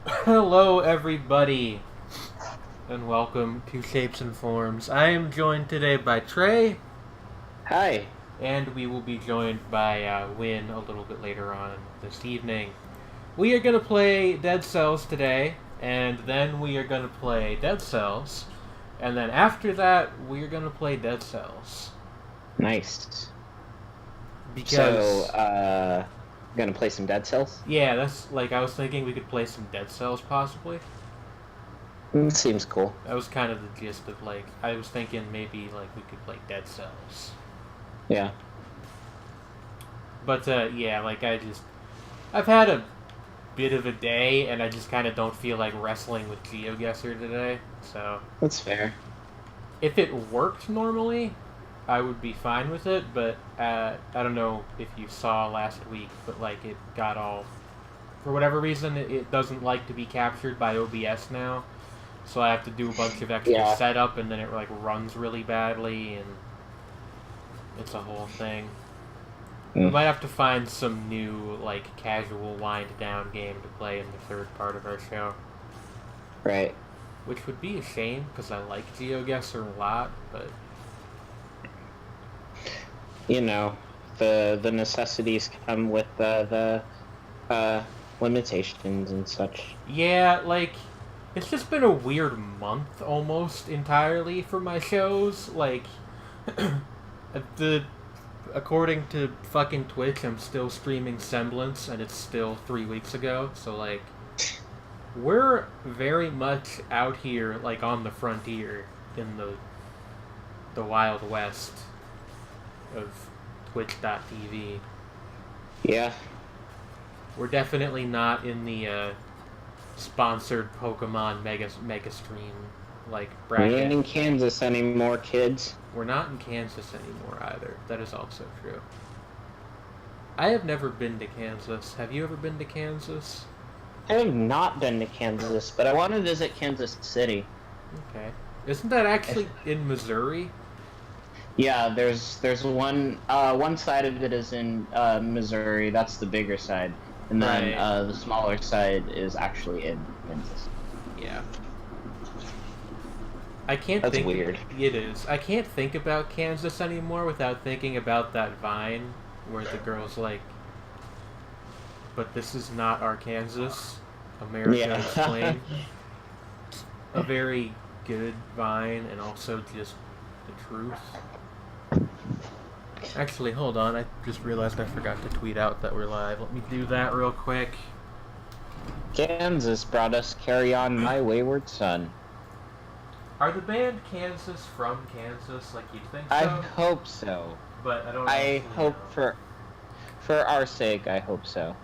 Hello, everybody, and welcome to Shapes and Forms. I am joined today by Trey, Hi. and we will be joined by Win a little bit later on this evening. We are going to play Dead Cells today, and then we are going to play Dead Cells, and then after that, we are going to play Dead Cells. Nice. So, Because, gonna play some Dead Cells? yeah, that's like I was thinking we could play some Dead Cells possibly. Seems cool. That was kind of the gist of like I was thinking maybe like we could play Dead Cells. Yeah. But yeah, like I've had a bit of a day, and I just kind of don't feel like wrestling with GeoGuessr today. So That's fair. if it worked normally, I would be fine with it. But I don't know if you saw last week, but like it got all for whatever reason it doesn't like to be captured by OBS now. So I have to do a bunch of extra Yeah. setup, and then it like runs really badly, and it's a whole thing. We might have to find some new, like, casual wind-down game to play in the third part of our show. Right. Which would be a shame, because I like GeoGuessr a lot, but... You know, the necessities come with the limitations and such. Yeah, like, it's just been a weird month, almost, entirely, for my shows. Like, according to fucking Twitch, I'm still streaming Semblance, and it's still 3 weeks ago, so, like... We're very much out here, like, on the frontier in the Wild West of Twitch.tv. Yeah. We're definitely not in the sponsored Pokemon mega stream, like, We bracket. ain't in Kansas anymore, kids. We're not in Kansas anymore, either. That is also true. I have never been to Kansas. Have you ever been to Kansas? I have not been to Kansas, but I want to visit Kansas City. Okay. Isn't that actually in Missouri? Yeah, there's one side of it is in Missouri. That's the bigger side, and then Right. the smaller side is actually in Kansas. Yeah. I can't That's think. weird. It is. I can't think about Kansas anymore without thinking about that Vine where the girl's like, "But this is not Arkansas, America Yeah. explained." A very good Vine, and also just the truth. Actually, hold on. I just realized I forgot to tweet out that we're live. Let me do that real quick. Kansas brought us "Carry On My Wayward Son." Are the band Kansas from Kansas? Like you'd think so? I hope so. But I don't. I actually hope know. for our sake, I hope so.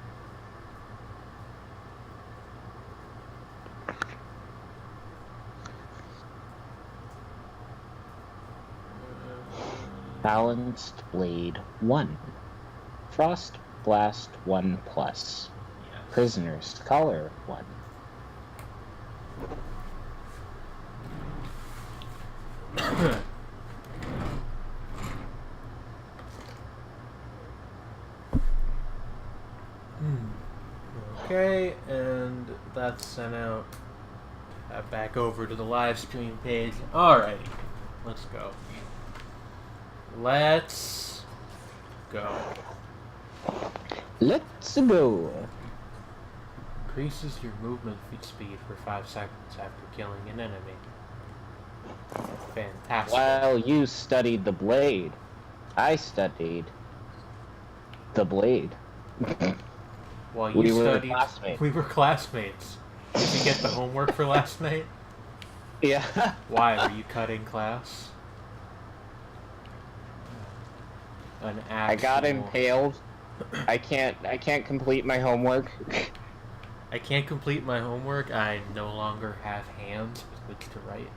Balanced Blade 1. Frost Blast 1 Plus. Yes. Prisoner Scholar 1. Okay, and that's sent out back over to the live stream page. Alrighty, let's go. Let's go. Let's go. Increases your movement speed for 5 seconds after killing an enemy. Fantastic. While you studied the blade, I studied the blade. While you We were studied, classmates. we were classmates. Did you get the homework for last night? Yeah. Why were you cutting class? An actual... I got impaled. I can't complete my homework. I can't complete my homework. I no longer have hands with which to write.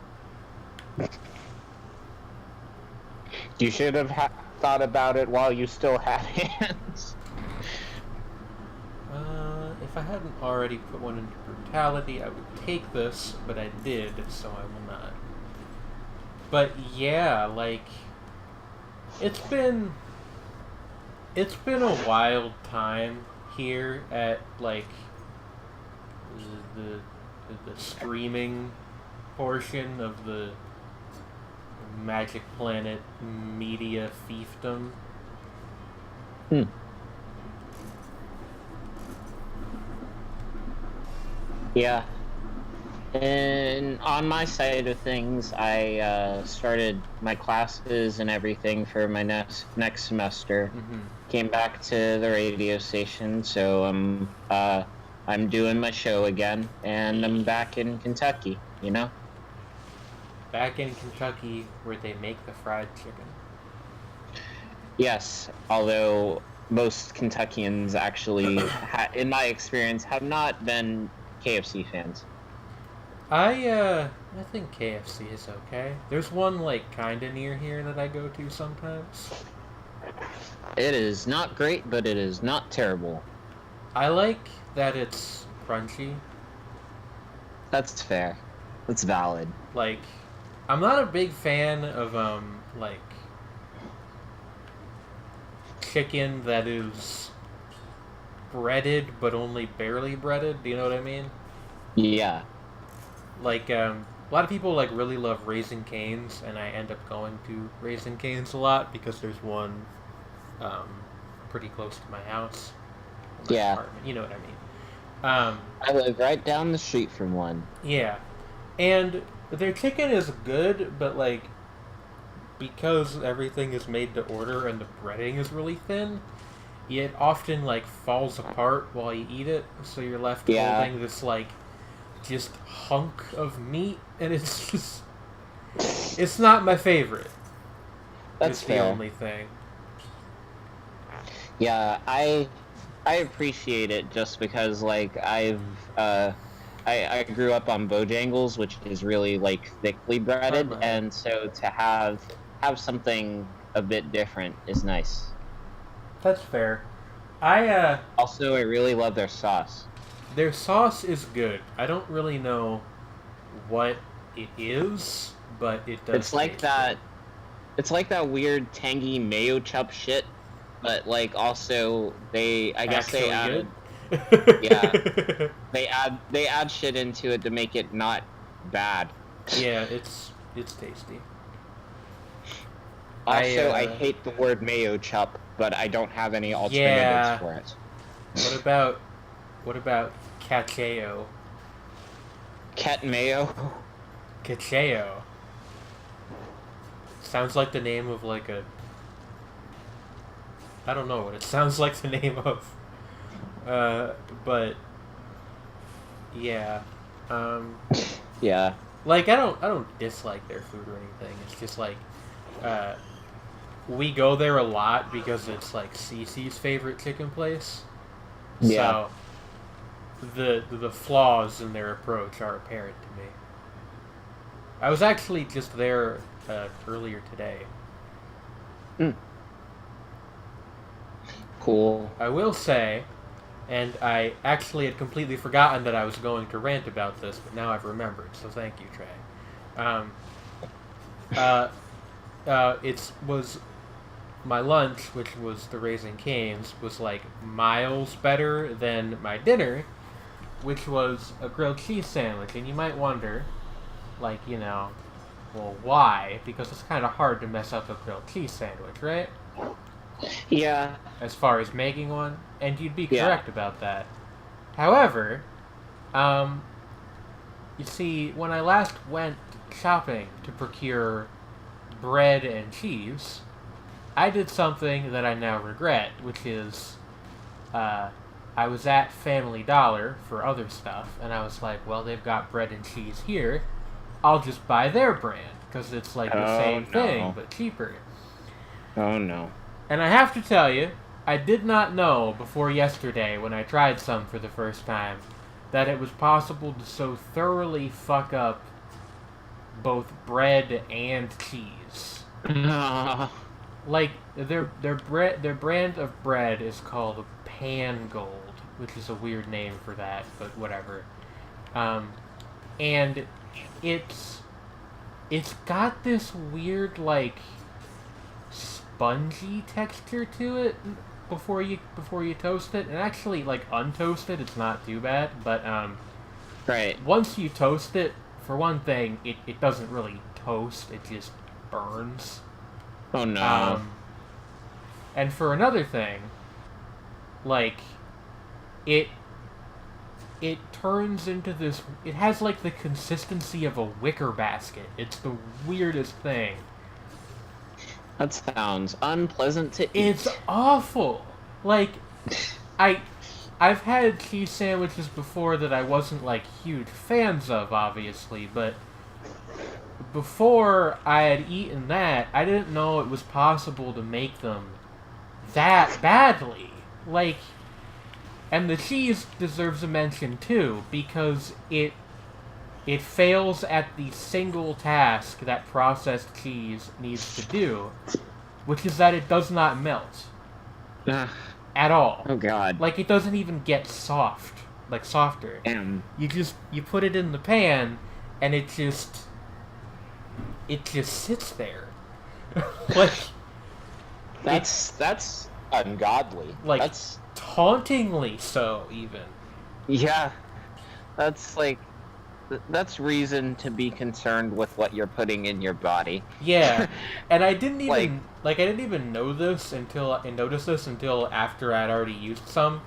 You should have thought about it while you still had hands. If I hadn't already put one into brutality, I would take this, but I did, so I will not. But yeah, like, it's been a wild time here at, like, the the streaming portion of the Magic Planet media fiefdom. Hmm. Yeah. And on my side of things, I started my classes and everything for my next semester. Mm-hmm. Came back to the radio station, so I'm doing my show again, and I'm back in Kentucky. You know. Back in Kentucky, where they make the fried chicken. Yes, although most Kentuckians actually, in my experience, have not been KFC fans. I think KFC is okay. There's one like kinda near here that I go to sometimes. It is not great, but it is not terrible. I like that it's crunchy. That's fair. That's valid. Like, I'm not a big fan of like chicken that is breaded but only barely breaded. Do you know what I mean? Yeah. Like, a lot of people like really love Raising Cane's, and I end up going to Raising Cane's a lot because there's one pretty close to my house. My Yeah. apartment. You know what I mean? I live right down the street from one. Yeah, and their chicken is good, but like because everything is made to order and the breading is really thin, it often like falls apart while you eat it, so you're left holding this like just hunk of meat, and it's not my favorite. That's it's fair. the only thing. Yeah, I appreciate it just because like I grew up on Bojangles, which is really like thickly breaded, Right. and so to have something a bit different is nice. That's fair. I Also, I really love their sauce. Their sauce is good. I don't really know what it is, but it does. It's like taste that. It's like that weird tangy mayo chup shit, but like also I guess they added. good. Yeah. They add shit into it to make it not bad. Yeah, it's tasty. Also, I I hate the word mayo chup, but I don't have any alternatives Yeah. for it. What about cacheo? Ket mayo. Cacheo. Sounds like the name of like a. I don't know what it sounds like the name of. But yeah, Yeah. like I don't dislike their food or anything. It's just like, we go there a lot because it's like Cece's favorite chicken place. Yeah. So the flaws in their approach are apparent to me. I was actually just there earlier today. Cool. I will say, and I actually had completely forgotten that I was going to rant about this, but now I've remembered, so thank you, Trey. It was my lunch, which was the Raising Cane's, was like miles better than my dinner, which was a grilled cheese sandwich. And you might wonder, like, you know, well, why? Because it's kind of hard to mess up a grilled cheese sandwich, right? Yeah. As far as making one, and you'd be Yeah. correct about that. However, you see, when I last went shopping to procure bread and cheese, I did something that I now regret, which is, I was at Family Dollar for other stuff, and I was like, well, they've got bread and cheese here, I'll just buy their brand, because it's like the same thing, but cheaper. Oh no. And I have to tell you, I did not know before yesterday when I tried some for the first time that it was possible to so thoroughly fuck up both bread and cheese. Like their brand of bread is called Pangold, which is a weird name for that, but whatever. And it's got this weird like spongy texture to it before you toast it, and actually like untoasted it's not too bad, but Right. Once you toast it, for one thing, it doesn't really toast, it just burns. Oh no. And for another thing, like, it turns into this, it has like the consistency of a wicker basket. It's the weirdest thing. That sounds unpleasant to eat. It's awful. Like, I've had cheese sandwiches before that I wasn't like huge fans of, obviously, but before I had eaten that, I didn't know it was possible to make them that badly. Like, and the cheese deserves a mention too, because it fails at the single task that processed cheese needs to do, which is that it does not melt. At all. Oh god. Like, it doesn't even get soft. Like, softer. Damn. You put it in the pan, and it just sits there. Like, That's ungodly. like, That's tauntingly so, even. yeah. That's like that's reason to be concerned with what you're putting in your body. Yeah, and I didn't even I didn't even notice this until after I'd already used some.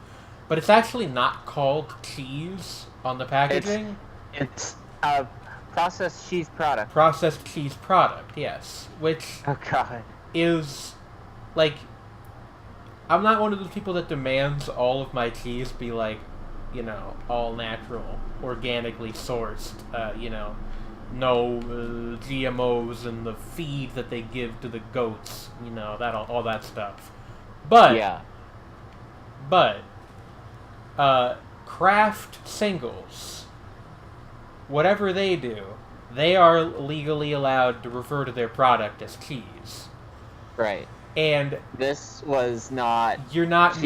But it's actually not called cheese on the packaging. It's a processed cheese product. Processed cheese product, yes, which Oh god. is like, I'm not one of those people that demands all of my cheese be like, you know, all natural, organically sourced, you know, no GMOs in the feed that they give to the goats, you know, that all that stuff. But Yeah. Kraft singles, whatever they do, they are legally allowed to refer to their product as cheese. Right. And This was not you're not cheese.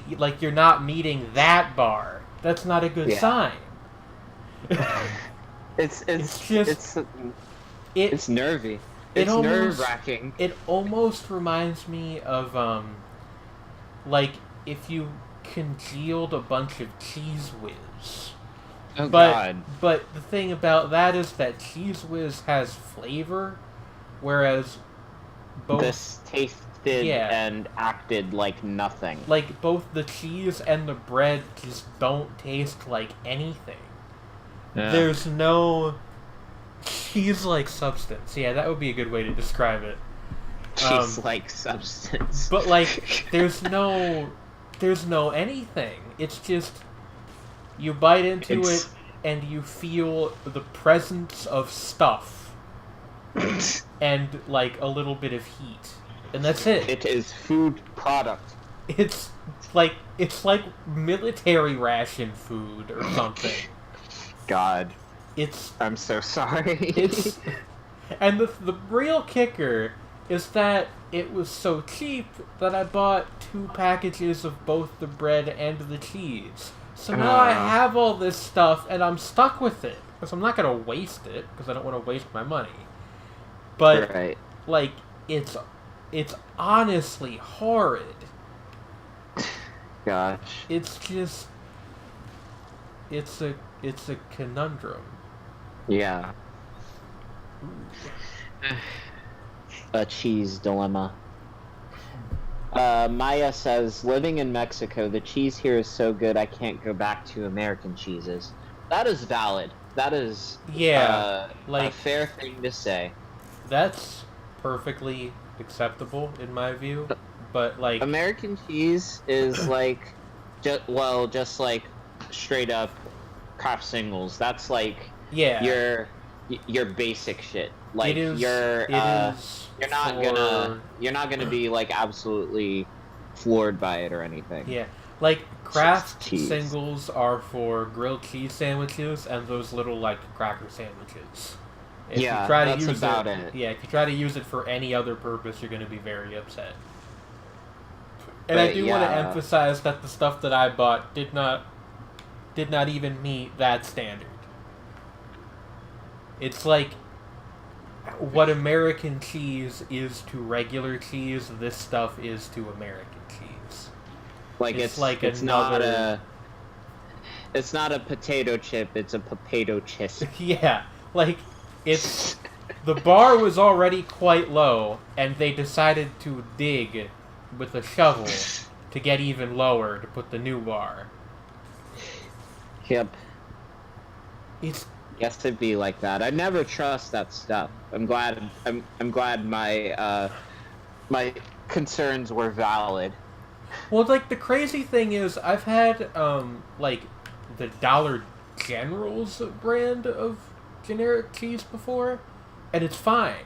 meeting that bar. That's not a good Yeah. sign. It's just- it's nervy. it It's almost- nerve-wracking. It almost reminds me of like if you congealed a bunch of Cheese Whiz. Oh But god. but the thing about that is that Cheese Whiz has flavor, whereas both This tasted Yeah. and acted like nothing. like both the cheese and the bread just don't taste like anything. Yeah. There's no cheese-like substance. Yeah, that would be a good way to describe it. Cheese-like substance. But like, there's no anything. It's just you bite into it and you feel the presence of stuff and like a little bit of heat, and that's it. It is food product. It's like military ration food or something. God, It's I'm so sorry. It's and the real kicker is that it was so cheap that I bought 2 packages of both the bread and the cheese. So now I have all this stuff and I'm stuck with it because I'm not gonna waste it because I don't want to waste my money. But right. like it's honestly horrid. Gosh. It's just it's a conundrum. Yeah. A cheese dilemma. Maya says, living in Mexico, the cheese here is so good I can't go back to American cheeses. That is valid. That is Yeah, a like fair thing to say. that's perfectly acceptable in my view. But like American cheese is like, just like straight up Kraft singles. That's like yeah, your basic shit. Like it is, you're not for- gonna be like absolutely floored by it or anything. Yeah, like Kraft cheese. singles are for grilled cheese sandwiches and those little like cracker sandwiches. If Yeah, you try to that's use about it. Yeah, if you try to use it for any other purpose, you're going to be very upset. And I But, do want to yeah. emphasize that the stuff that I bought did not even meet that standard. It's like what American cheese is to regular cheese, this stuff is to American cheese. Like It's it's like it's not another- It's not a potato chip, it's a potato chip. Yeah, like, it's... The bar was already quite low, and they decided to dig with a shovel to get even lower to put the new bar. Yep. It's... Yes, it'd be like that. I never trust that stuff. I'm glad my my concerns were valid. Well, like, the crazy thing is, I've had, like, the Dollar General's brand of generic cheese before, and it's fine.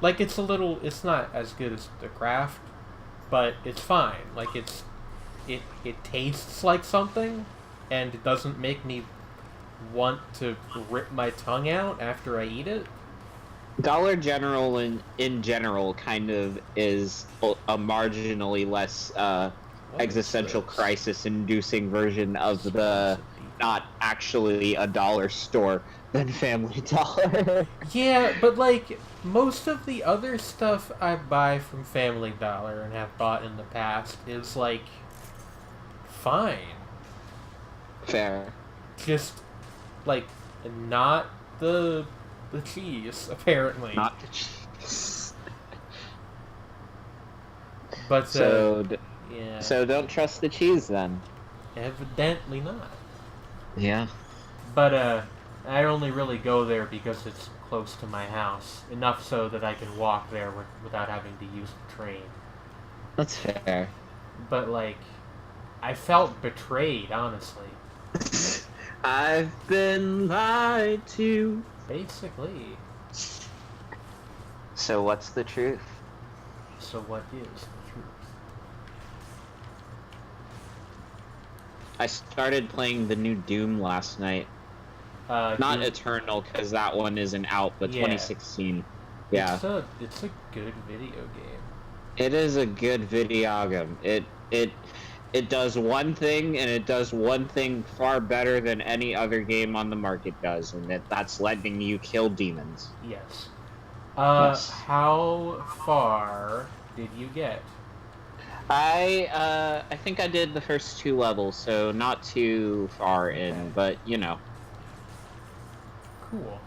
Like, it's not as good as the Kraft, but it's fine. Like, it tastes like something, and it doesn't make me want to rip my tongue out after I eat it. Dollar General in general kind of is a marginally less existential crisis-inducing version of the not actually a dollar store than Family Dollar. Yeah, but like most of the other stuff I buy from Family Dollar and have bought in the past is like fine. Fair. Just like not the cheese, apparently. Not the cheese. But so yeah. So don't trust the cheese then. Evidently not. Yeah. But I only really go there because it's close to my house, enough so that I can walk there without having to use the train. That's fair. But like, I felt betrayed, honestly. I've been lied to. Basically. So what's the truth? So what is the truth? I started playing the new Doom last night. Not Doom? Eternal, because that one isn't out, but Yeah. 2016. Yeah. It's a good video game. It is a good video game. It does one thing, and it does one thing far better than any other game on the market does, and that's letting you kill demons. Yes. Yes. How far did you get? I think I did the first 2 levels, so not too far in, but you know. Cool.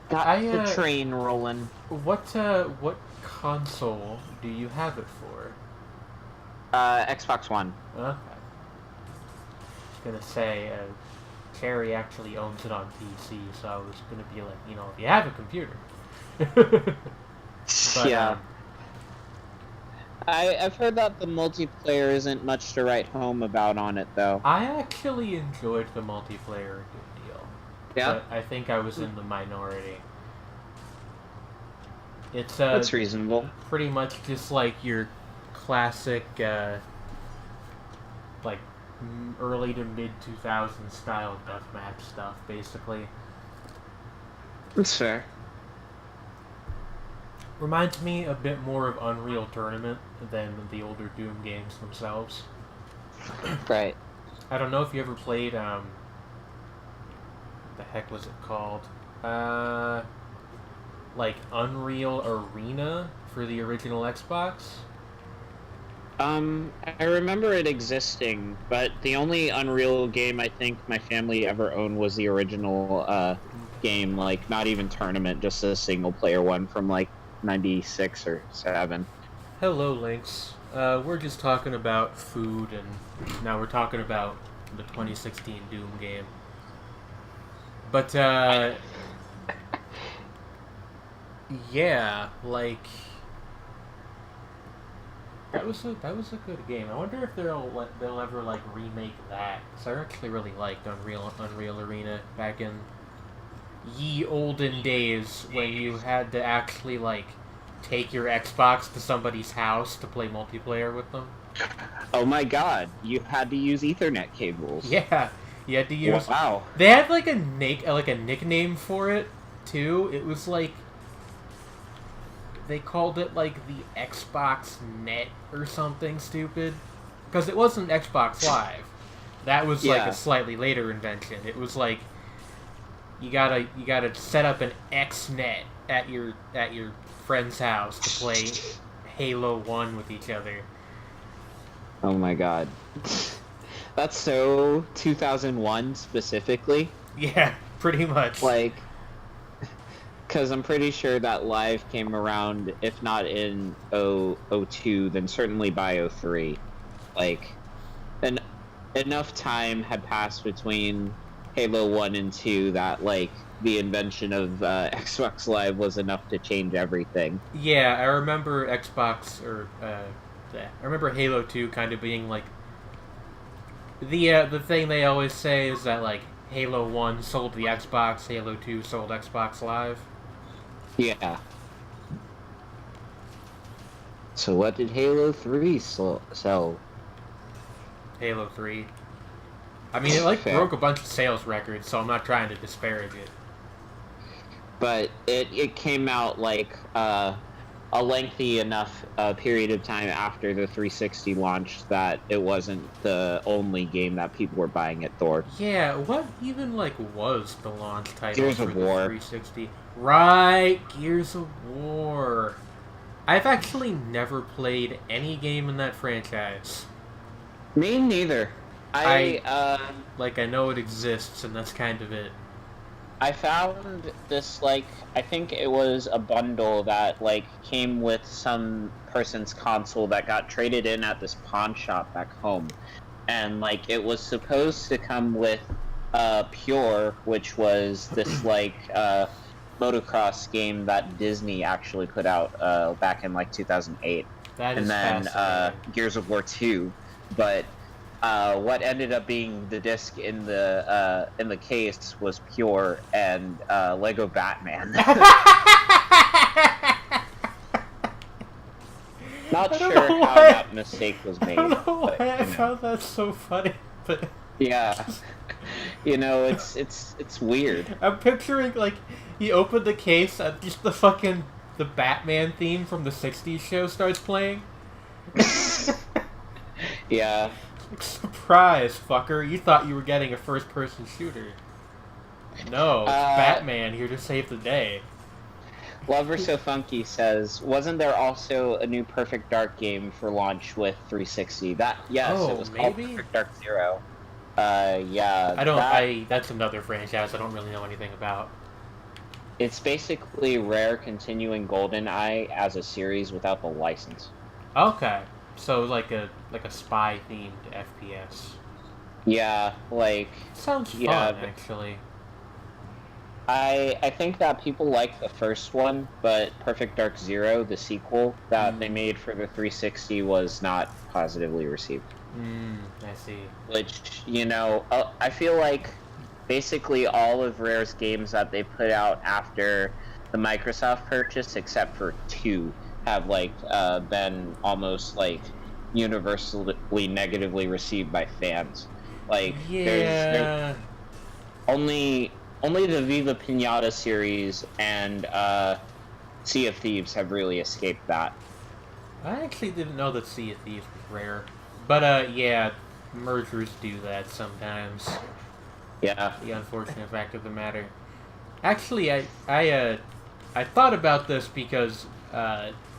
Got the train rolling. What console do you have it for? Xbox One. Okay. I was gonna say, Cherry actually owns it on PC, so I was gonna be like, if you have a computer. But, yeah. I've heard that the multiplayer isn't much to write home about on it, though. I actually enjoyed the multiplayer a good deal. Yeah? But I think I was in the minority. It's That's reasonable. pretty much just like your classic, like early to mid 2000s style deathmatch stuff, basically. That's fair. Reminds me a bit more of Unreal Tournament than the older Doom games themselves. Right. I don't know if you ever played, what the heck was it called? Like Unreal Arena for the original Xbox? I remember it existing, but the only Unreal game I think my family ever owned was the original, game, like, not even tournament, just a single-player one from, like, 96 or 7. Hello, Lynx. We're just talking about food, and now we're talking about the 2016 Doom game. But, yeah, like, that was a good game. I wonder if they'll ever like remake that, because I actually really liked Unreal Arena back in ye olden days when you had to actually like take your Xbox to somebody's house to play multiplayer with them. Oh my god, you had to use Ethernet cables. Yeah, you had to use. Wow. They had like a nickname for it too. It was like they called it like the Xbox Net or something stupid, because it wasn't Xbox Live. That was like a slightly later invention. It was like you gotta set up an XNet at your friend's house to play Halo 1 with each other. Oh my god. That's so 2001 specifically. Yeah, pretty much. Like, because I'm pretty sure that Live came around, if not in 02, then certainly by 03. Like, enough time had passed between Halo 1 and 2 that, like, the invention of Xbox Live was enough to change everything. Yeah, I remember Xbox, or, I remember Halo 2 kind of being, like, the thing they always say is that, like, Halo 1 sold the Xbox, Halo 2 sold Xbox Live. Yeah. So what did Halo 3 sell? Halo 3. I mean, it, like, Fair. broke a bunch of sales records, so I'm not trying to disparage it. But it came out, like, a lengthy enough period of time after the 360 launched that it wasn't the only game that people were buying it for. Yeah, what even, like, was the launch title Gears for of the War. 360? Right, Gears of War. I've actually never played any game in that franchise. Me neither. I know it exists, and that's kind of it. I found this, like, I think it was a bundle that, like, came with some person's console that got traded in at this pawn shop back home. And, like, it was supposed to come with Pure, which was this, like, motocross game that Disney actually put out back in, like, 2008. That is and then Gears of War 2. But what ended up being the disc in the case was Pure and Lego Batman. Not sure how that mistake was made. I don't know why I you know. found that so funny, but Yeah, you know, it's weird. I'm picturing, like, he opened the case and just the Batman theme from the 60s show starts playing. Yeah. Surprise, fucker. You thought you were getting a first-person shooter. No, it's Batman here to save the day. Lover So Funky says, wasn't there also a new Perfect Dark game for launch with 360? Yes, it was called Perfect Dark Zero. Yeah. That's another franchise I don't really know anything about. It's basically Rare continuing GoldenEye as a series without the license. Okay. So like a spy themed FPS. Yeah, like Sounds fun, actually. I think that people like the first one, but Perfect Dark Zero, the sequel that they made for the 360, was not positively received. I see. Which, you know, I feel like basically all of Rare's games that they put out after the Microsoft purchase, except for 2, have, like, been almost, like, universally negatively received by fans. Like, there's only the Viva Pinata series and Sea of Thieves have really escaped that. I actually didn't know that Sea of Thieves was Rare. But, yeah, mergers do that sometimes. Yeah. The unfortunate fact of the matter. Actually, I thought about this because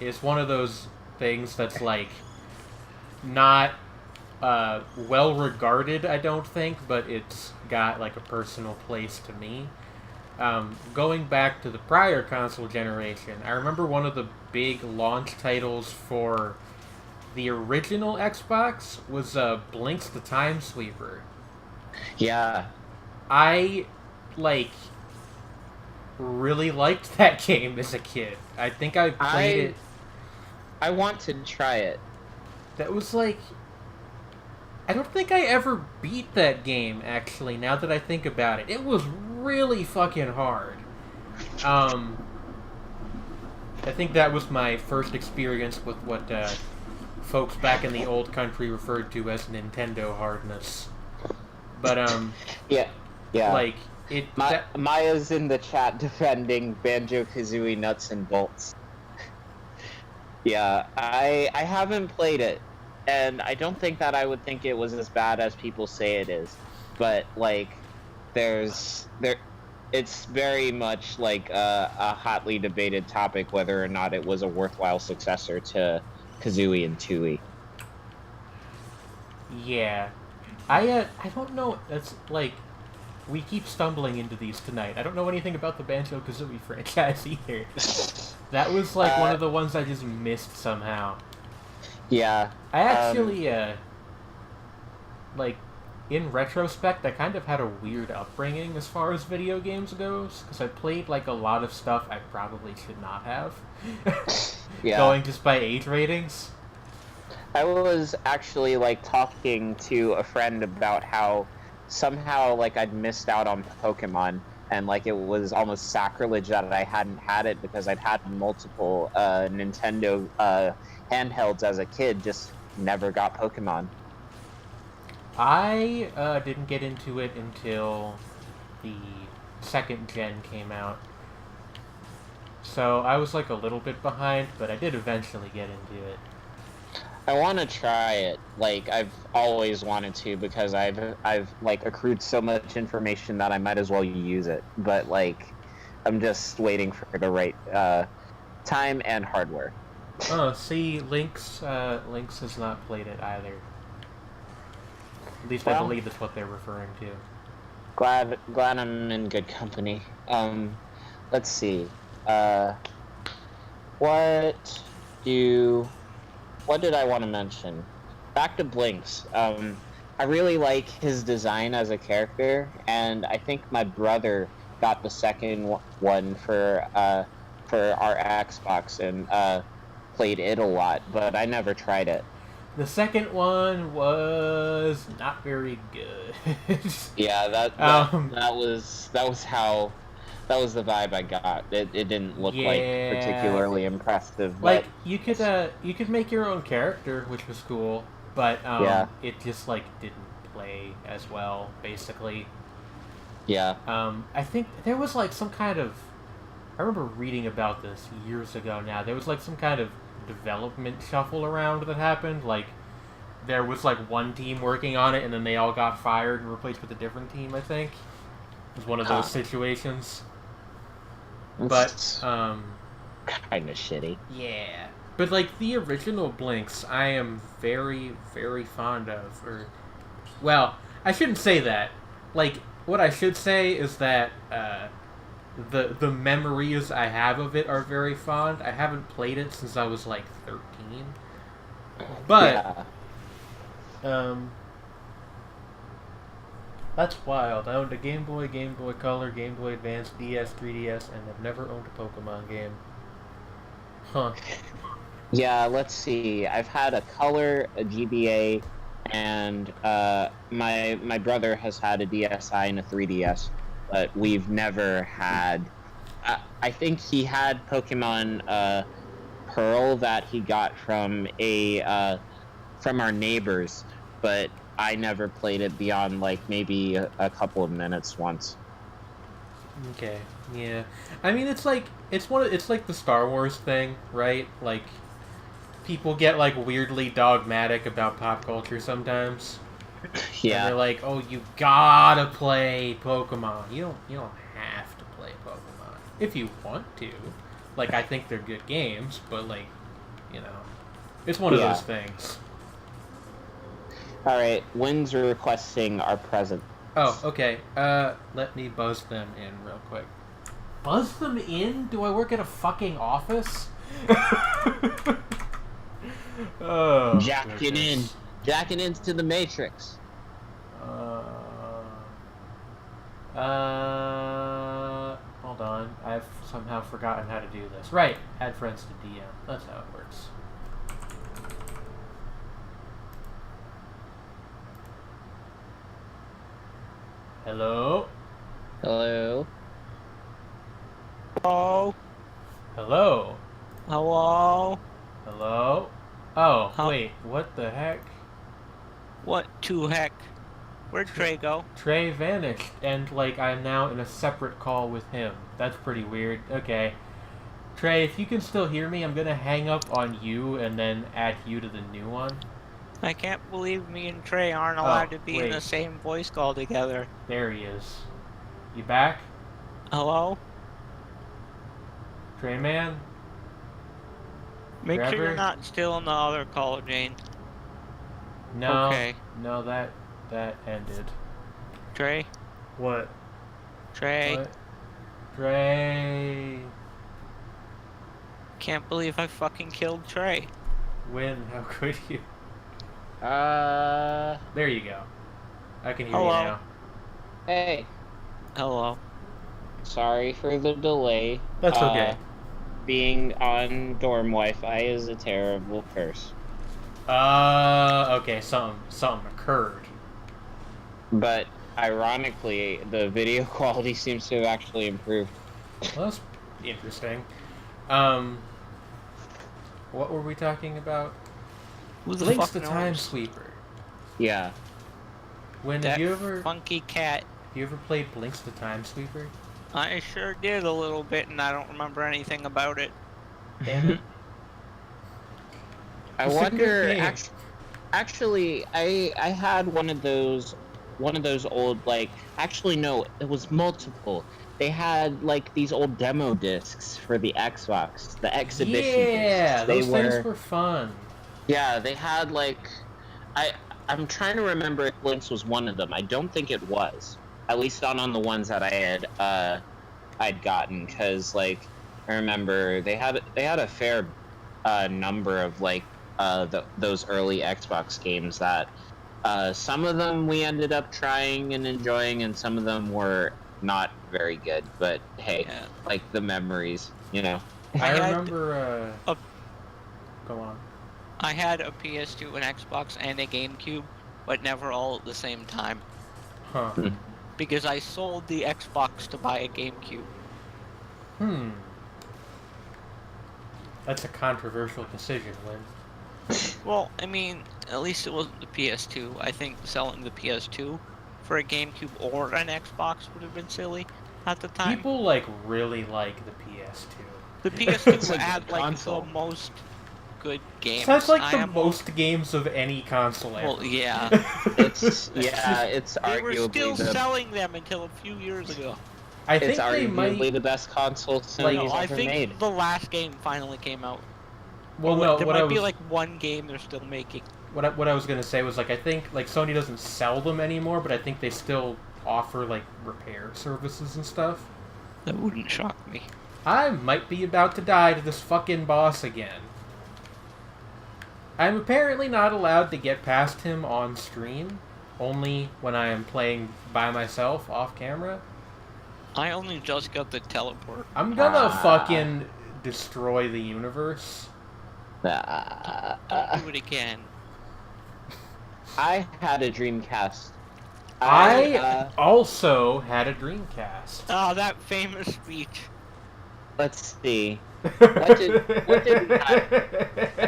it's one of those things that's, like, not well regarded, I don't think, but it's got, like, a personal place to me. Going back to the prior console generation, I remember one of the big launch titles for the original Xbox was Blinx the Time Sweeper. Yeah. I, like, really liked that game as a kid. I think I played it. I want to try it. That was, like, I don't think I ever beat that game, actually, now that I think about it. It was really fucking hard. I think that was my first experience with what folks back in the old country referred to as Nintendo hardness. But, yeah. Like, Maya's in the chat defending Banjo-Kazooie nuts and bolts. Yeah, I haven't played it, and I don't think that I would think it was as bad as people say it is. But, like, it's very much like a hotly debated topic whether or not it was a worthwhile successor to Kazooie and Tooie. Yeah. I don't know. That's like we keep stumbling into these tonight. I don't know anything about the Banjo-Kazooie franchise either. That was like one of the ones I just missed somehow. Yeah. I actually, like, in retrospect, I kind of had a weird upbringing as far as video games goes, because I played, like, a lot of stuff I probably should not have. Yeah. Going just by age ratings. I was actually, like, talking to a friend about how somehow, like, I'd missed out on Pokemon, and, like, it was almost sacrilege that I hadn't had it because I'd had multiple Nintendo handhelds as a kid, just never got Pokemon. I didn't get into it until the second gen came out. So I was like a little bit behind, but I did eventually get into it. I want to try it. Like, I've always wanted to because I've like accrued so much information that I might as well use it. But like, I'm just waiting for the right time and hardware. Oh, see, Lynx has not played it either. At least I believe that's what they're referring to. Glad I'm in good company. Let's see. What did I want to mention? Back to Blinks. I really like his design as a character, and I think my brother got the second one for our Xbox and played it a lot, but I never tried it. The second one was not very good. Yeah, that was the vibe I got. It didn't look like particularly impressive. Like you could make your own character, which was cool, but it just like didn't play as well, basically. Yeah. I think there was like some kind of, I remember reading about this years ago now. There was like some kind of development shuffle around that happened. Like there was like one team working on it, and then they all got fired and replaced with a different team. I think it was one of those situations. But kind of shitty. Yeah, but like the original Blinks, I am very, very fond of. Or, well, I shouldn't say that. Like, what I should say is that the memories I have of it are very fond. I haven't played it since I was like 13, but that's wild. I owned a Game Boy, Game Boy Color, Game Boy Advance, DS, 3DS, and I've never owned a Pokemon game. Huh. Yeah, let's see. I've had a Color, a GBA, and my brother has had a DSi and a 3DS, but we've never had... I think he had Pokemon Pearl that he got from from our neighbors, but I never played it beyond like maybe a couple of minutes once. Okay, yeah. I mean, it's like it's like the Star Wars thing, right? Like people get like weirdly dogmatic about pop culture sometimes. Yeah. And they're like, "Oh, you gotta play Pokemon. You don't have to play Pokemon if you want to. Like, I think they're good games, but like, you know, it's one of those things." Alright, Wynn's requesting our present. Oh, okay. Let me buzz them in real quick. Buzz them in? Do I work at a fucking office? Oh, Jacking in. Jacking into the Matrix. Hold on. I've somehow forgotten how to do this. Right. Add friends to DM. That's how it works. Hello? Hello? Hello? Hello? Hello? Hello? Oh, wait. What the heck? What to heck? Where'd Trey go? Trey vanished, and, like, I'm now in a separate call with him. That's pretty weird. Okay. Trey, if you can still hear me, I'm gonna hang up on you and then add you to the new one. I can't believe me and Trey aren't allowed to be in the same voice call together. There he is. You back? Hello? Trey man? Make Trevor? sure you're not still in the other call, Jane. No. Okay. No, that that ended. Trey? What? Trey? What? Trey. Can't believe I fucking killed Trey. When? How could you? Uh, There you go. I can hear Hello. you now. hey, Hello. sorry for the delay. That's okay. Being on dorm Wi-Fi is a terrible curse. Okay, something occurred. But ironically, the video quality seems to have actually improved. Well, that's interesting. What were we talking about? Who the Links fuck to Time knows? Sweeper. Yeah. When That have you ever funky cat. played Blinks the Time Sweeper? I sure did a little bit, and I don't remember anything about it. Damn it. I It's a good wonder. game. Actually, I had one of those old Actually, no, it was multiple. They had like these old demo discs for the Xbox, the exhibition. Yeah, discs. those things were fun. Yeah, they had I'm trying to remember if Blinks was one of them. I don't think it was. At least not on the ones that I'd gotten, because I remember they had a fair number of those early Xbox games that some of them we ended up trying and enjoying, and some of them were not very good. But hey, Yeah. the memories, you know. I had remember. a- Go on. I had a PS2, an Xbox, and a GameCube, but never all at the same time. Huh. Because I sold the Xbox to buy a GameCube. That's a controversial decision, Lynn. Well, I mean, at least it wasn't the PS2. I think selling the PS2 for a GameCube or an Xbox would have been silly at the time. People really like the PS2. The It's a PS2 good had console. the most good games. That's I the am- most games of any console ever. Well, yeah. It's it's They were arguably still the selling them until a few years ago. I think it's they arguably might. the best console Sony's I ever think made. the last game finally came out. Well, Or no. there What I might be was one game they're still making. what I was gonna say was I think Sony doesn't sell them anymore, but I think they still offer repair services and stuff. That wouldn't shock me. I might be about to die to this fucking boss again. I'm apparently not allowed to get past him on stream, only when I am playing by myself off camera. I only just got the teleport. I'm gonna fucking destroy the universe. Don't do it again. I had a Dreamcast. I also had a Dreamcast. Oh, that famous speech. Let's see. What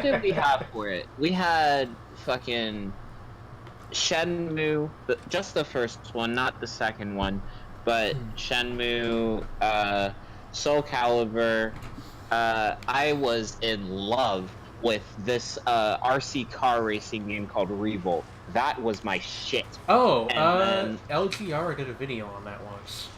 did we have for it? We had fucking Shenmue, just the first one, not the second one, but Shenmue, Soul Calibur. I was in love with this RC car racing game called Revolt. That was my shit. Oh, And LGR did a video on that once.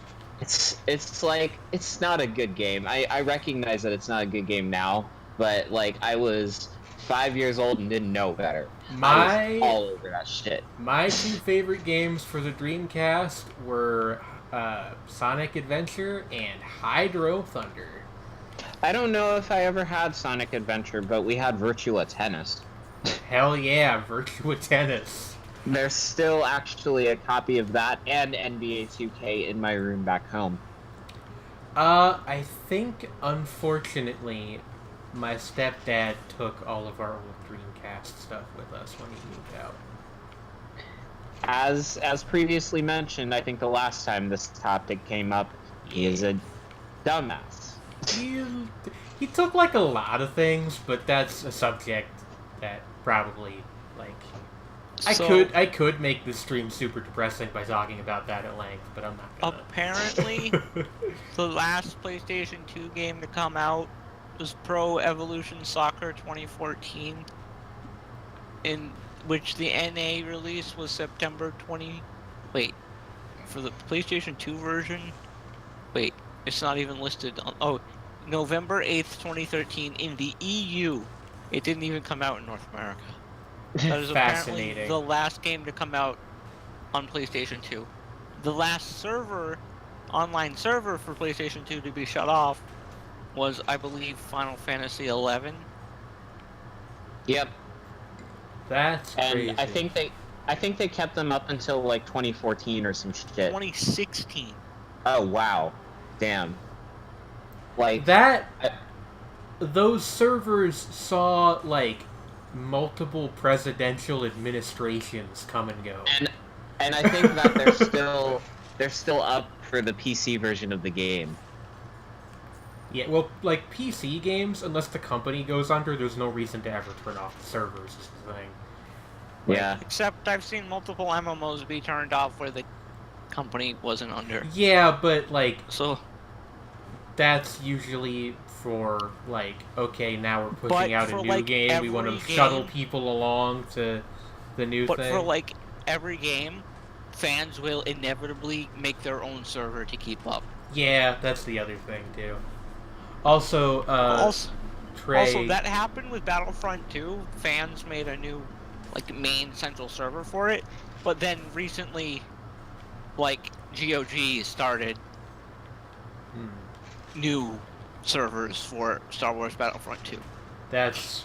It's not a good game. I recognize that it's not a good game now, but I was 5 years old and didn't know better. I was all over that shit. My two favorite games for the Dreamcast were Sonic Adventure and Hydro Thunder. I don't know if I ever had Sonic Adventure, but we had Virtua Tennis. Hell yeah, Virtua Tennis. There's still actually a copy of that and NBA 2K in my room back home. I think, unfortunately, my stepdad took all of our old Dreamcast stuff with us when he moved out. As previously mentioned, I think the last time this topic came up, he is a dumbass. He took a lot of things, but that's a subject that probably I could make this stream super depressing by talking about that at length, but I'm not gonna. Apparently, the last PlayStation 2 game to come out was Pro Evolution Soccer 2014, in which the NA release was September 20. Wait, for the PlayStation 2 version? Wait, it's not even listed on. Oh, November 8th, 2013 in the EU. It didn't even come out in North America. That is apparently Fascinating. the last game to come out on PlayStation 2. The last online server for PlayStation 2 to be shut off was, I believe, Final Fantasy 11. Yep. That's crazy. And I think they kept them up until like 2014 or some shit. 2016. Oh wow, damn. Like that. Those servers saw like multiple presidential administrations come and go. And I think that they're still up for the PC version of the game. Yeah, well, like PC games, unless the company goes under, there's no reason to ever turn off the servers. Is the thing. Like, Yeah. Except I've seen multiple MMOs be turned off where the company wasn't under. Yeah, but like So that's usually for like, okay, now we're But pushing out a for, new like, game. We want to every shuttle game- people along to the new But thing. for like every game, fans will inevitably make their own server to keep up. Yeah, that's the other thing too. Also, Trey. Also, that happened with Battlefront 2. Fans made a new, like, main central server for it. But then recently, like, GOG started new servers for Star Wars Battlefront 2. That's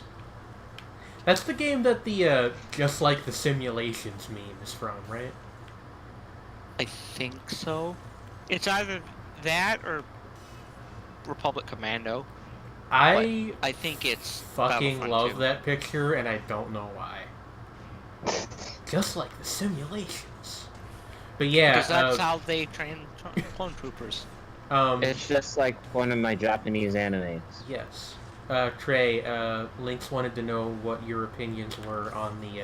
the game that the just like the simulations meme is from, right? I think so. It's either that or Republic Commando. I I think it's fucking Battlefront love 2. that picture, and I don't know why. Just like the simulations. But yeah, Because that's how they train clone troopers. It's just like one of my Japanese animes. Yes. Trey, Lynx wanted to know what your opinions were on the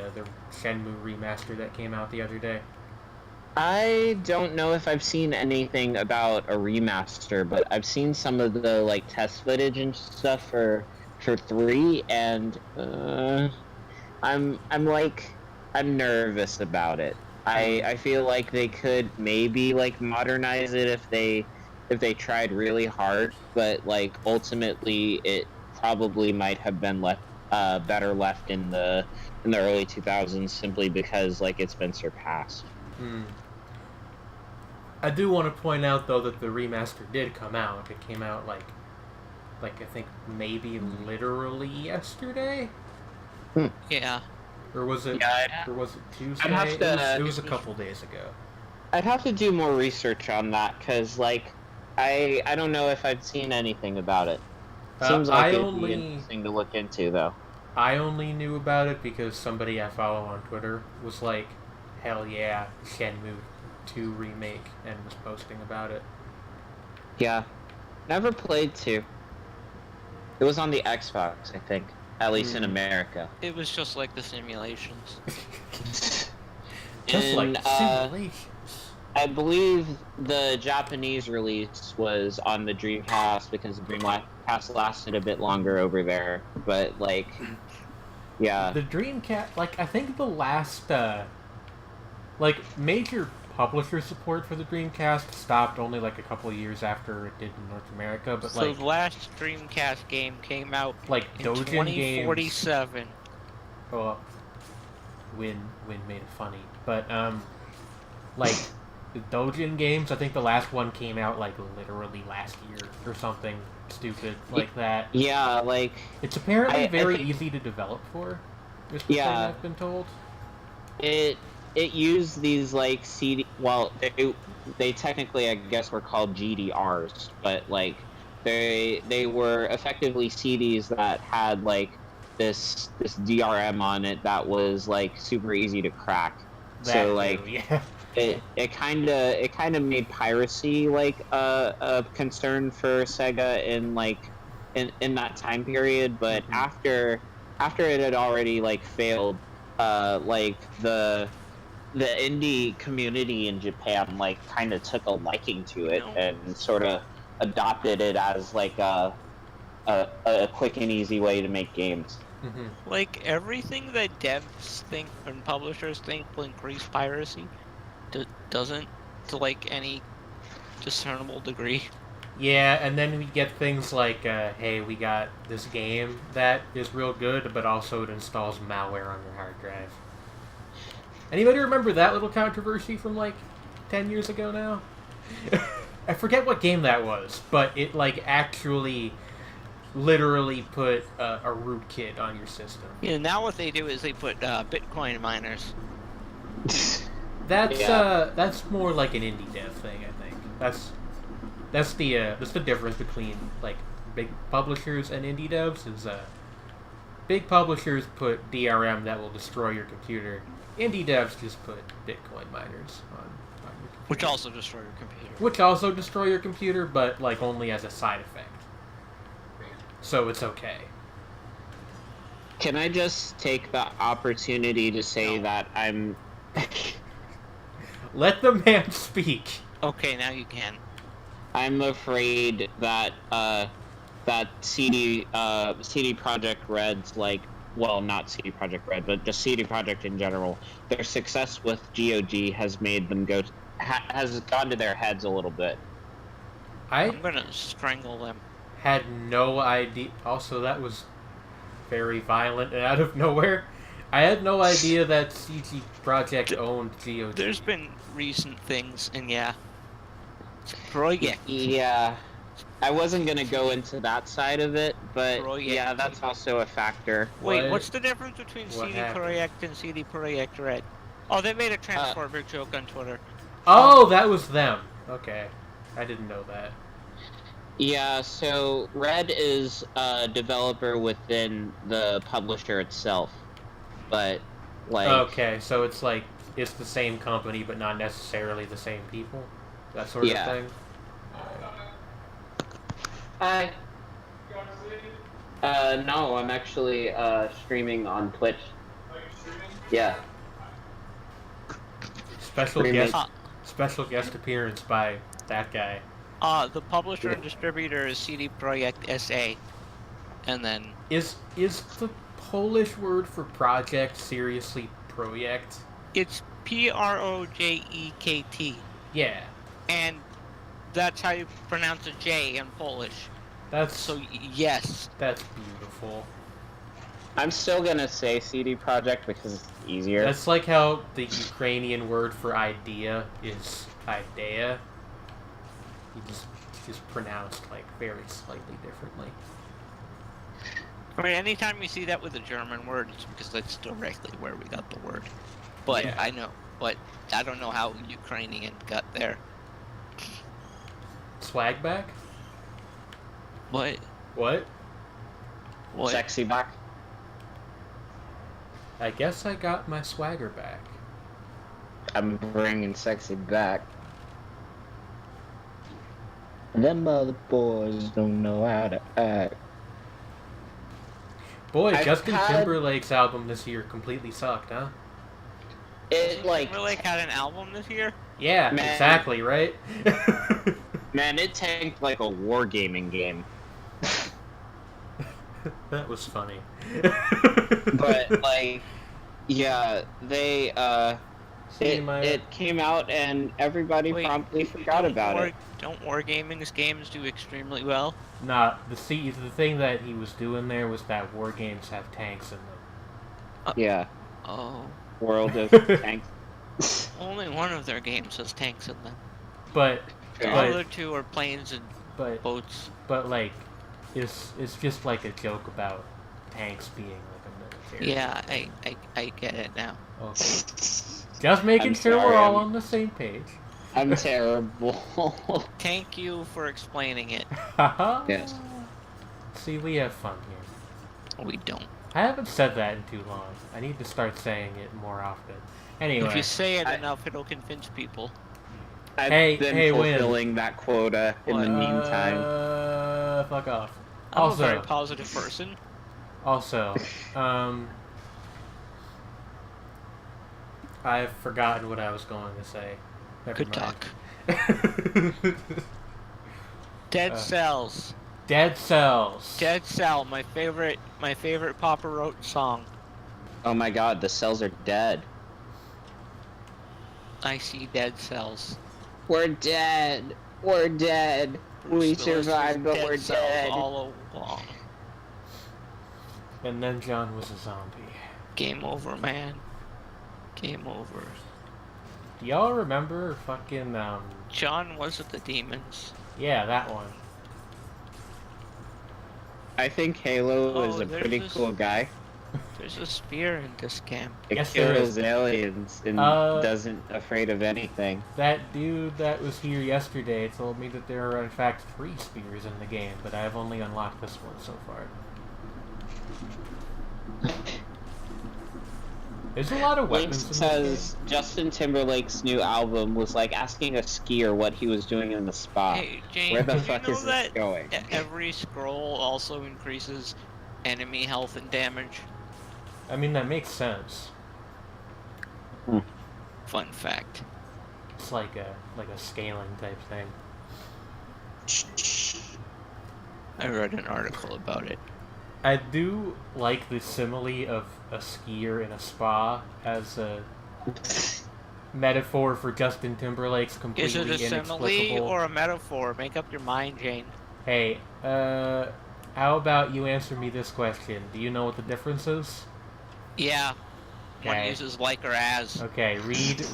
Shenmue remaster that came out the other day. I don't know if I've seen anything about a remaster, but I've seen some of the like test footage and stuff for 3, and I'm nervous about it. I feel like they could maybe like modernize it if they tried really hard, but like ultimately it probably might have been better left in the early 2000s simply because like it's been surpassed. I do want to point out though that the remaster did come out. It came out like I think maybe literally yesterday, Yeah. or was it? Yeah, or was it Tuesday? I'd have to- it was a couple days ago. I'd have to do more research on that because like I don't know if I've seen anything about it. Seems like it'd be interesting to look into though. I only knew about it because somebody I follow on Twitter was like, "Hell yeah, Shenmue 2 remake," and was posting about it. Yeah, never played 2. It was on the Xbox, I think, at least in America. It was just like the simulations. Just like And, simulations. I believe the Japanese release was on the Dreamcast because the Dreamcast lasted a bit longer over there. But like, yeah, The Dreamcast, like I think the last like major publisher support for the Dreamcast stopped only like a couple of years after it did in North America, but So like the last Dreamcast game came out in Dojin games. 2047. Well, Win made it funny, but like the Dojin games, I think the last one came out like literally last year or something stupid like that. yeah, like It's apparently I very think- easy to develop for. Is the thing Yeah. I've been told. it used these like CD. Well, they technically I guess were called GDRs, but like they were effectively CDs that had like this DRM on it that was like super easy to crack. That So too, like yeah. it kind of made piracy like a concern for Sega in that time period, but Mhm. after it had already like failed, like the indie community in Japan like kind of took a liking to it and sort of adopted it as like a quick and easy way to make games. Like everything that devs think and publishers think will increase piracy, doesn't to like any discernible degree. Yeah, and then we get things like, hey, we got this game that is real good, but also it installs malware on your hard drive. Anybody remember that little controversy from like 10 years ago now? I forget what game that was, but it like actually literally put a rootkit on your system. Yeah, now what they do is they put Bitcoin miners. That's more like an indie dev thing, I think. That's the difference between like big publishers and indie devs is big publishers put DRM that will destroy your computer. Indie devs just put Bitcoin miners on your computer. Which also destroy your computer. Which also destroy your computer, but like only as a side effect. So it's okay. Can I just take the opportunity to say that I'm... Let the man speak. Okay, now you can. I'm afraid that that CD Projekt Red's like, well, not CD Projekt Red, but just CD Projekt in general, their success with GOG has made them has gone to their heads a little bit. I'm gonna strangle them. Had no idea. Also, that was very violent and out of nowhere. I had no idea that CD Projekt owned GOG. There's been recent things, and yeah. Project. Yeah. I wasn't gonna go into that side of it, but Project. yeah, that's also a factor. Wait, what's the difference between What CD happened? Projekt and CD Projekt Red? Oh, they made a Transformer joke on Twitter. Oh, that was them. Okay. I didn't know that. Yeah, so Red is a developer within the publisher itself, but like Okay, so it's like it's the same company but not necessarily the same people. That sort of thing. Hi. No, I'm actually streaming on Twitch. Yeah. Special guest appearance by that guy. The publisher and distributor is CD Projekt SA. And then... Is the Polish word for project seriously projekt? It's Projekt. Yeah. And that's how you pronounce a J in Polish. So, yes. That's beautiful. I'm still gonna say CD Projekt because it's easier. That's like how the Ukrainian word for idea is idea. Just pronounced like very slightly differently. I mean, anytime you see that with a German word, it's because that's directly where we got the word. But Yeah. I know, but I don't know how Ukrainian got there. Swag back? What? What? What? Sexy back. I guess I got my swagger back. I'm bringing sexy back. Them other boys don't know how to act. Boy, I've Justin had- Timberlake's album this year completely sucked, huh? It like Timberlake had an album this year? Yeah, Man. exactly, right? man, it tanked like a wargaming game. That was funny. But like, yeah, they See, my- it came out and everybody Wait, promptly forgot about it. Don't Wargaming's games do extremely well? Nah, the thing that he was doing there was that war games have tanks in them. Yeah, Oh. World of Tanks. Only one of their games has tanks in them. But The Yeah. other two are planes and but boats. like it's just like a joke about tanks being like a military. Yeah, I get it now. Okay. Just making I'm sure we're sorry, all I'm- on the same page. I'm terrible. Thank you for explaining it. Yes. See, we have fun here. We don't. I haven't said that in too long. I need to start saying it more often. Anyway. If you say it I- enough, it'll convince people. I've Hey, been Win. fulfilling that quota in the meantime. Fuck off. I'm a very Also, positive person. I've forgotten what I was going to say. Never Good mind. talk. Dead Uh, Cells. Dead Cells. Dead Cell, my favorite Papa Roach song. Oh my god, the cells are dead. I see dead cells. We're dead. We're dead. We Bruce Willis survived, was but we're cells dead. all along. And then John was a zombie. Game over, man. Game over. Y'all remember fucking, John was at the Demons. yeah, that one. I think Halo Oh, is a there's pretty this- cool guy. There's a spear in this camp. It Yes, there kills aliens and doesn't afraid of anything. That dude that was here yesterday told me that there are in fact 3 spears in the game, but I've only unlocked this one so far. There's a lot of Link weapons in this says Justin Timberlake's new album was like asking a skier what he was doing in the spa. Hey, Jane, Where the did fuck you know is this that going? every scroll also increases enemy health and damage? game. I mean, that makes sense. Fun fact. It's like a scaling type thing. I read an article about it. I do like the simile of a skier in a spa as a metaphor for Justin Timberlake's Is completely it a simile inexplicable. or a metaphor? Make up your mind, Jane. Hey, how about you answer me this question? Do you know what the difference is? Yeah. One Okay. uses like or as. Okay, read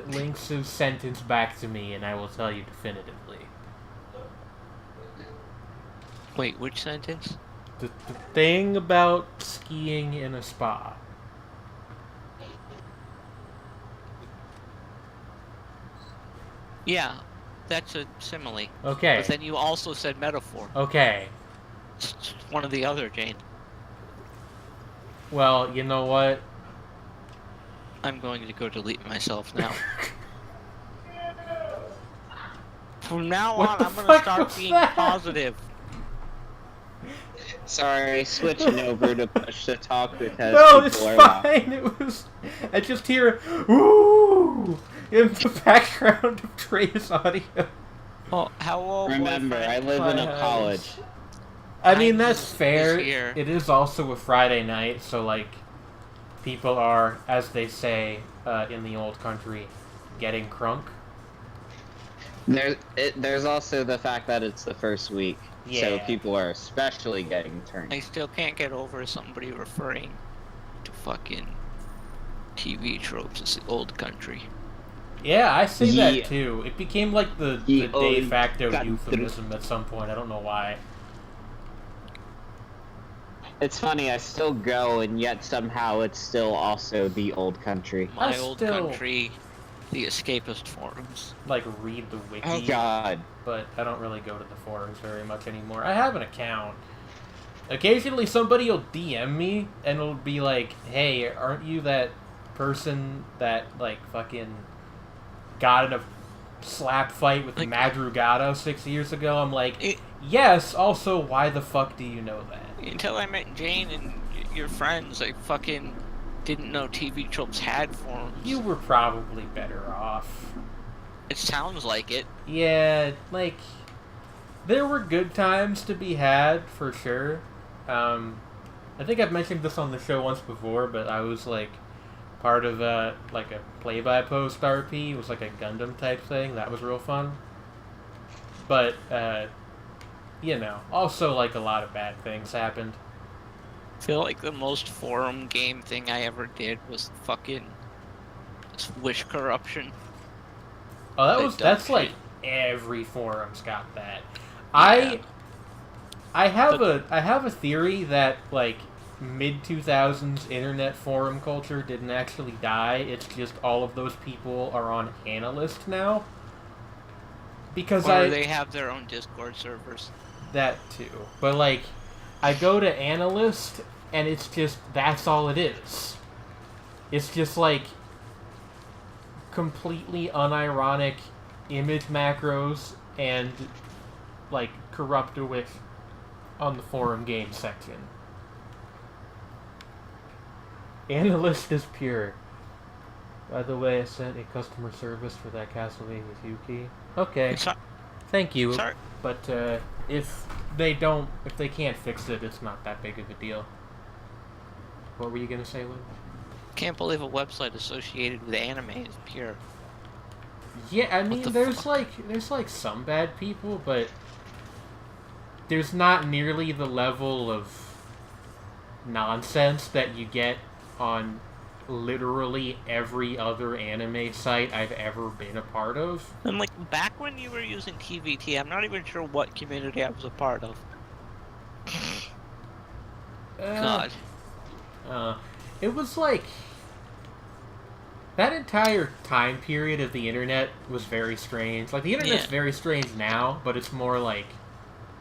Link's sentence back to me, and I will tell you definitively. Wait, which sentence? The thing about skiing in a spa. Yeah, that's a simile. Okay. But then you also said metaphor. Okay. It's one or the other, Jane. Well, you know what? I'm going to go delete myself now. From now What on, the I'm going fuck to start was being that? positive. Sorry, switching over to push to talk because No, it's people are fine. It was. I just hear "ooh" in the background of Trey's audio. Well, hello, Remember, I boyfriend. live in My a eyes. college. I mean, Kindness that's is fair. here. It is also a Friday night, so like, people are, as they say in the old country, getting crunk. There's also the fact that it's the first week, so Yeah. people are especially getting turned. I still can't get over somebody referring to fucking TV tropes as the old country. Yeah, I say Yeah. that too. It became like the Ye de old facto country. euphemism at some point. I don't know why. It's funny, I still go, and yet somehow it's still also the old country. My I old still- country, the escapist forums. Like, read the wiki. Oh god. But I don't really go to the forums very much anymore. I have an account. Occasionally somebody will DM me and it'll be like, hey, aren't you that person that, like, fucking got in a slap fight with Like- Madrugada 6 years ago? I'm like, It, yes, also, why the fuck do you know that? until I met Jane and your friends, I fucking didn't know TV tropes had forums. You were probably better off. It sounds like it. Yeah, like, there were good times to be had, for sure. I think I've mentioned this on the show once before, but I was, like, part of, like, a play-by-post RP. It was, like, a Gundam type thing. That was real fun. But, you know, also, like, a lot of bad things happened. I feel like the most forum game thing I ever did was fucking Wish corruption. Oh, They that's, dumped like, it. every forum's got that. Yeah. I have a theory that, like, mid-2000s internet forum culture didn't actually die. It's just all of those people are on Analyst now. Because Or they have their own Discord servers. That too. But, like, I go to Analyst, and it's just, that's all it is. It's just, like, completely unironic image macros and, like, Corruptowicz on the forum game section. Analyst is pure. By the way, I sent a customer service for that Castlevania Yuki. Okay, So- thank you. Sorry. But if they can't fix it, it's not that big of a deal. What were you gonna say, Lou? Can't believe a website associated with anime is pure. Yeah, I mean, the there's fuck? like some bad people, but there's not nearly the level of nonsense that you get on literally every other anime site I've ever been a part of. And like back when you were using TVT, I'm not even sure what community I was a part of. God. It was like that entire time period of the internet was very strange. Like the internet's very strange now, but it's more like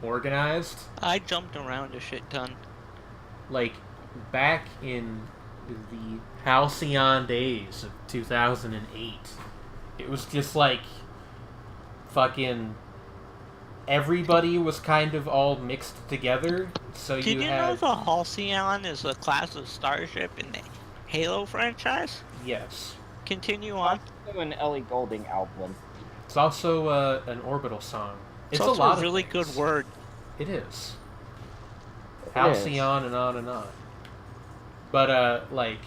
organized. I jumped around a shit ton. Like back in the halcyon days of 2008, it was just like fucking everybody was kind of all mixed together. So Did you know the Halcyon is a class of starship in the Halo franchise? Yes. Continue on. Also an Ellie Goulding album. It's also an Orbital song. It's a also lot a really good word. It is. Halcyon and on and on. But, like,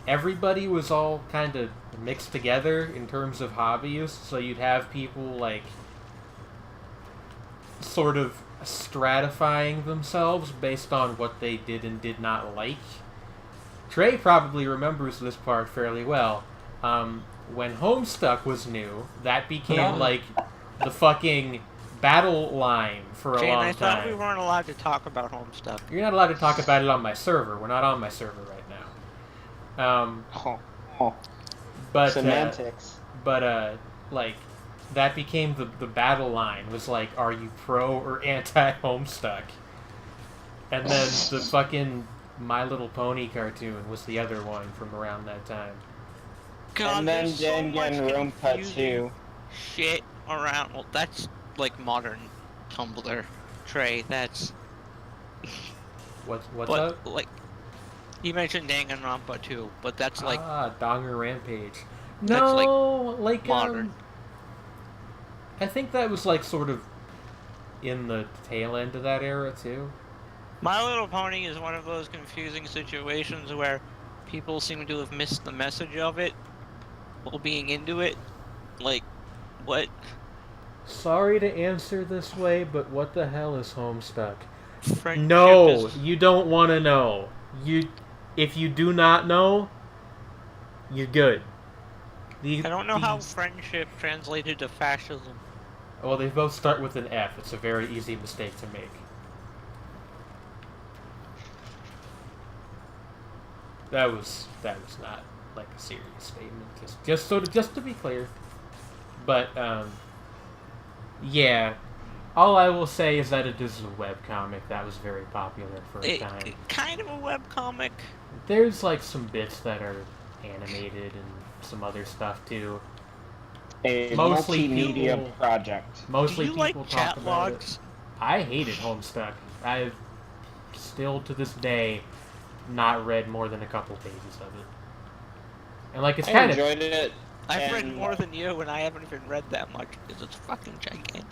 everybody was all kind of mixed together in terms of hobbies, so you'd have people, like, sort of stratifying themselves based on what they did and did not like. Trey probably remembers this part fairly well. When Homestuck was new, that became, like, the fucking battle line for a long time. I thought we weren't allowed to talk about Homestuck. You're not allowed to talk about it on my server. We're not on my server right now. But semantics. Like that became the battle line. Was like, are you pro or anti Homestuck? And then the fucking My Little Pony cartoon was the other one from around that time. God, and then Danganronpa 2. Shit around. Well, that's like modern Tumblr. Trey, that's. What's but, up? Like, you mentioned Danganronpa 2, but that's like. Donger Rampage. That's No, like modern. I think that was like sort of in the tail end of that era too. My Little Pony is one of those confusing situations where people seem to have missed the message of it while being into it. Like, what? Sorry to answer this way, but what the hell is Homestuck? Friendship No, is... you don't want to know. If you do not know, you're good. I don't know how friendship translated to fascism. Well, they both start with an F. It's a very easy mistake to make. That was not like a serious statement. Just to be clear. But yeah. All I will say is that it is a webcomic that was very popular for a time. Kind of a webcomic. There's like some bits that are animated and some other stuff too. A multimedia project. Mostly Do you people like talk chat about logs? it. I hated Homestuck. I've still to this day not read more than a couple pages of it. And like I enjoyed it. I've read more than you, and I haven't even read that much because it's fucking gigantic.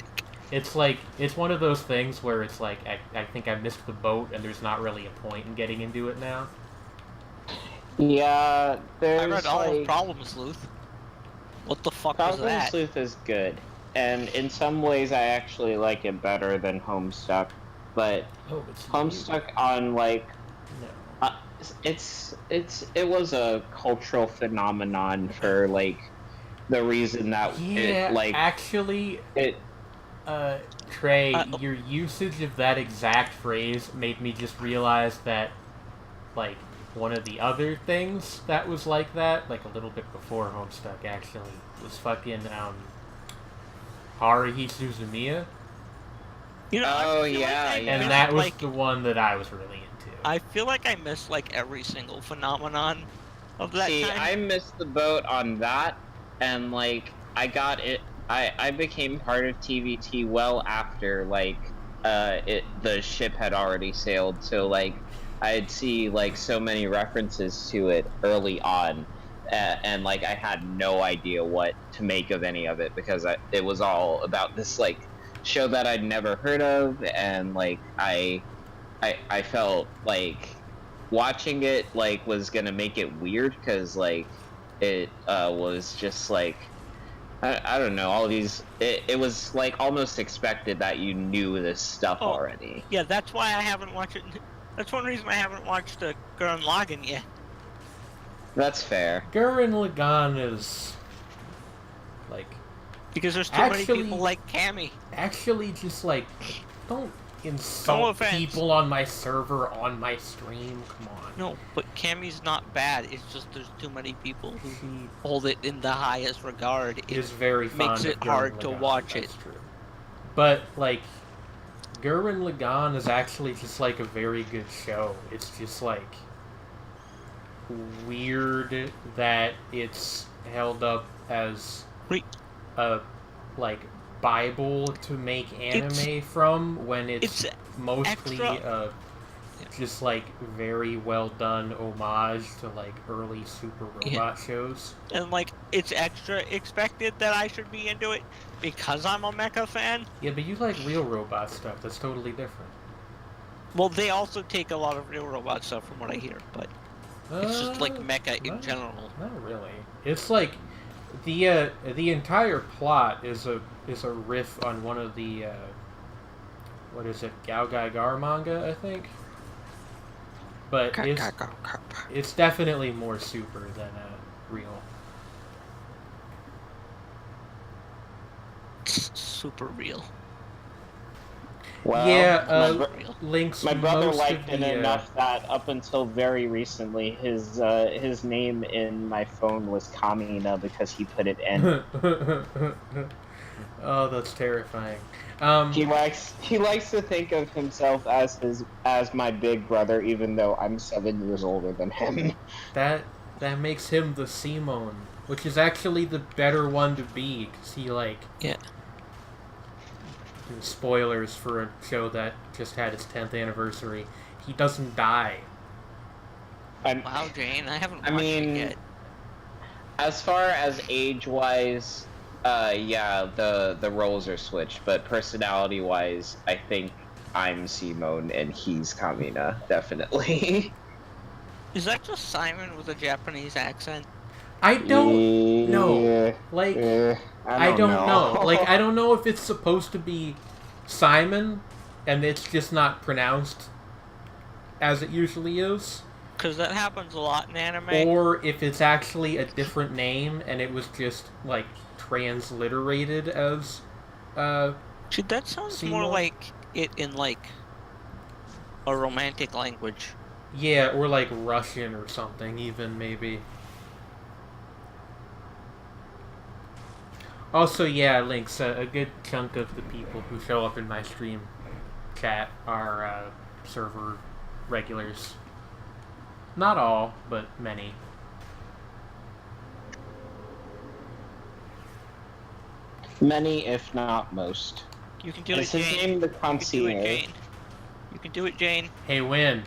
It's like, it's one of those things where it's like, I think I missed the boat and there's not really a point in getting into it now. Yeah, there's I read all like... of Problem Sleuth. What the fuck Problem was that? Sleuth is good. And in some ways I actually like it better than Homestuck. But Homestuck on like... No. It was a cultural phenomenon for like the reason that it like... Actually... Trey, your usage of that exact phrase made me just realize that, like, one of the other things that was like that, like a little bit before Homestuck, actually, was fucking, Haruhi Suzumiya. You know, oh, yeah, like And that was the one that I was really into. I feel like I missed, like, every single phenomenon of that See, time. I missed the boat on that, and, like, I got it... I became part of TVT well after, like, the ship had already sailed, so, like, I'd see, like, so many references to it early on, and, like, I had no idea what to make of any of it, because it was all about this, like, show that I'd never heard of, and, like, I felt, like, watching it, like, was gonna make it weird, because, like, it, was just, like... I don't know, all these... It was, like, almost expected that you knew this stuff already. Yeah, that's why I haven't watched it. That's one reason I haven't watched Gurren Lagann yet. That's fair. Gurren Lagann is like Because there's too many people like Cammy. actually just like don't insult people on my server on my stream. Come on. No, but Cammy's not bad. It's just there's too many people who hold it in the highest regard. It is very fond makes it of hard Gurren to Lagann. watch That's it. True. But like Gurren Lagann is actually just like a very good show. It's just like weird that it's held up as a like Bible to make anime from when it's mostly just like very well done homage to like early Super Robot shows. And like it's extra expected that I should be into it because I'm a mecha fan. Yeah, but you like real robot stuff. That's totally different. Well, they also take a lot of real robot stuff from what I hear, but it's just like mecha in general. Not really. It's like the entire plot is a riff on one of the what is it, Gao Gai Gar manga, I think. But it's definitely more super than real. Super real. Well, yeah, Link's my brother most liked of it enough that up until very recently, his name in my phone was Kamina because he put it in. Oh, that's terrifying. He likes to think of himself as my big brother, even though I'm 7 years older than him. That makes him the Simon, which is actually the better one to be, because he spoilers for a show that just had its 10th anniversary. He doesn't die. Wow, Jane, I haven't watched it yet. As far as age-wise, the roles are switched, but personality-wise, I think I'm Simone and he's Kamina, definitely. Is that just Simon with a Japanese accent? I don't know. Like, I don't know. Like, I don't know if it's supposed to be Simon, and it's just not pronounced as it usually is. Because that happens a lot in anime. Or if it's actually a different name, and it was just, like, transliterated as, Dude, that sounds Simon? more like it in, like, a romantic language. Yeah, or, like, Russian or something, even, maybe. Also, yeah, Links, a good chunk of the people who show up in my stream chat are server regulars. Not all, but many. Many, if not most. You can do it, Is Jane. his name the concierge? You can do it, Jane. Hey, Win.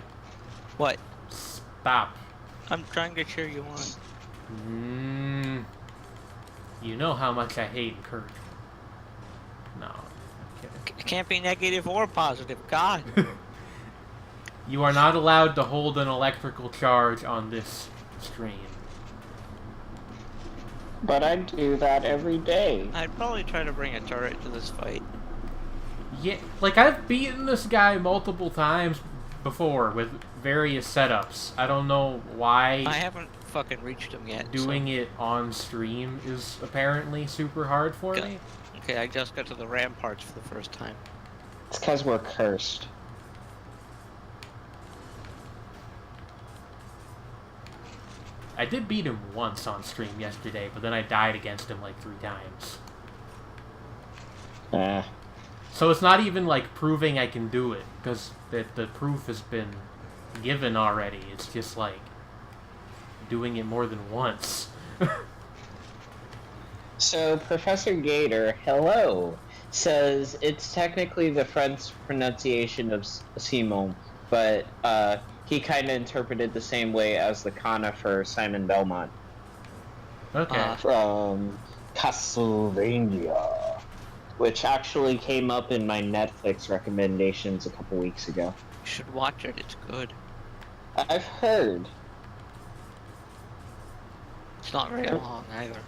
What? Stop. I'm trying to cheer you on. You know how much I hate Kurt. No. It can't be negative or positive. God. You are not allowed to hold an electrical charge on this stream. But I do that every day. I'd probably try to bring a turret to this fight. Yeah, like, I've beaten this guy multiple times before with various setups. I don't know why I haven't fucking reached him yet. doing it on stream is apparently super hard for me. Okay, I just got to the ramparts for the first time. It's because we're cursed. I did beat him once on stream yesterday, but then I died against him like 3 times. So it's not even like proving I can do it, because the proof has been given already. It's just like doing it more than once. So Professor Gator, hello, says it's technically the French pronunciation of Simon, but he kind of interpreted the same way as the kana for Simon Belmont. Okay. From Castlevania, which actually came up in my Netflix recommendations a couple weeks ago. You should watch it. It's good. I've heard. It's not very long either.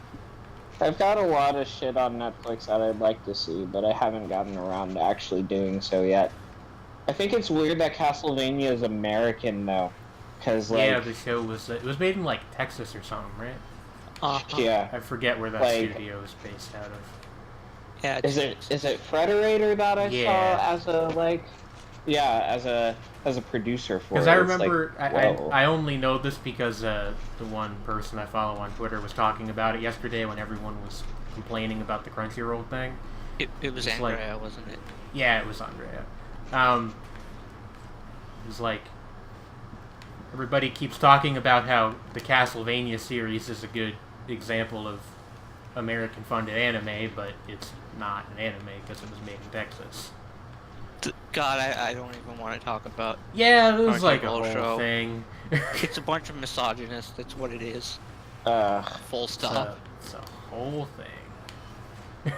I've got a lot of shit on Netflix that I'd like to see, but I haven't gotten around to actually doing so yet. I think it's weird that Castlevania is American, though. Because like Yeah, the show was it was made in like Texas or something, right? yeah, I forget where that Like- studio is based out of. Yeah, is it Frederator that I Yeah. saw as a like as a producer for it? Because I It's like, remember, whoa. I only know this because the one person I follow on Twitter was talking about it yesterday when everyone was complaining about the Crunchyroll thing. it was It's like- Andrea, wasn't it? Yeah, it was Andrea. It was like everybody keeps talking about how the Castlevania series is a good example of American-funded anime, but it's not an anime because it was made in Texas. God, I don't even want to talk about. Yeah, it was like a Crunchyroll whole show. thing. It's a bunch of misogynists. That's what it is. Full It's stop. a whole thing.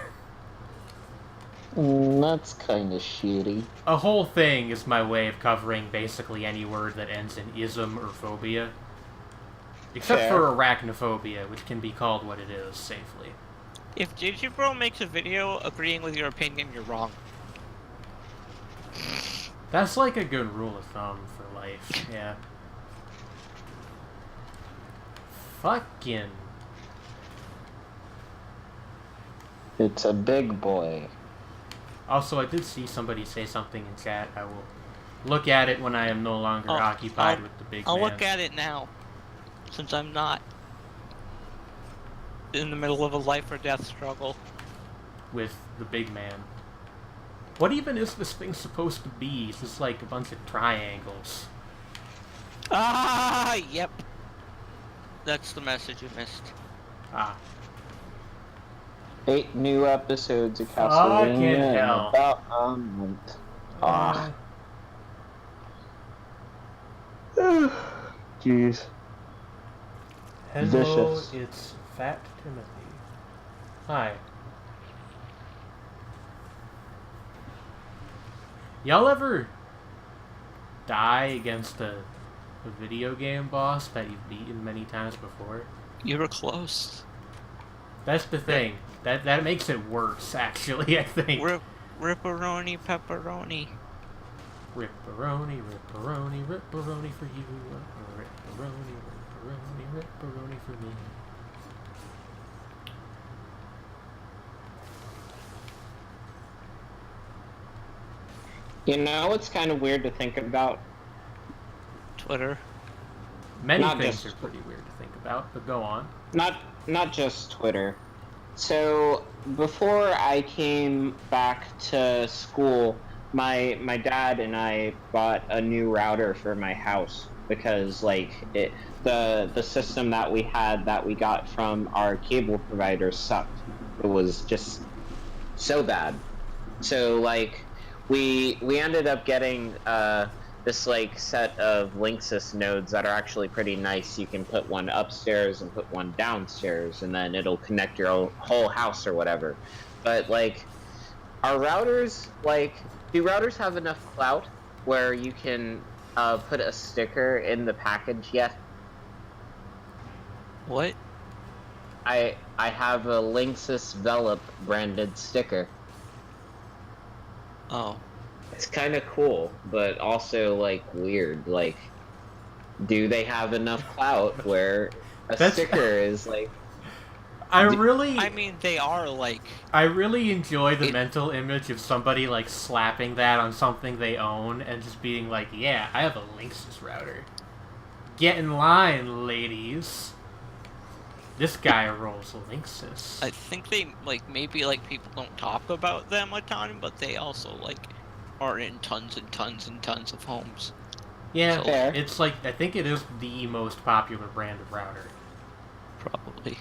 That's kind of shitty. A whole thing is my way of covering basically any word that ends in ism or phobia. Except Fair. for arachnophobia, which can be called what it is safely. If Digibro makes a video agreeing with your opinion, you're wrong. That's like a good rule of thumb for life, yeah. Fucking. It's a big boy. Also, I did see somebody say something in chat. I will look at it when I am no longer Oh, occupied I'll- with the big I'll man. look at it now, since I'm not in the middle of a life or death struggle. With the big man. What even is this thing supposed to be? It's just like a bunch of triangles. Ah, yep. That's the message you missed. Ah. 8 new episodes of Fucking Castlevania in hell. about a month. Ah. Jeez. Hello, Vicious. it's Fat Timothy. Hi. Y'all ever die against a video game boss that you've beaten many times before? You were close. That's the thing. That makes it worse, actually, I think. Ripperoni, pepperoni. Ripperoni, ripperoni, ripperoni for you. Ripperoni, ripperoni, ripperoni for me. You know, it's kind of weird to think about. Twitter. Many Not things just- are pretty weird to think about, but go on. Not just Twitter. So before I came back to school, my dad and I bought a new router for my house because the system that we had that we got from our cable provider sucked. It was just so bad. So like we ended up getting this like set of Linksys nodes that are actually pretty nice. You can put one upstairs and put one downstairs, and then it'll connect your whole house or whatever. But like, our routers, like, do routers have enough clout where you can put a sticker in the package yet? What? I have a Linksys Velop branded sticker. Oh. It's kind of cool, but also like weird. Like, do they have enough clout where a That's- sticker is like? I really I mean, they are like. I really enjoy the It- mental image of somebody like slapping that on something they own and just being like, yeah, I have a Linksys router. Get in line, ladies. This guy rolls a Linksys. I think they like maybe like people don't talk about them a ton, but they also like are in tons and tons and tons of homes. Yeah, Fair. it's like, I think it is the most popular brand of router. Probably.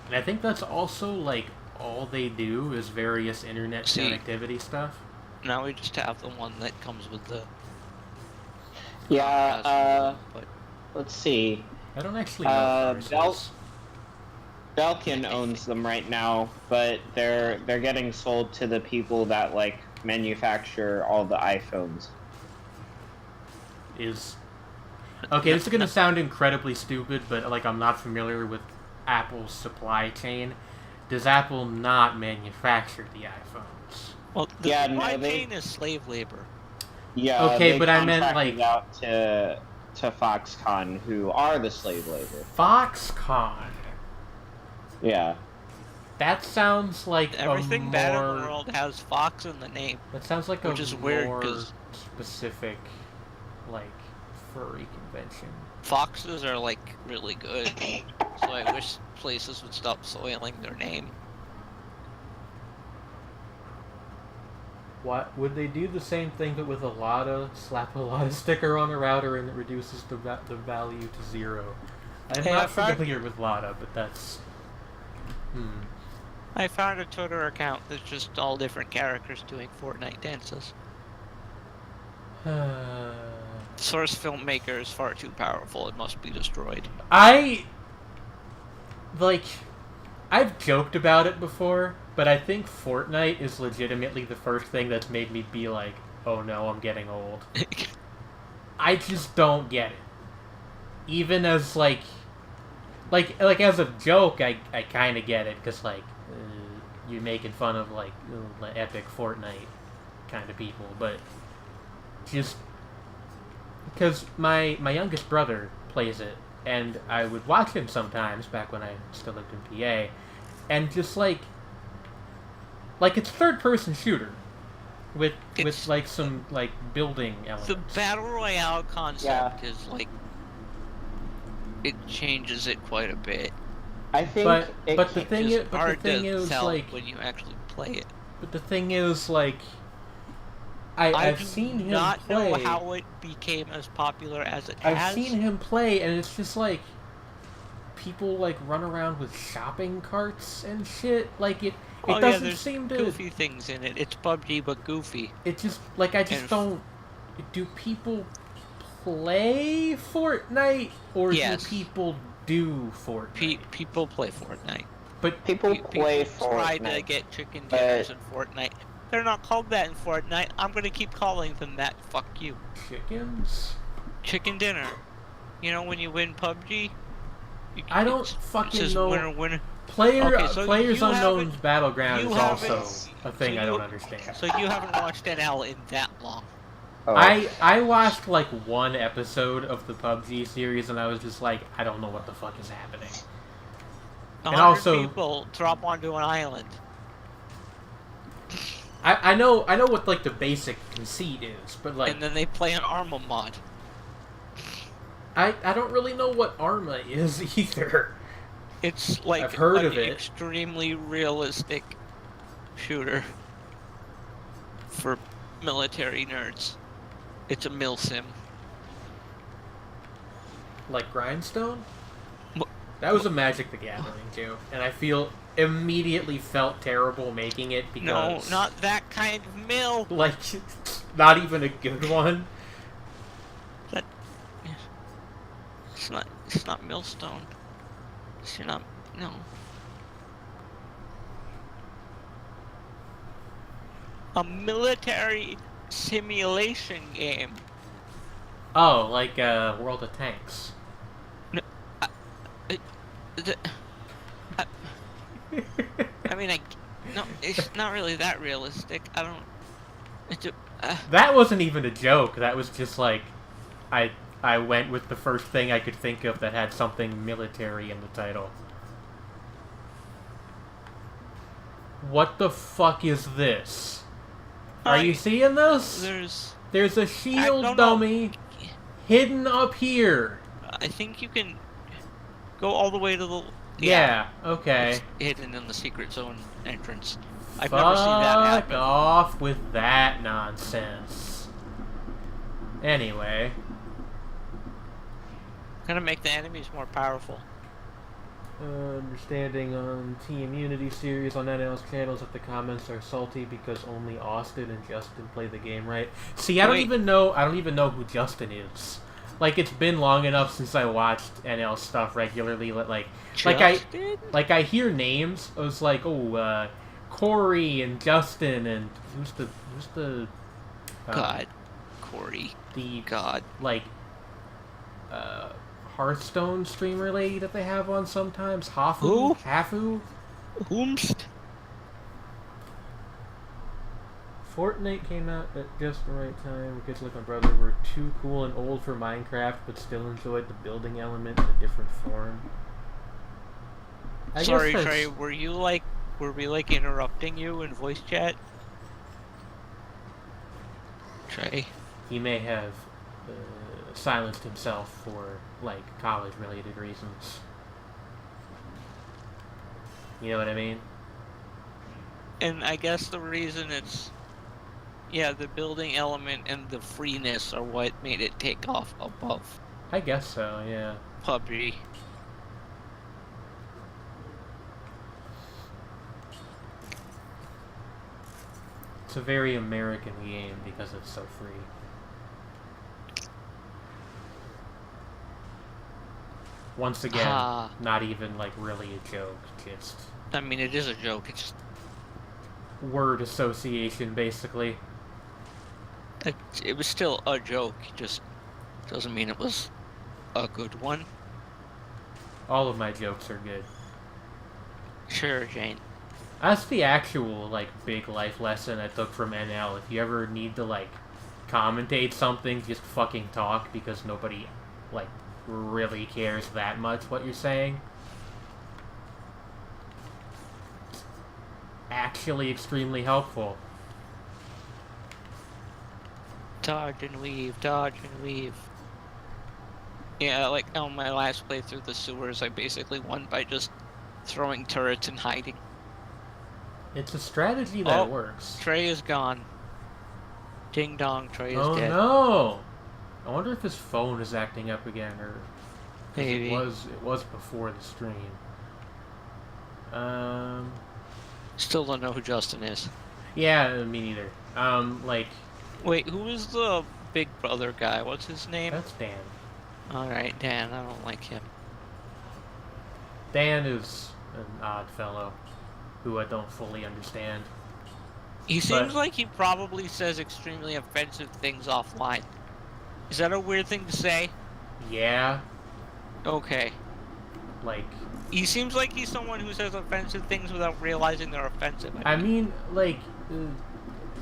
And I think that's also like all they do is various internet See. connectivity stuff. Now we just have the one that comes with the. Yeah. But Let's see. I don't actually know what Bell- ours is. Belkin owns them right now, but they're getting sold to the people that like manufacture all the iPhones. Is okay, this is gonna sound incredibly stupid, but like I'm not familiar with Apple's supply chain. Does Apple not manufacture the iPhones? well, the Yeah, supply no, they- chain is slave labor. Yeah. Okay, they but I meant, contracted like- out to Foxconn, who are the slave labor. Foxconn. Yeah. That sounds like Everything a bad in more... the world has Fox in the name. That sounds like Which a is weird, more 'cause- specific, like, furry convention. Foxes are like really good, so I wish places would stop soiling their name. What would they do the same thing but with a Lada? Slap a Lada sticker on a router and it reduces the value to 0. I'm Hey, not I found- familiar with Lada, but that's... I found a Twitter account that's just all different characters doing Fortnite dances. Source filmmaker is far too powerful. It must be destroyed. I've joked about it before, but I think Fortnite is legitimately the first thing that's made me be like, oh no, I'm getting old. I just don't get it. Even as, like as a joke, I kind of get it, because, like, you're making fun of, like, epic Fortnite kind of people, but just... Because my youngest brother plays it, and I would watch him sometimes, back when I still lived in PA, and just, like, it's a third-person shooter, with like, some, like, building elements. The Battle Royale concept is, like... It changes it quite a bit. I think But the It's thing just is, but hard the thing to is, tell like... when you actually play it. But the thing is, like... I've do seen him not play... know how it became as popular as it I've has. seen him play, and it's just like people like run around with shopping carts and shit. Like it doesn't there's seem to. goofy things in it. It's PUBG but goofy. It just like I just And don't. Do people play Fortnite or Yes. do people do Fortnite? People play Fortnite. But people play People try to Fortnite. get chicken but- dinners in Fortnite. They're not called that in Fortnite. I'm gonna keep calling them that. Fuck you. chickens? Chicken dinner. You know when you win PUBG? I don't it fucking says know. winner, winner. Players Okay, so Players you Unknown's haven't- Battleground you is haven't- also a thing so I don't you- understand. So you haven't watched NL in that long. Oh. I watched like one episode of the PUBG series and I was just like, I don't know what the fuck is happening. 100 also- people drop onto an island. I know what like the basic conceit is, but like And then they play an Arma mod. I don't really know what Arma is either. It's like I've heard an of it. extremely realistic shooter for military nerds. It's a milsim. Like Grindstone? Wh- That was a Magic the Gathering joke, and I immediately felt terrible making it No, because not that kind of mill. like not even a good one. That it's not millstone. It's not no. A military simulation game. Oh, like World of Tanks. I mean, no, it's not really that realistic. I don't. That wasn't even a joke. That was just like, I went with the first thing I could think of that had something military in the title. What the fuck is this? Are you seeing this? There's a shield don't know. dummy hidden up here. I think you can go all the way to the. Yeah, okay. It's hidden in the secret zone entrance. I've Fuck never seen that happen. off with that nonsense. Anyway. Gonna make the enemies more powerful. Understanding on Team Unity series on NL's channels that the comments are salty because only Austin and Justin play the game right. See, I don't even know who Justin is. Like, it's been long enough since I watched NL stuff regularly. Like I hear names. I was like, oh, Corey and Justin and who's the God, Corey. the God. like Hearthstone streamer lady that they have on sometimes. Who? Hafu? Whomst? Fortnite came out at just the right time. Kids like my brother were too cool and old for Minecraft, but still enjoyed the building element in a different form. Sorry, Trey, were we like interrupting you in voice chat? Trey? He may have silenced himself for, like, college-related reasons. You know what I mean? And I guess the reason it's... Yeah, the building element and the freeness are what made it take off above I guess so, yeah. PUBG. It's a very American game because it's so free. Once again, not even, like, really a joke, just... I mean, it is a joke, it's... word association, basically. It was still a joke, just doesn't mean it was a good one. All of my jokes are good. Sure, Jane. That's the actual, like, big life lesson I took from NL. If you ever need to, like, commentate something, just fucking talk, because nobody, like, really cares that much what you're saying. It's actually extremely helpful. Dodge and weave, dodge and weave. Yeah, like on my last playthrough the sewers, I basically won by just throwing turrets and hiding. It's a strategy that works. Trey is gone. Ding dong, Trey is dead. Oh no! I wonder if his phone is acting up again, or... Maybe. It was before the stream. Still don't know who Justin is. Yeah, me neither. Like... Wait, who is the Big Brother guy? What's his name? That's Dan. Alright, Dan, I don't like him. Dan is an odd fellow who I don't fully understand. He seems like he probably says extremely offensive things offline. Is that a weird thing to say? Yeah. Okay. Like... He seems like he's someone who says offensive things without realizing they're offensive. I mean, like...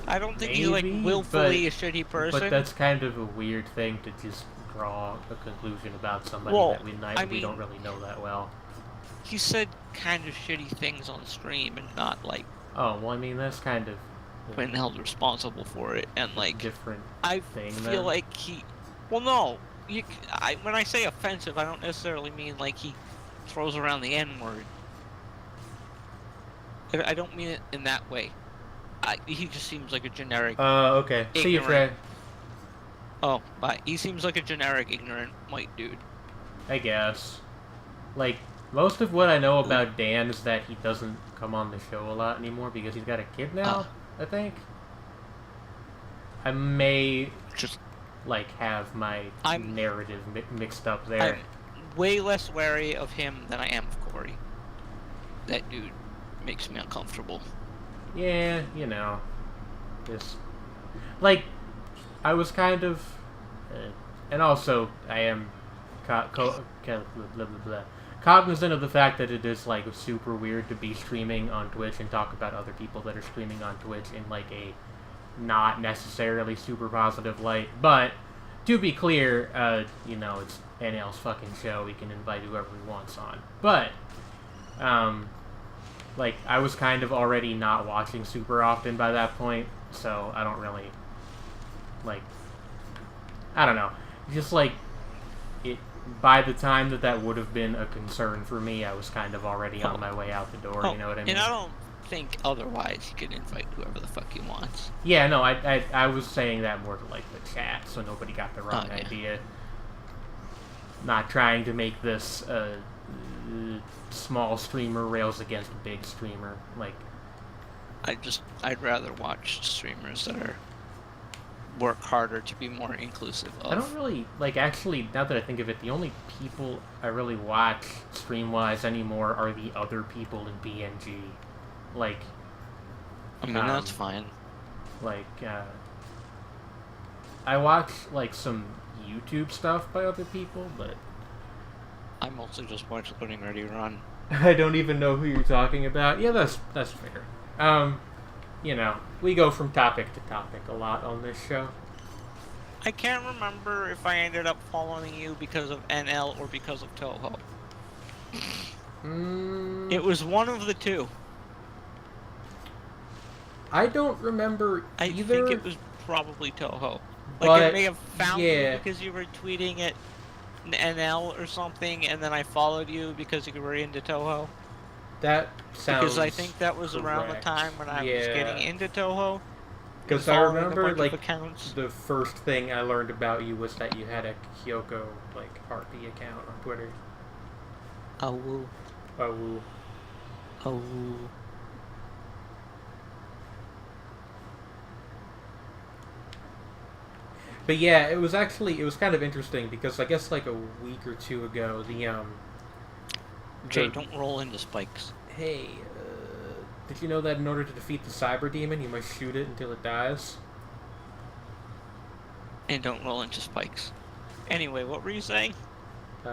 I don't think maybe, he's, like, willfully a shitty person. But that's kind of a weird thing to just draw a conclusion about somebody that we don't really know that well. He said kind of shitty things on stream and not, like... Oh, well, I mean, that's kind of... been held responsible for it, and, like... different I thing, feel then. like he... Well, no. When I say offensive, I don't necessarily mean, like, he throws around the N-word. I don't mean it in that way. He just seems like a generic... okay. See you, Trey. Oh, bye. He seems like a generic, ignorant white dude. I guess. Like, most of what I know about Dan is that he doesn't come on the show a lot anymore because he's got a kid now, I think. I may just like have my narrative mixed up there. I'm way less wary of him than I am of Corey. That dude makes me uncomfortable. Yeah, you know, just like I was kind of, and also I am cognizant of the fact that it is like super weird to be streaming on Twitch and talk about other people that are streaming on Twitch in like a not necessarily super positive light. But to be clear, you know, it's NL's fucking show. We can invite whoever he wants on. But like, I was kind of already not watching super often by that point, so I don't really, like, I don't know. Just, like, by the time that would have been a concern for me, I was kind of already on my way out the door, you know what I mean? And I don't think otherwise he can invite whoever the fuck he wants. Yeah, no, I was saying that more to, like, the chat, so nobody got the wrong idea. Not trying to make this, small streamer rails against big streamer, like... I'd rather watch streamers that work harder to be more inclusive of. I don't really, like, actually, now that I think of it, the only people I really watch stream-wise anymore are the other people in BNG. Like... I mean, that's fine. Like, I watch, like, some YouTube stuff by other people, but... I mostly just watch Loading Ready Run. I don't even know who you're talking about. Yeah, that's fair. we go from topic to topic a lot on this show. I can't remember if I ended up following you because of NL or because of Toho. It was one of the two. I don't remember I either. think it was probably Toho. But, I may have found yeah. you because you were tweeting at NL or something, and then I followed you because you were into Toho. That sounds Because I think that was around the correct. time when I was Yeah. getting into Toho. Because I following a remember, bunch of like, accounts. the first thing I learned about you was that you had a Kyoko, like, Harpy account on Twitter. Oh, woo. Oh, woo. Oh, woo. But yeah, it was kind of interesting because I guess, like, a week or two ago, Jay, don't roll into spikes. Hey, did you know that in order to defeat the Cyber Demon, you must shoot it until it dies? And don't roll into spikes. Anyway, what were you saying? I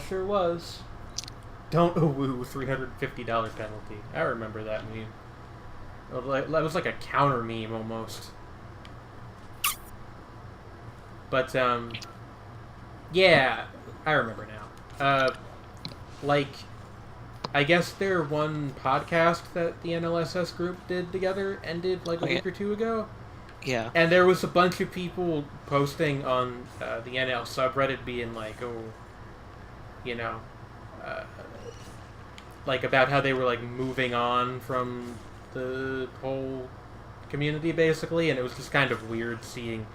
sure was. Don't woo $350 penalty. I remember that meme. That was like a counter meme almost. But yeah, I remember now. Like, I guess their one podcast that the NLSS group did together ended like a week or two ago. Yeah. And there was a bunch of people posting on the NL subreddit being like, like about how they were like moving on from the whole community basically, and it was just kind of weird seeing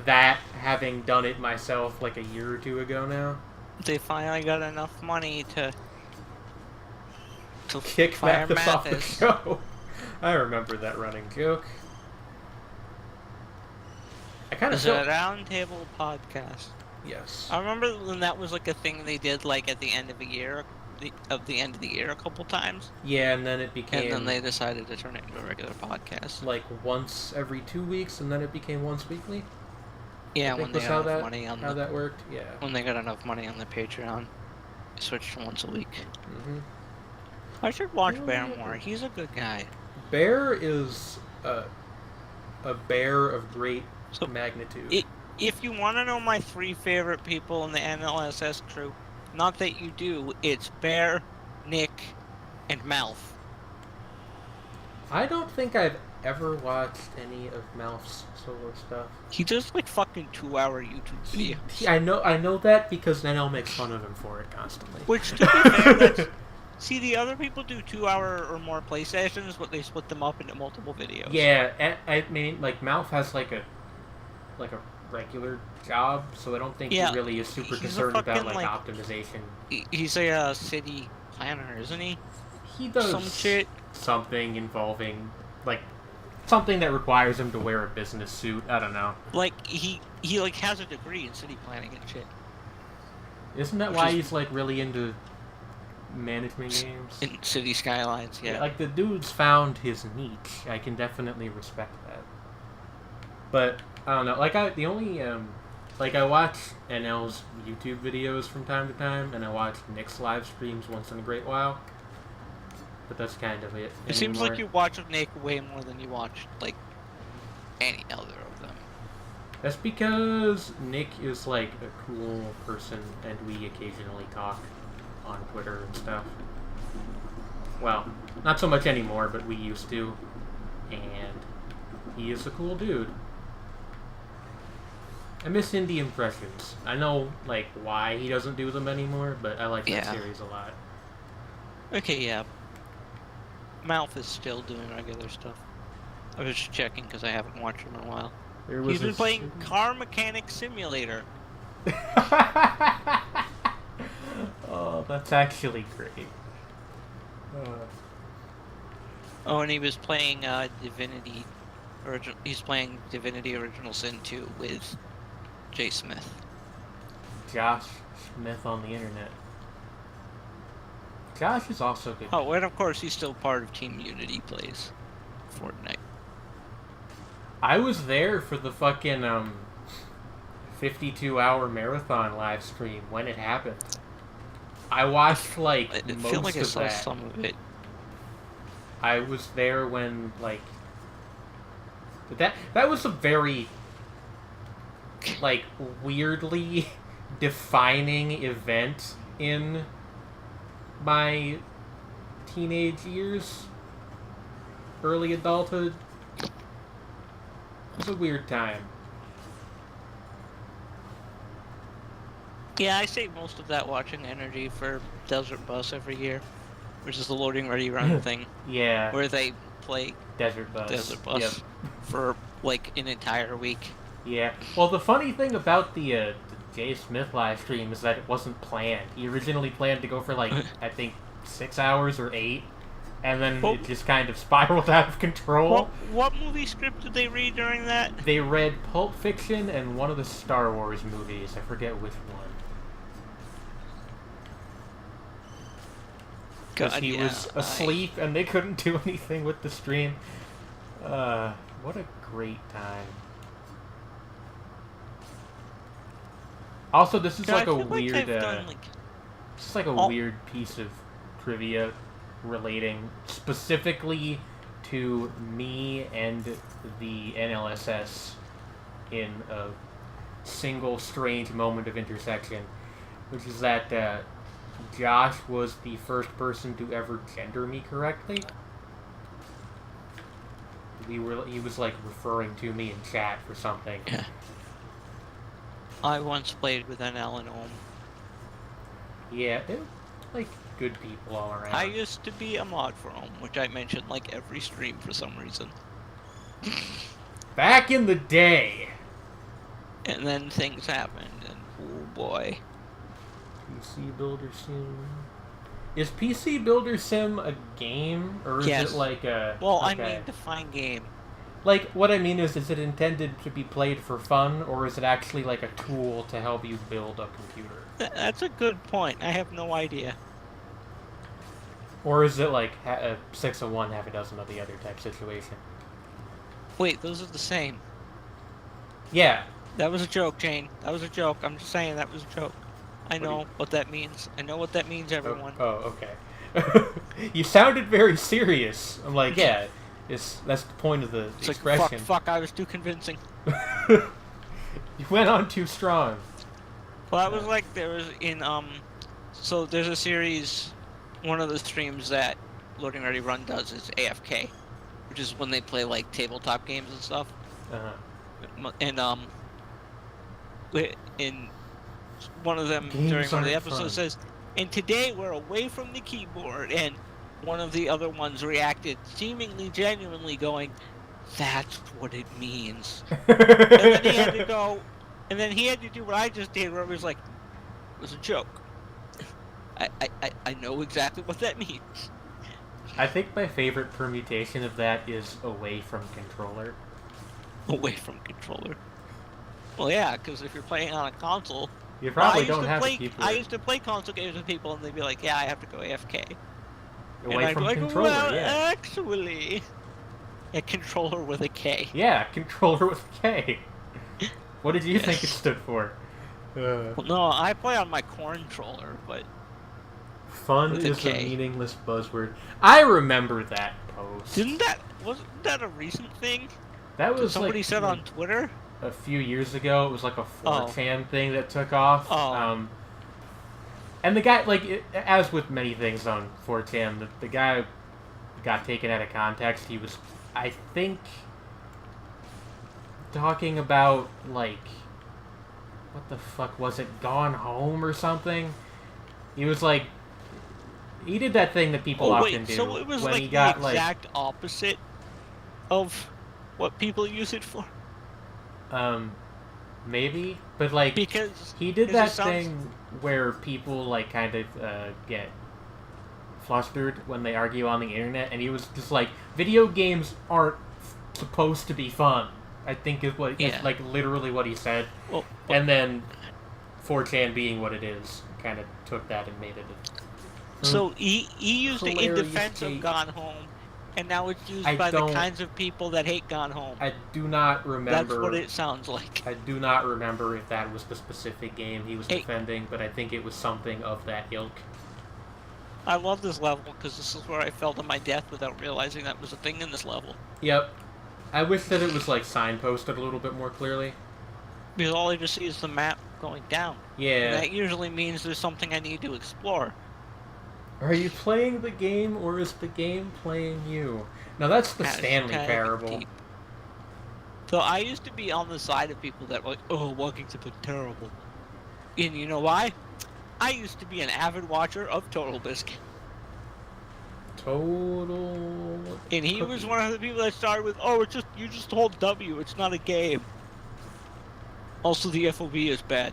that, having done it myself like a year or two ago now. They finally got enough money to Kick fire Mathis off the Mathis. show. I remember that running joke. I kind of It's feel... a round table podcast. Yes. I remember when that was like a thing they did like at the end of a year, the end of the year a couple times, Yeah, and then it became... and then they decided to turn it into a regular podcast. like once every 2 weeks, and then it became once weekly. Yeah, I think when they was got how enough money on how the that worked. Yeah. when they got enough money on the Patreon, they switched to once a week. Mm-hmm. I should watch Oh, Bear yeah. more. He's a good guy. Bear is a bear of great So, magnitude. If you want to know my 3 favorite people in the NLSS crew, not that you do, it's Bear, Nick, and Mouth. I don't think I've ever watched any of Mouth's solo stuff. He does like fucking 2-hour YouTube videos. I know that because NL makes fun of him for it constantly. Which, to be fair, that's... See, the other people do 2-hour or more play sessions, but they split them up into multiple videos. Yeah, I mean, like, Mouth has like a regular job, so I don't think Yeah, he really is super he's a concerned about fucking, like like- optimization. He's a city planner, isn't he? He does Some shit. something involving like something that requires him to wear a business suit. I don't know. Like, he like has a degree in city planning and shit. Isn't that Which why is- he's like really into management games? In City Skylines, yeah. Like the dude's found his niche. I can definitely respect that. But I don't know. Like I watch NL's YouTube videos from time to time, and I watch Nick's live streams once in a great while. But that's kind of it. It seems like anymore. you watch Nick way more than you watch, like, any other of them. That's because Nick is like a cool person, and we occasionally talk on Twitter and stuff. Well, not so much anymore, but we used to. And he is a cool dude. I miss indie impressions. I know, like, why he doesn't do them anymore, but I like that Yeah. series a lot. Okay, yeah. Mouth is still doing regular stuff. I was just checking because I haven't watched him in a while. There He's been this- playing Car Mechanic Simulator. Oh, that's actually great. Oh, and he was playing Divinity. He's playing Divinity Original Sin 2 with Jay Smith. Josh Smith on the internet. Josh is also good. Oh, and of course he's still part of Team Unity plays Fortnite. I was there for the fucking 52-hour marathon live stream when it happened. I watched like I most feel like I of saw that. some of it. I was there when, like... That was a very, like, weirdly defining event in my teenage years. Early adulthood. It was a weird time. Yeah, I save most of that watching energy for Desert Bus every year, which is the loading ready run thing, Yeah. where they play Desert Bus. Desert Bus Yep. for like an entire week. Yeah. Well, the funny thing about the Jay Smith live stream is that it wasn't planned. He originally planned to go for, like, I think 6 hours or 8, and then Well- it just kind of spiraled out of control. What movie script did they read during that? They read Pulp Fiction and one of the Star Wars movies. I forget which one. Because God, he yeah, was asleep and they couldn't do anything with the stream. What a great time. Also, this is God, like I a feel weird, I've done, like, this is like a all- weird piece of trivia relating specifically to me and the NLSS in a single strange moment of intersection, which is that Josh was the first person to ever gender me correctly. He was like referring to me in chat for something. Yeah. I once played with NL and Ohm. Yeah, they're like good people all around. I used to be a mod for Ohm, which I mentioned like every stream for some reason. Back in the day. And then things happened, and oh boy. PC Builder Sim. Is PC Builder Sim a game, or is Yes. it like a? Well, okay. I mean, define game. Like, what I mean is it intended to be played for fun, or is it actually like a tool to help you build a computer? That's a good point. I have no idea. Or is it like a 6 of one, half a dozen of the other type situation? Wait, those are the same. Yeah. That was a joke, Jane. That was a joke. I'm just saying that was a joke. I What do know you- what that means. I know what that means, everyone. Oh, okay. You sounded very serious. I'm like, yeah, that's the point of the It's like, expression. fuck, I was too convincing. You went on too strong. Well, that was like, there was in, so there's a series, one of the streams that Loading Ready Run does is AFK, which is when they play, like, tabletop games and stuff. Uh-huh. And, in one of them, Games during one of the aren't episodes, fun. says, and today we're away from the keyboard, and one of the other ones reacted, seemingly genuinely going, that's what it means. And then he had to go, and then he had to do what I just did, where it was like, it was a joke. I know exactly what that means. I think my favorite permutation of that is away from controller. Away from controller. Well, yeah, because if you're playing on a console, You probably I used don't to have play, a keyboard. I used to play console games with people, and they'd be like, "Yeah, I have to go AFK." Away and I'd from be like, controller, well, yeah. actually, a controller with a K. Yeah, controller with a K. What did you think it Yes. stood for? Well, no, I play on my controller, but Fun With a is a K. meaningless buzzword. I wasn't that a recent thing? That was Somebody like said on Twitter. a few years ago. It was like a Oh. 4chan thing that took off. Oh. And the guy, like, as with many things on 4chan, the guy got taken out of context. He was, I think, talking about, like, what the fuck was it? Gone Home or something? He was like, he did that thing that people Oh often wait, do so it was when like he the got exact opposite of what people use it for. Maybe, but like Because he did because that it sounds- thing where people like kind of get flustered when they argue on the internet, and he was just like, video games aren't supposed to be fun. I think is what Yeah. it's like literally what he said, Well, and then 4chan being what it is, kind of took that and made it. so he used it in Hilarious defense take. of Gone Home, and now it's used I by the don't- kinds of people that hate Gone Home. I do not remember. That's what it sounds like. I do not remember if that was the specific game he was Hey. defending, but I think it was something of that ilk. I love this level because this is where I fell to my death without realizing that was a thing in this level. Yep. I wish that it was like signposted a little bit more clearly. Because all I just see is the map going down. Yeah. And that usually means there's something I need to explore. Are you playing the game or is the game playing you? Now that's the That's Stanley kind of parable. deep. So I used to be on the side of people that were like, oh, Walking's a bit terrible. And you know why? I used to be an avid watcher of Total Biscuit. Total. And he was one of the people that started with, oh, it's just you just hold W, it's not a game. Also, the FOV is bad.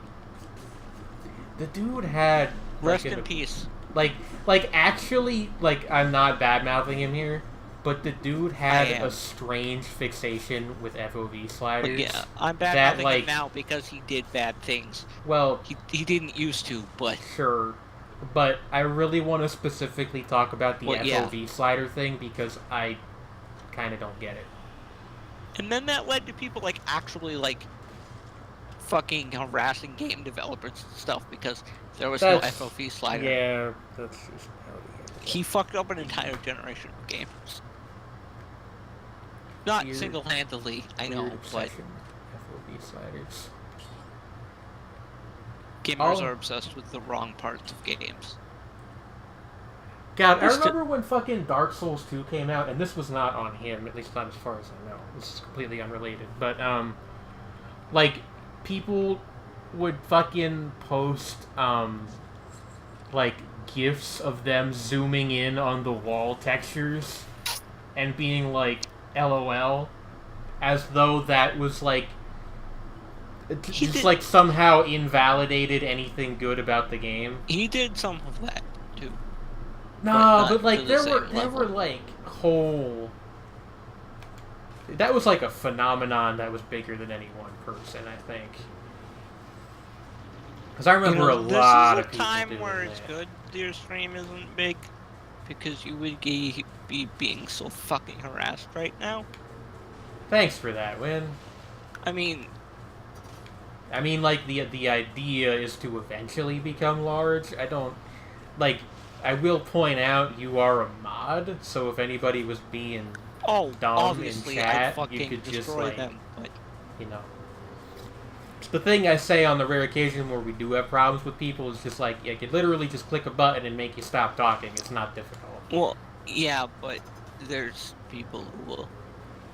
The dude had Rest like, in peace. Like actually, like I'm not bad mouthing him here, but the dude had a strange fixation with FOV sliders. But yeah, I'm bad that, mouthing like, him now because he did bad things. Well, He didn't used to, but sure, but I really want to specifically talk about the Well, yeah. FOV slider thing because I kind of don't get it. and then that led to people like actually like fucking harassing game developers and stuff because there was no That's- FOV slider. Yeah, that's just how it is. He fucked up an entire generation of gamers. Not Weird- single-handedly, I know, Weird but obsession with FOV sliders. gamers Oh. are obsessed with the wrong parts of games. God, I Just to- remember when fucking Dark Souls 2 came out, and this was not on him, at least not as far as I know. This is completely unrelated. But, like, people would fucking post, like, GIFs of them zooming in on the wall textures and being like, LOL, as though that was, like, He just, did- like, somehow invalidated anything good about the game. He did some of that, too. No, not but like to the there same were level. like whole. That was like a phenomenon that was bigger than any one person, I think. Because I remember a lot of This is a people time doing where it's that. good your stream isn't big, because you would be being so fucking harassed right now. Thanks for that, Win. I mean, Like the idea is to eventually become large. I don't like. I will point out you are a mod, so if anybody was being, oh, Dumb obviously in I'd chat, you fucking could just, destroy like, them, but you know. The thing I say on the rare occasion where we do have problems with people is just like, you could literally just click a button and make you stop talking. It's not difficult. well, yeah, but there's people who will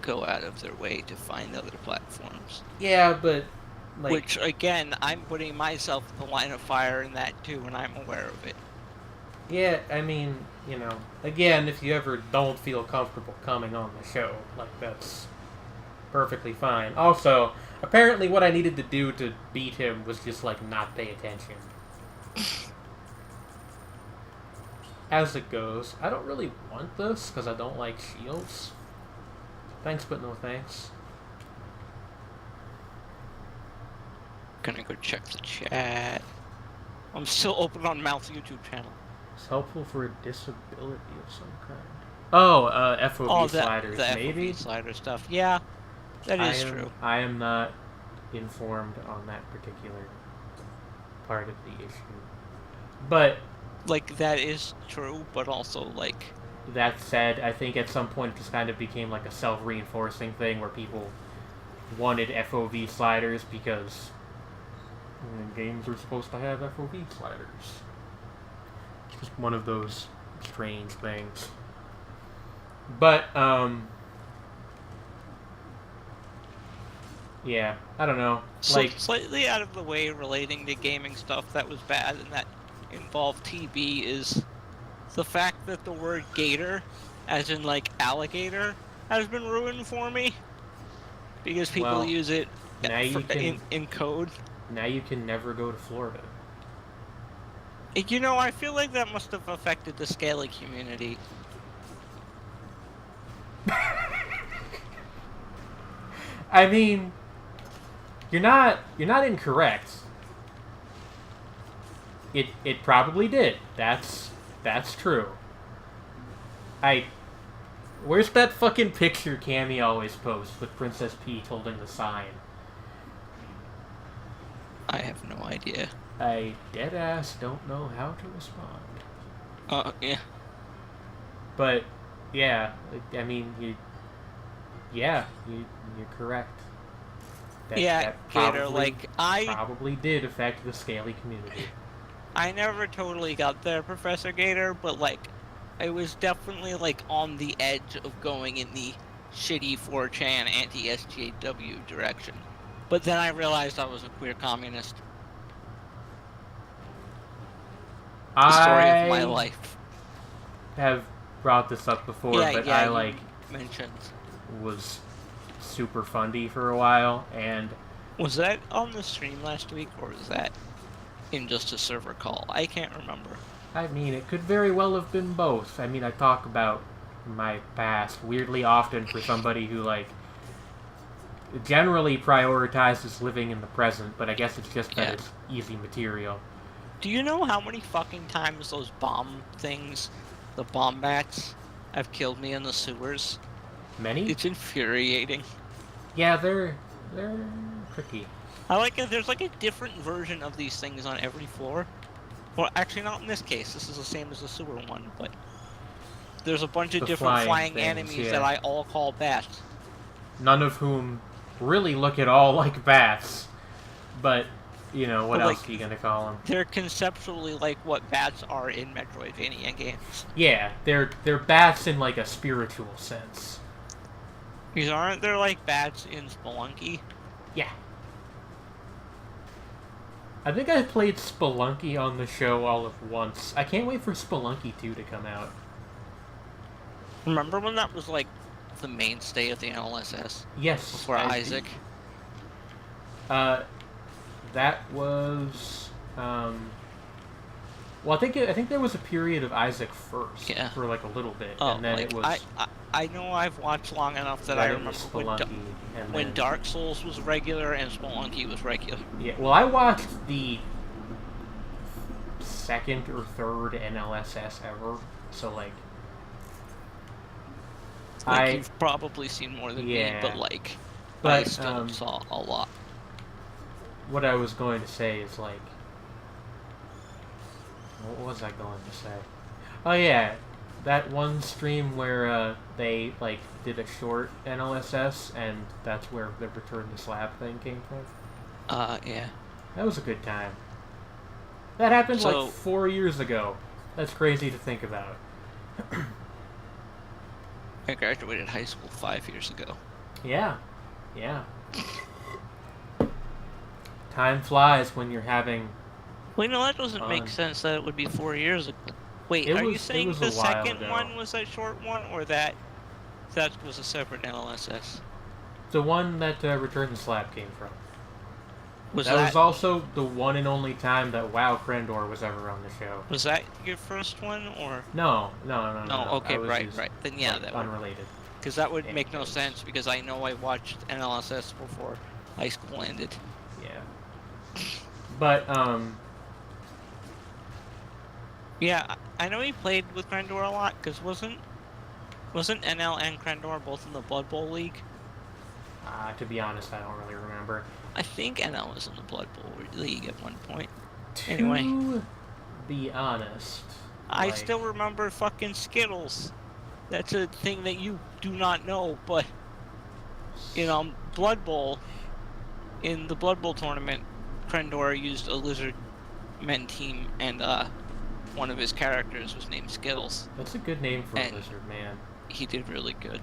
go out of their way to find other platforms. Yeah, but like, Which, again, I'm putting myself in the line of fire in that too, and I'm aware of it. yeah, I mean, you know, again, if you ever don't feel comfortable coming on the show, like that's perfectly fine. Also, apparently what I needed to do to beat him was just like not pay attention. As it goes, I don't really want this because I don't like shields. Thanks, but no thanks. Gonna go check the chat. I'm still open on Mouth's YouTube channel. It's helpful for a disability of some kind. Oh, FOV Oh, sliders, the maybe? FOV slider stuff. Yeah, that is true. I am not informed on that particular part of the issue. But Like, that is true, but also, like, that said, I think at some point it just kind of became like a self-reinforcing thing where people wanted FOV sliders because games are supposed to have FOV sliders. It's just one of those strange things. But, yeah, I don't know. Like, slightly out of the way relating to gaming stuff that was bad and that involved TB is the fact that the word gator, as in like alligator, has been ruined for me because people Well, use it now you can- in code. now you can never go to Florida. You know, I feel like that must have affected the scaling community. I mean, you're not incorrect. It probably did. That's true. Where's that fucking picture Cammy always posts with Princess Peach holding the sign? I have no idea. I deadass don't know how to respond. Yeah. But yeah, I mean, you're correct. Yeah, Gator, like, probably did affect the Scaly community. I never totally got there, Professor Gator, but, like, I was definitely, like, on the edge of going in the shitty 4chan anti-SJW direction. But then I realized I was a queer communist. The story of my life. Have brought this up before, but I, like, mentioned. Was super fundy for a while, and... Was that on the stream last week, or was that in just a server call? I can't remember. I mean, it could very well have been both. I mean, I talk about my past weirdly often for somebody who, like, generally prioritizes living in the present, but I guess it's just that it's easy material. Do you know how many fucking times those bomb things, the bomb bats, have killed me in the sewers? Many? It's infuriating. Yeah, they're tricky. I like it. There's like a different version of these things on every floor. Well, actually, not in this case. This is the same as the sewer one, but there's a bunch of different flying enemies that I all call bats. None of whom really look at all like bats, but you know what else are you gonna call them? They're conceptually like what bats are in Metroidvania games. Yeah, they're bats in like a spiritual sense. Because aren't there like bats in Spelunky? Yeah. I think I played Spelunky on the show all of once. I can't wait for Spelunky 2 to come out. Remember when that was like the mainstay of the NLSS? Yes. Before Isaac? That was... Well, I think there was a period of Isaac first. Yeah. For like a little bit. Oh, and then like, it was... I know I've watched long enough that I remember when Dark Souls was regular and Spelunky was regular. Yeah, well, I watched the second or third NLSS ever, so like... You've probably seen more than me, but like, I still saw a lot. What I was going to say is like... What was I going to say? Oh yeah, that one stream where they like did a short NLSS, and that's where the Return to Slab thing came from. Yeah. That was a good time. That happened like 4 years ago. That's crazy to think about. I graduated high school 5 years ago. Yeah. Yeah. Time flies when you're having... Well, no, that doesn't make sense that it would be 4 years ago. Wait, are you saying the second one was that short one, or that was a separate NLSS? The one that Return to Slab came from. Was that was also the one and only time that WoW Krendor was ever on the show. Was that your first one, or? No. Okay, right. Then yeah, that unrelated. Because that would make no sense, because I know I watched NLSS before high school ended. Yeah. But, yeah, I know he played with Krendor a lot, because wasn't NL and Krendor both in the Blood Bowl League? To be honest, I don't really remember. I think NL was in the Blood Bowl League at one point. To be honest... I still remember fucking Skittles. That's a thing that you do not know, but... You know, Blood Bowl... In the Blood Bowl tournament, Krendor used a Lizard Men team, and, one of his characters was named Skittles. That's a good name for a Lizard Man. He did really good.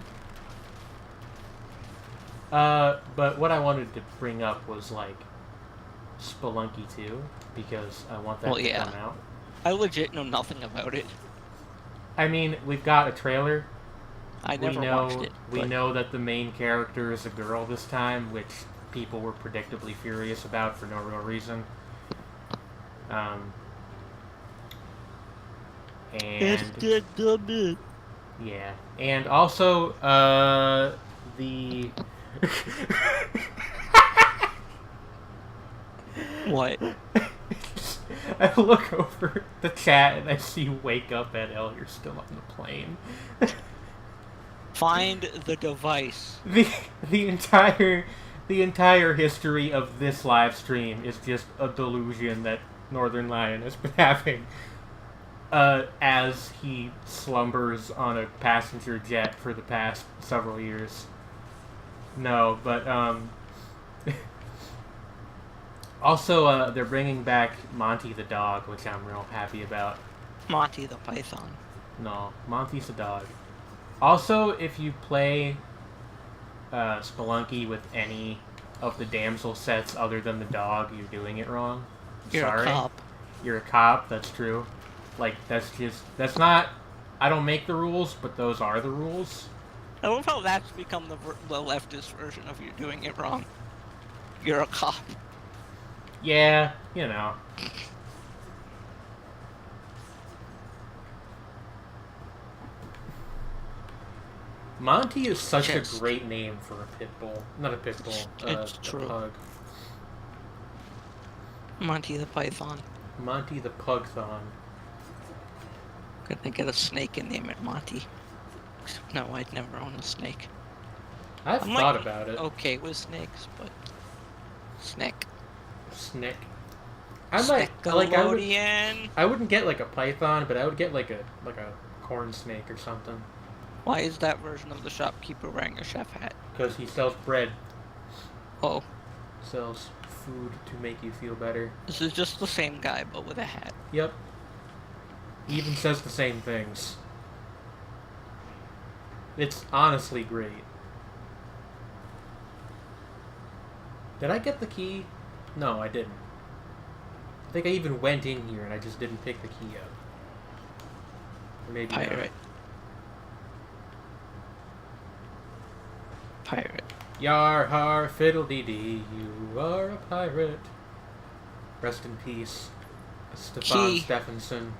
But what I wanted to bring up was, like, Spelunky 2, because I want that to come out. I legit know nothing about it. I mean, we've got a trailer. I never watched it. We know that the main character is a girl this time, which people were predictably furious about for no real reason. And... Yeah. And also, the... What? I look over the chat and I see "Wake up, Ed L. You're still on the plane." Find the device. The entire history of this live stream is just a delusion that Northern Lion has been having. as he slumbers on a passenger jet for the past several years. No, but also they're bringing back Monty the dog, which I'm real happy about. Monty the Python. No, Monty's the dog. Also, if you play Spelunky with any of the damsel sets other than the dog, you're doing it wrong. You're Sorry. a cop. You're a cop, that's true. Like, that's not... I don't make the rules, but those are the rules. I love how that's become the leftist version of you doing it wrong. You're a cop. Yeah, you know. Monty is such a great name for a pit bull. Not a pit bull, it's true. a pug. Monty the Python. Monty the Pugthon. Couldn't get a snake and name it Monty. No, I'd never own a snake. I've thought about it. Okay with snakes, but snake. Snick. I might like. I wouldn't get like a python, but I would get like a corn snake or something. Why is that version of the shopkeeper wearing a chef hat? Because he sells bread. Oh. Sells food to make you feel better. This is just the same guy, but with a hat. Yep. He even says the same things. It's honestly great. Did I get the key? No, I didn't. I think I even went in here and I just didn't pick the key up. Or maybe Pirate. Pirate. Yar har fiddle-dee-dee, you are a pirate. Rest in peace, Stefan Stephenson.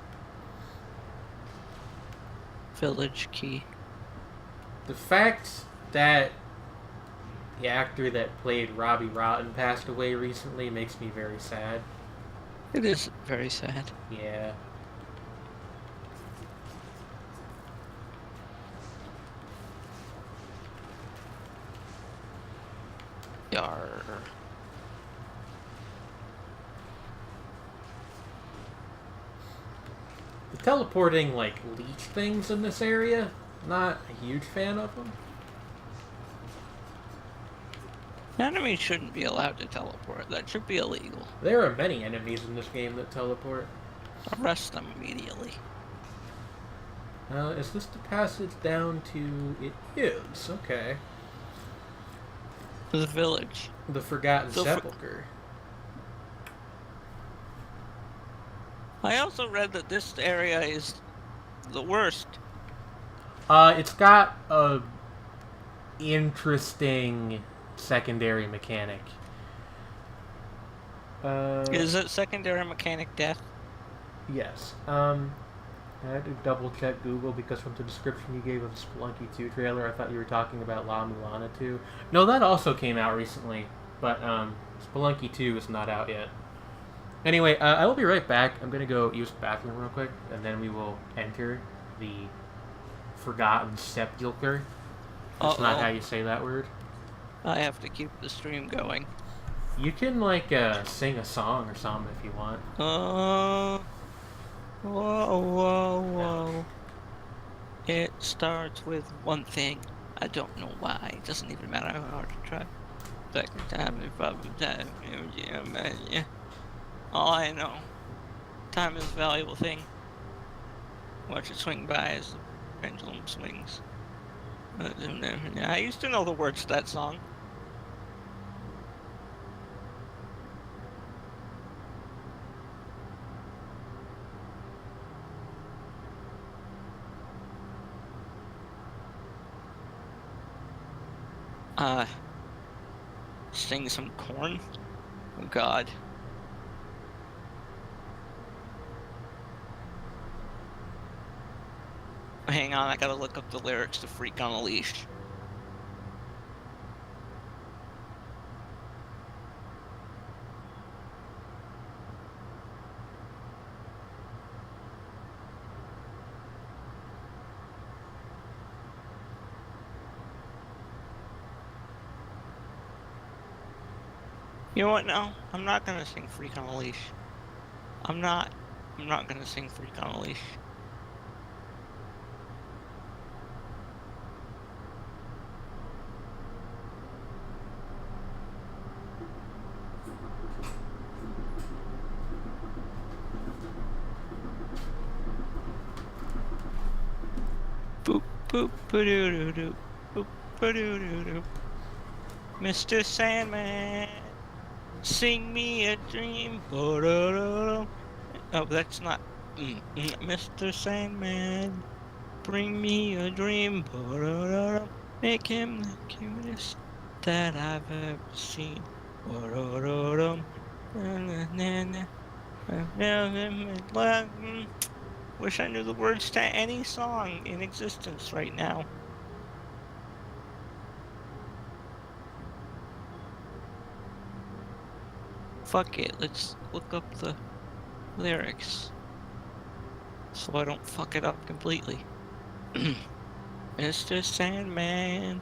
Village key. The fact that the actor that played Robbie Rotten passed away recently makes me very sad. It is very sad. Yeah. Yar. The teleporting, like, leech things in this area, not a huge fan of them. Enemies shouldn't be allowed to teleport. That should be illegal. There are many enemies in this game that teleport. Arrest them immediately. Is this the passage down to... It is, okay. The village. The Forgotten Sepulchre. I also read that this area is the worst. It's got a interesting secondary mechanic. Is it secondary mechanic death? Yes. I had to double check Google because from the description you gave of the Spelunky 2 trailer, I thought you were talking about La Mulana 2. No, that also came out recently, but Spelunky 2 is not out yet. Anyway, I will be right back. I'm going to go use the bathroom real quick, and then we will enter the Forgotten Sepulchre. That's not how you say that word. I have to keep the stream going. You can, like, sing a song or something if you want. Whoa. It starts with one thing. I don't know why. It doesn't even matter how hard I try. Second time, all I know. Time is a valuable thing. Watch it swing by as the pendulum swings. I used to know the words to that song. Sing some corn? Oh god. Hang on, I gotta look up the lyrics to Freak on a Leash. You know what, no, I'm not gonna sing Freak on a Leash. I'm not. I'm not gonna sing Freak on a Leash. Boop boop ba-doo doo doo. Boop ba-doo doo doo. Mr. Sandman, sing me a dream. Ba-da-da-da. Oh, that's not. Mr. Sandman, bring me a dream. Ba-da-da-da. Make him the cutest that I've ever seen. Ba-da-da-da. Wish I knew the words to any song in existence right now. Fuck it, let's look up the lyrics so I don't fuck it up completely. Mr. Sandman,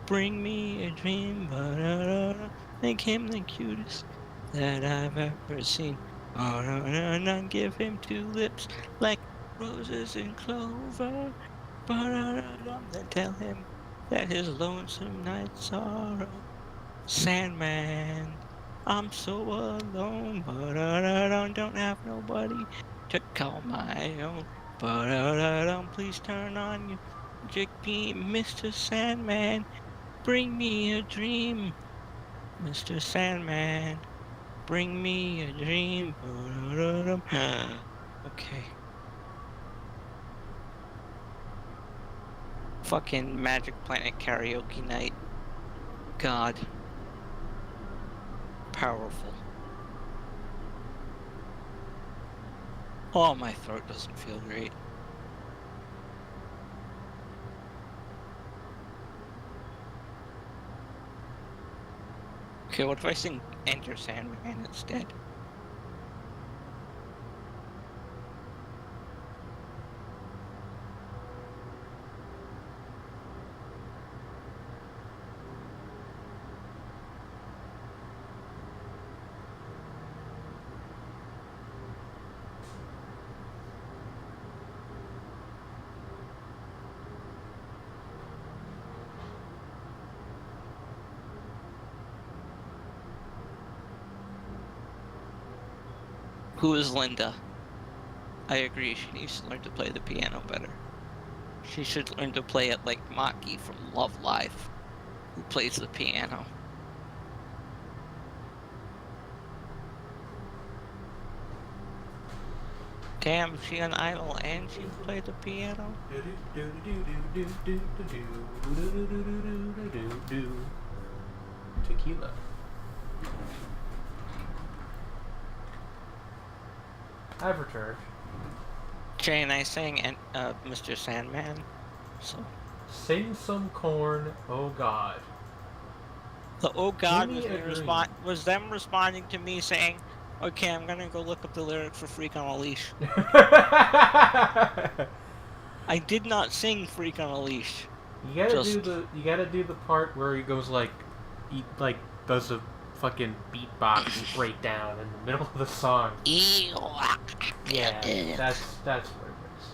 bring me a dream, ba-da-da-da. Make him the cutest that I've ever seen. Ba-da-da-da. Give him 2 lips like roses and clover. Ba-da-da-da. Then tell him that his lonesome nights are. Sandman, I'm so alone. Ba-da-da-da. Don't have nobody to call my own. Ba-da-da-da. Please turn on your magic beam, Mr. Sandman. Bring me a dream, Mr. Sandman. Bring me a dream. Okay. Fucking Magic Planet karaoke night. God. Powerful. Oh, my throat doesn't feel great. Okay, what if I sing Enter Sandman instead? Who is Linda? I agree, she needs to learn to play the piano better. She should learn to play it like Maki from Love Live, who plays the piano. Damn, she an idol and she played the piano? Tequila. I've returned. Jay and I sang Mr. Sandman, so... Sing some corn, oh God. The oh God Give was, me a dream. was them responding to me saying, okay, I'm gonna go look up the lyric for Freak on a Leash. I did not sing Freak on a Leash. You gotta do the part where he goes like, does a fucking beatbox breakdown in the middle of the song. Yeah, that's what it is.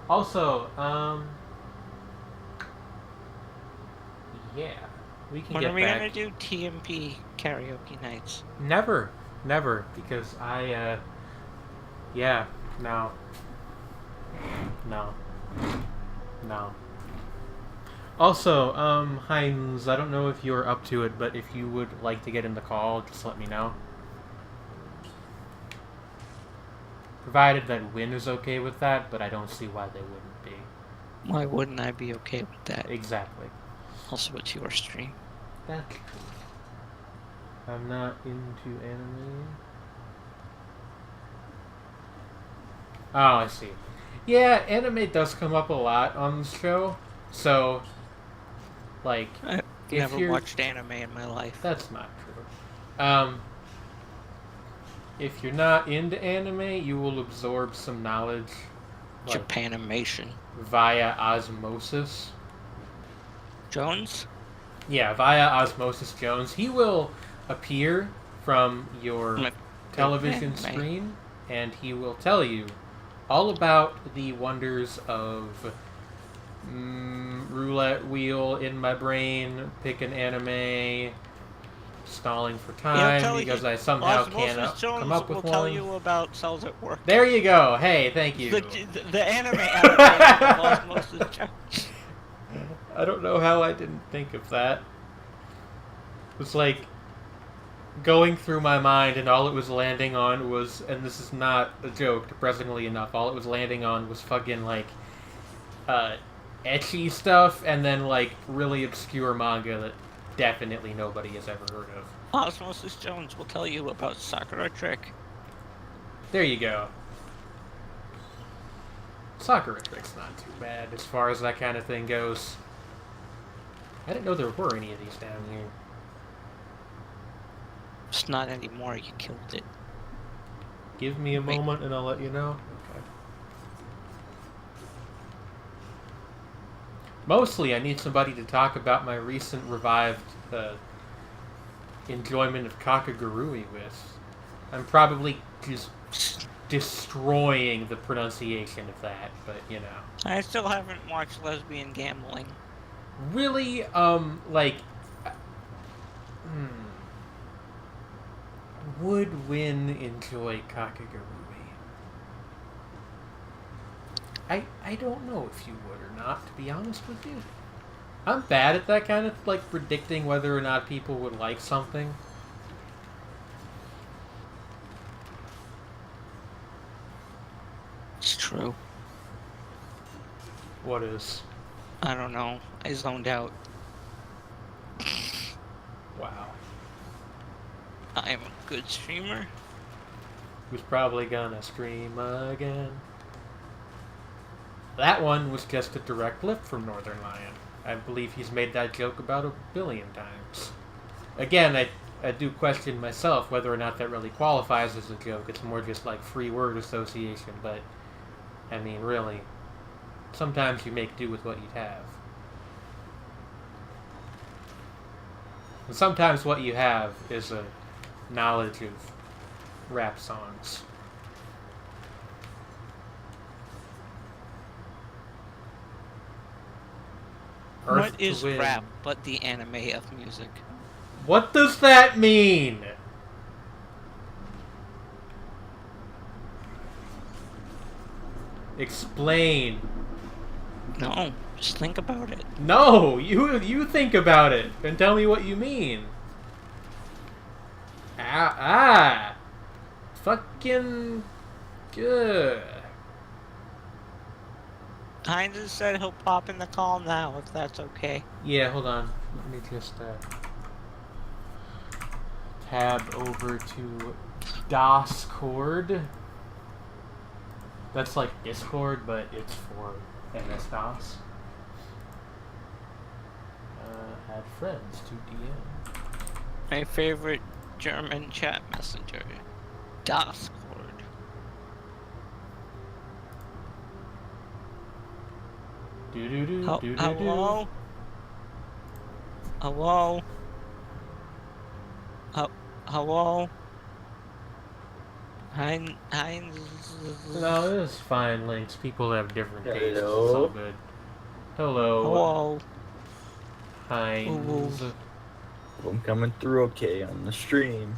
Also, yeah, we can When get are we back. gonna do TMP karaoke nights? Never, because I, yeah, no. Also, Heinz, I don't know if you're up to it, but if you would like to get in the call, just let me know. Provided that Win is okay with that, but I don't see why they wouldn't be. Why wouldn't I be okay with that? Exactly. Also, it's your stream. That's true. I'm not into anime. Oh, I see. Yeah, anime does come up a lot on the show, so, like, I've if never you're... watched anime in my life. That's not true. If you're not into anime, you will absorb some knowledge, like, Japanimation. via osmosis. Jones? Yeah, via Osmosis Jones. He will appear from your television anime. screen and he will tell you all about the wonders of roulette wheel in my brain, pick an anime, stalling for time because I somehow can't come up with will tell you about Cells at Work. There you go. Hey, thank you. The anime adaptation of Osmosis Jones. I don't know how I didn't think of that. It was like going through my mind, and all it was landing on was, and this is not a joke, depressingly enough, all it was landing on was fucking, like, ecchi stuff, and then, like, really obscure manga that definitely nobody has ever heard of. Osmosis Jones will tell you about Sakura Trick. There you go. Sakura Trick's not too bad as far as that kind of thing goes. I didn't know there were any of these down here. It's not anymore, you killed it. Give me a moment and I'll let you know. Okay. Mostly, I need somebody to talk about my recent revived enjoyment of Kakagurui with. I'm probably just destroying the pronunciation of that, but you know. I still haven't watched Lesbian Gambling. Really, would Win enjoy Kakagurui? I don't know if you would or not, to be honest with you. I'm bad at that kind of, like, predicting whether or not people would like something. It's true. What is? I don't know. I zoned out. Wow. I am a good streamer. Who's probably gonna stream again. That one was just a direct lift from Northern Lion. I believe he's made that joke about 1 billion times. Again, I do question myself whether or not that really qualifies as a joke. It's more just like free word association, but I mean, really, sometimes you make do with what you have. And sometimes what you have is a knowledge of rap songs. What is rap but the anime of music? What does that mean? Explain. No, just think about it. No, you think about it and tell me what you mean. Fucking good. Heinz has said he'll pop in the call now, if that's okay. Yeah, hold on. Let me just tab over to Discord. That's like Discord, but it's for MS-DOS. Add friends to DM. My favorite German chat messenger, Discord. Hello? Hello? Hello? Heinz. No, it's fine, Links. People have different tastes. It's all good. Hello. Hello. Heinz. I'm coming through okay on the stream.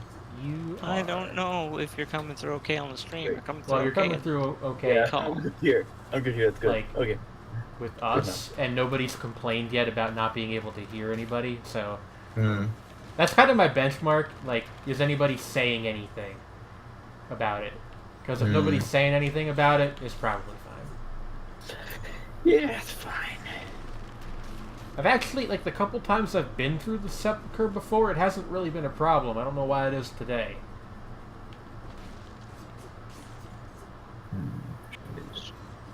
I don't know if you're coming through okay on the stream. You're coming through you're okay. coming through okay. Yeah, I'm good here. I'm good here. That's good. Like, okay. With us, and nobody's complained yet about not being able to hear anybody, so... That's kind of my benchmark. Like, is anybody saying anything about it? Because if nobody's saying anything about it, it's probably fine. Yeah, it's fine. I've actually, like, the couple times I've been through the Sepulchre before, it hasn't really been a problem. I don't know why it is today.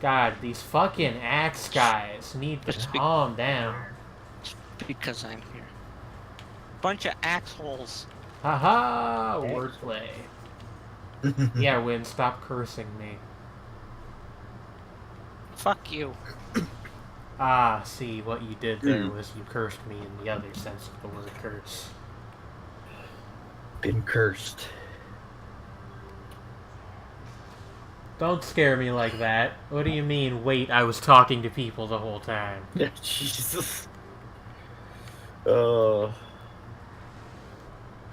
God, these fucking axe guys need to calm down. Because I'm here. Bunch of axe holes. Haha, wordplay. Yeah, Win, stop cursing me. Fuck you. Ah, see, what you did there was you cursed me in the other sense of the word curse. Been cursed. Don't scare me like that. What do you mean, wait, I was talking to people the whole time? Yeah, Jesus.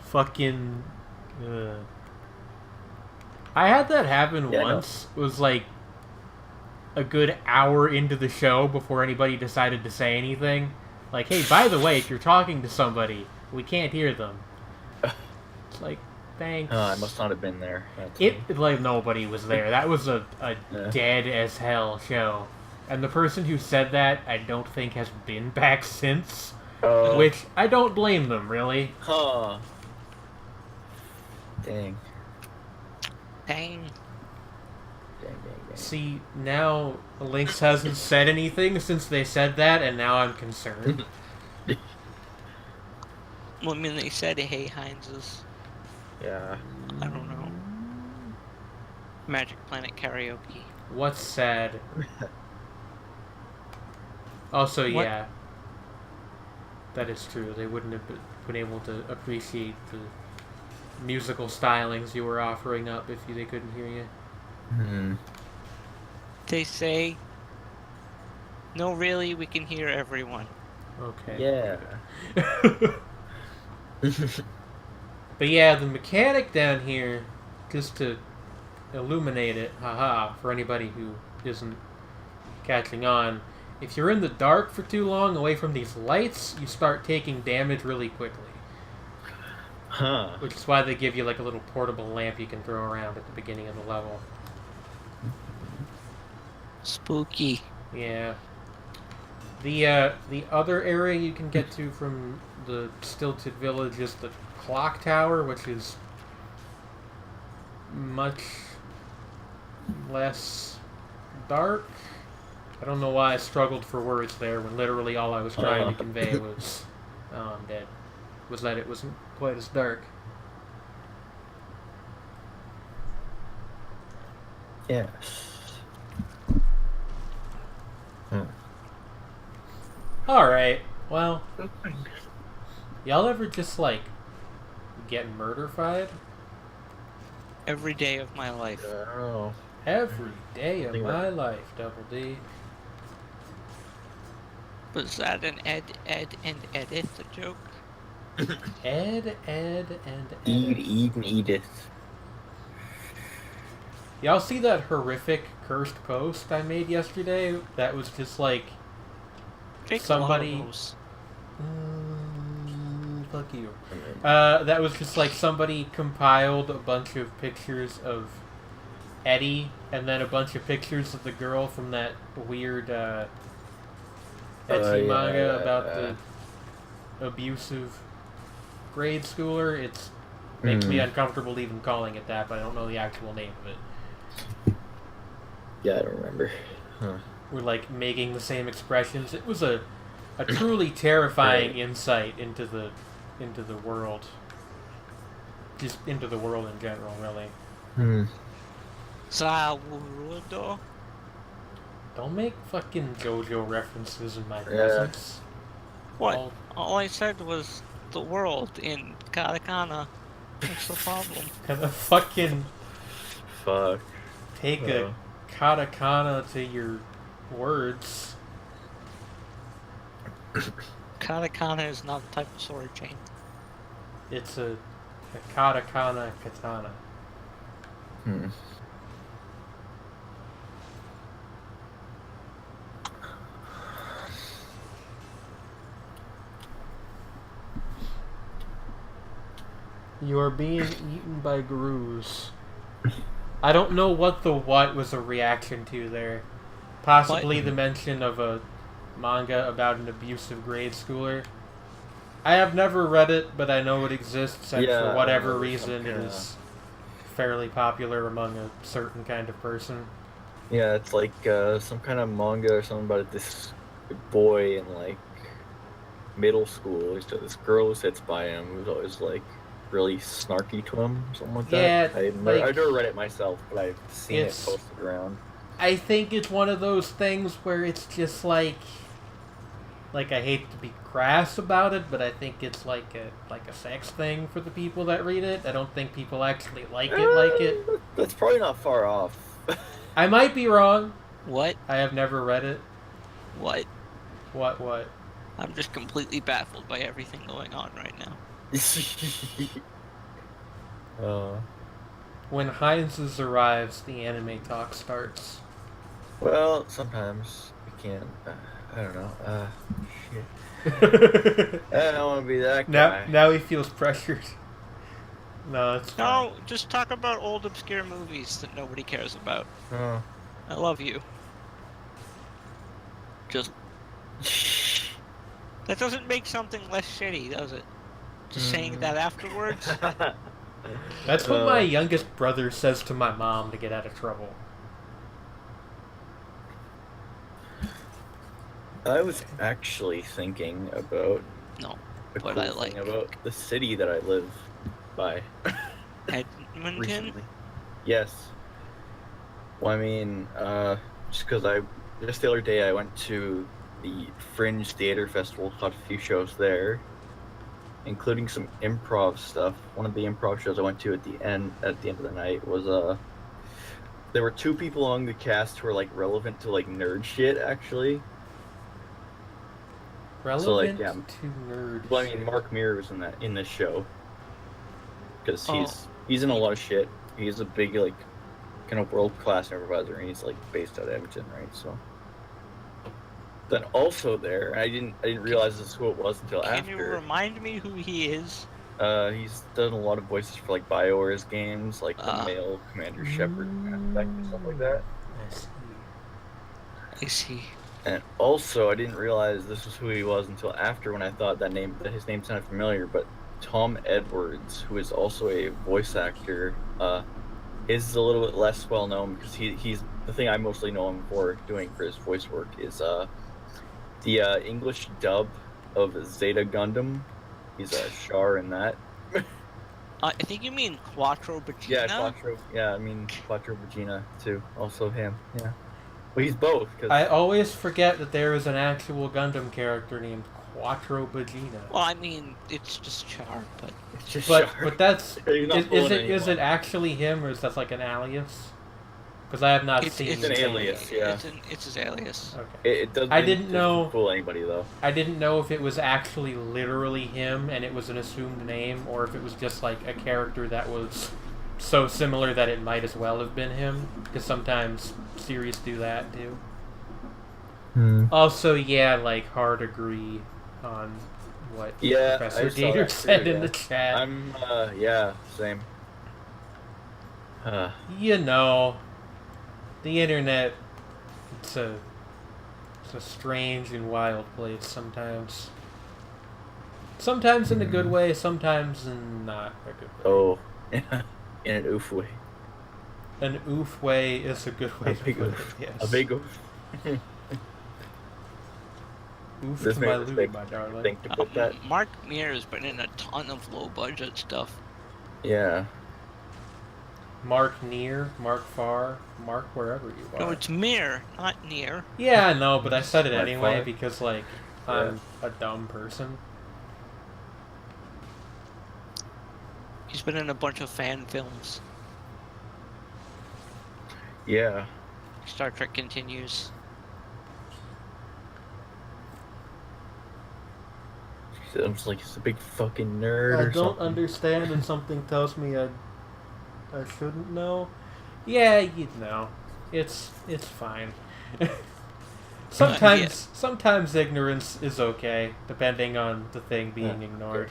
Fucking... I had that happen Yeah, once. It was like a good hour into the show before anybody decided to say anything. Like, hey, by the way, if you're talking to somebody, we can't hear them. It's like, thanks. I must not have been there. That's funny. Like, nobody was there. That was a Yeah. dead as hell show. And the person who said that, I don't think has been back since. Which, I don't blame them, really. Huh. Dang. Dang. Dang. See, now Lynx hasn't said anything since they said that, and now I'm concerned. Well, I mean, they said, hey, Heinz's. Yeah. I don't know. Magic Planet Karaoke. What's sad? Also, What? yeah. That is true. They wouldn't have been able to appreciate the musical stylings you were offering up if they couldn't hear you. Hmm. They say, no, really, we can hear everyone. Okay. Yeah. But yeah, the mechanic down here, just to illuminate it, haha, for anybody who isn't catching on, if you're in the dark for too long away from these lights, you start taking damage really quickly. Huh. Which is why they give you like a little portable lamp you can throw around at the beginning of the level. Spooky. Yeah. The other area you can get to from the Stilted Village is the clock tower, which is much less dark. I don't know why I struggled for words there when literally all I was trying to convey was, oh, I'm dead, was that it wasn't quite as dark. Yes. Alright, well, y'all ever just, like, get murder-fied? Every day of my life. I don't know. Every day of Think my about- life, Double D. Was that an Ed, and Edith joke? Ed, and Eve, and Edith. Y'all see that horrific cursed post I made yesterday? That was just like, Take Somebody- a lot of those. fuck you. That was just like somebody compiled a bunch of pictures of Eddie, and then a bunch of pictures of the girl from that weird ecchi manga about the abusive grade schooler. It's makes me uncomfortable even calling it that, but I don't know the actual name of it. Yeah, I don't remember. We're like making the same expressions. It was a truly terrifying insight into the world. Just into the world in general, really. Zawurudo? Don't make fucking JoJo references in my presence. What? All I said was the world in katakana. What's the problem? Gonna fucking Fuck. take a katakana to your words. Katakana is not a type of sword chain. It's a katakana katana. You are being eaten by Grooze. I don't know what the what was a reaction to there. Possibly What? the mention of a manga about an abusive grade schooler. I have never read it, but I know it exists, and Yeah, for whatever some reason, it kinda- is fairly popular among a certain kind of person. Yeah, it's like some kind of manga or something about this boy in like middle school. He's got this girl who sits by him who's always like really snarky to him, something like that. Yeah, I've never read it myself, but I've seen it It's- posted around. I think it's one of those things where it's just like I hate to be crass about it, but I think it's like a sex thing for the people that read it. I don't think people actually like it. That's probably not far off. I might be wrong. What? I have never read it. What? What? I'm just completely baffled by everything going on right now. When Heinz's arrives, the anime talk starts. Well, sometimes we can't. I don't know. Shit. I don't want to be that guy. Now he feels pressured. No, it's fine. No, just talk about old obscure movies that nobody cares about. Oh. I love you. Just that doesn't make something less shitty, does it? Just saying that afterwards. That's what my youngest brother says to my mom to get out of trouble. I was actually thinking about No, a but cool I like thing about the city that I live by. Edmonton. Recently. Yes. Well, I mean, just because just the other day I went to the Fringe Theater Festival, caught a few shows there, including some improv stuff. One of the improv shows I went to at the end of the night was there were 2 people on the cast who were like relevant to like nerd shit actually. Relevant yeah. to nerd. Well, I mean, Mark Mir was in this show because he's in a lot of shit. He's a big like kind of world class improviser, and he's like based out of Edmonton, right? So then also there, I didn't realize this is who it was until Can after. you remind me who he is? He's done a lot of voices for like BioWare's games, like the male Commander Shepard, Mass Effect, and stuff like that. I see. And also, I didn't realize this was who he was until after, when I thought that his name sounded familiar. But Tom Edwards, who is also a voice actor, is a little bit less well known because he's the thing I mostly know him for doing for his voice work is the English dub of Zeta Gundam. He's a Char in that. I think you mean Quattro Vagina. Yeah, Quattro. Yeah, I mean Quattro Vagina too. Also him. Yeah. Well, he's both. Cause... I always forget that there is an actual Gundam character named Quattro Vagina. Well, I mean, it's just Char, but It's just But Char. that's He's not is fooling it anyone. actually him, or is that like an alias? Because I have not seen. it's an alias, yeah. It's his alias. Okay. It doesn't. I didn't it know- doesn't fool anybody though. I didn't know if it was actually literally him and it was an assumed name, or if it was just like a character that was so similar that it might as well have been him. Because sometimes series do that too. Also, yeah, like hard agree on what Yeah, Professor I saw Gator that said too, in yeah. the chat. I'm. Yeah. Same. You know, the internet, it's a strange and wild place sometimes. Sometimes in a good way, sometimes in not a good way. Oh, in an oof way. An oof way is a good way A to big put it, oof. yes. A big oof. Oof This to made my a loo, mistake. my darling. Think to put that. Mark Mir has been in a ton of low-budget stuff. Yeah. Mark near, Mark far, Mark wherever you are. No, it's Mir, not Near. Yeah, I know, but I said it Mark anyway far. because, like, I'm a dumb person. He's been in a bunch of fan films. Yeah. Star Trek Continues. I'm just like, he's a big fucking nerd I or don't something. understand, and something tells me I shouldn't know. Yeah, you know, it's fine. Sometimes ignorance is okay, depending on the thing being ignored.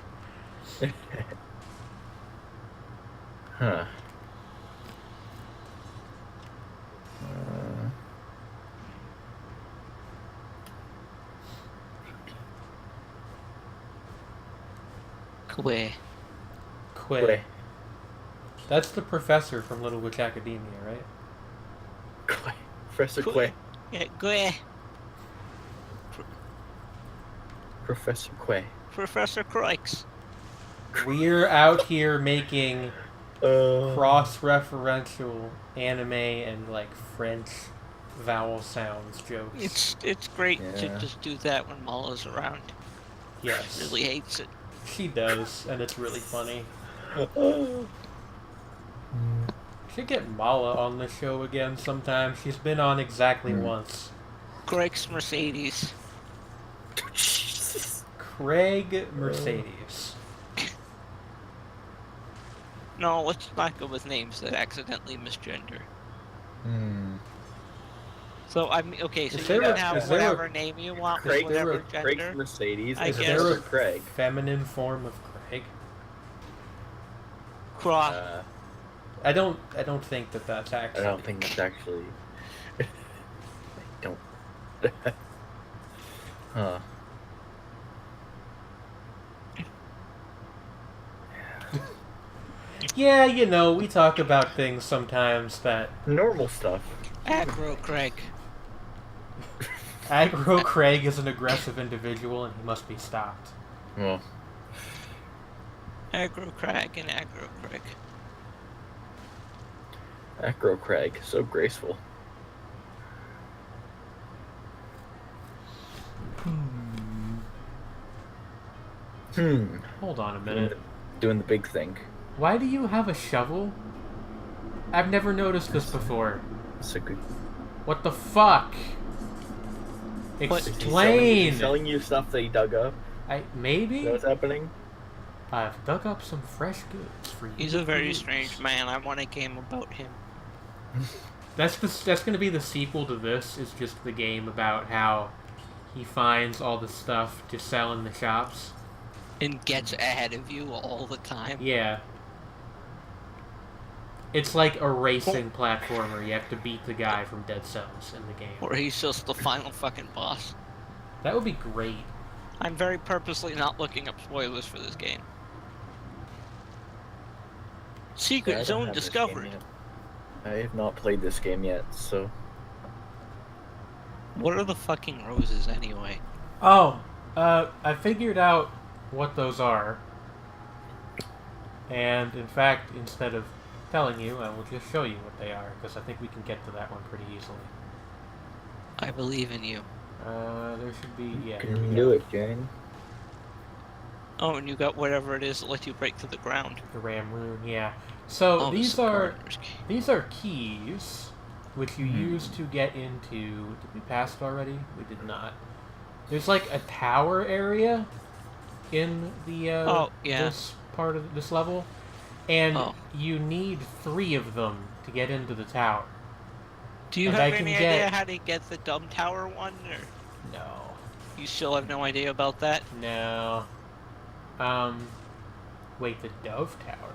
Huh. Quay. Quay. That's the professor from Little Witch Academia, right? Quay. Professor Quay. Quay. Yeah, Quay. Professor Quay. Professor Crikes. We're out here making Uh, cross-referential anime and like French vowel sounds jokes. It's great to Yeah. just do that when Mala's around. Yes, Really hates it. she does, and it's really funny. Should get Mala on the show again sometime. She's been on exactly once. Greg's Mercedes. Craig Mercedes. No, let's not go with names that accidentally misgender. So I mean, okay, so Is you there can a- have is there a- whatever name you want with Craig, whatever Craig's gender. Mercedes. I Is guess. there There a a Craig? feminine form of Craig? Cross. I don't think that that's I actually. don't think that's actually. I don't. Huh. Yeah, you know, we talk about things sometimes that Normal stuff. Aggro Craig. Aggro Craig is an aggressive individual and he must be stopped. Well, Aggro Craig and Aggro Craig. Acro Craig, so graceful. Hold on a Doing minute. doing the big thing. Why do you have a shovel? I've never noticed this before. It's a good. What the fuck? What? Explain! He's selling you stuff that he dug up. Is Maybe? that what's happening? I've dug up some fresh goods for you. He's a very strange man. I want a game about him. That's gonna be the sequel to this, is just the game about how he finds all the stuff to sell in the shops. And gets ahead of you all the time. Yeah. It's like a racing platformer. You have to beat the guy from Dead Cells in the game. Or he's just the final fucking boss. That would be great. I'm very purposely not looking up spoilers for this game. Secret Yeah, I don't Zone have this discovered. game yet. I have not played this game yet, so. What are the fucking roses anyway? Oh, I figured out what those are. And in fact, instead of telling you, I will just show you what they are, because I think we can get to that one pretty easily. I believe in you. There should be, yeah. You here we can go. do it, Jane. Oh, and you got whatever it is that lets you break through the ground. The Ram Rune, yeah. So Oh, the these are supporters. keys, which you use to get into. Did we pass it already? We did not. There's like a tower area in the Oh, yeah. this part of this level, and Oh. you need 3 of them to get into the tower. Do you And have I can any get- idea how to get the dumb tower one, or No, you still have no idea about that? no. Wait, the Dove Tower.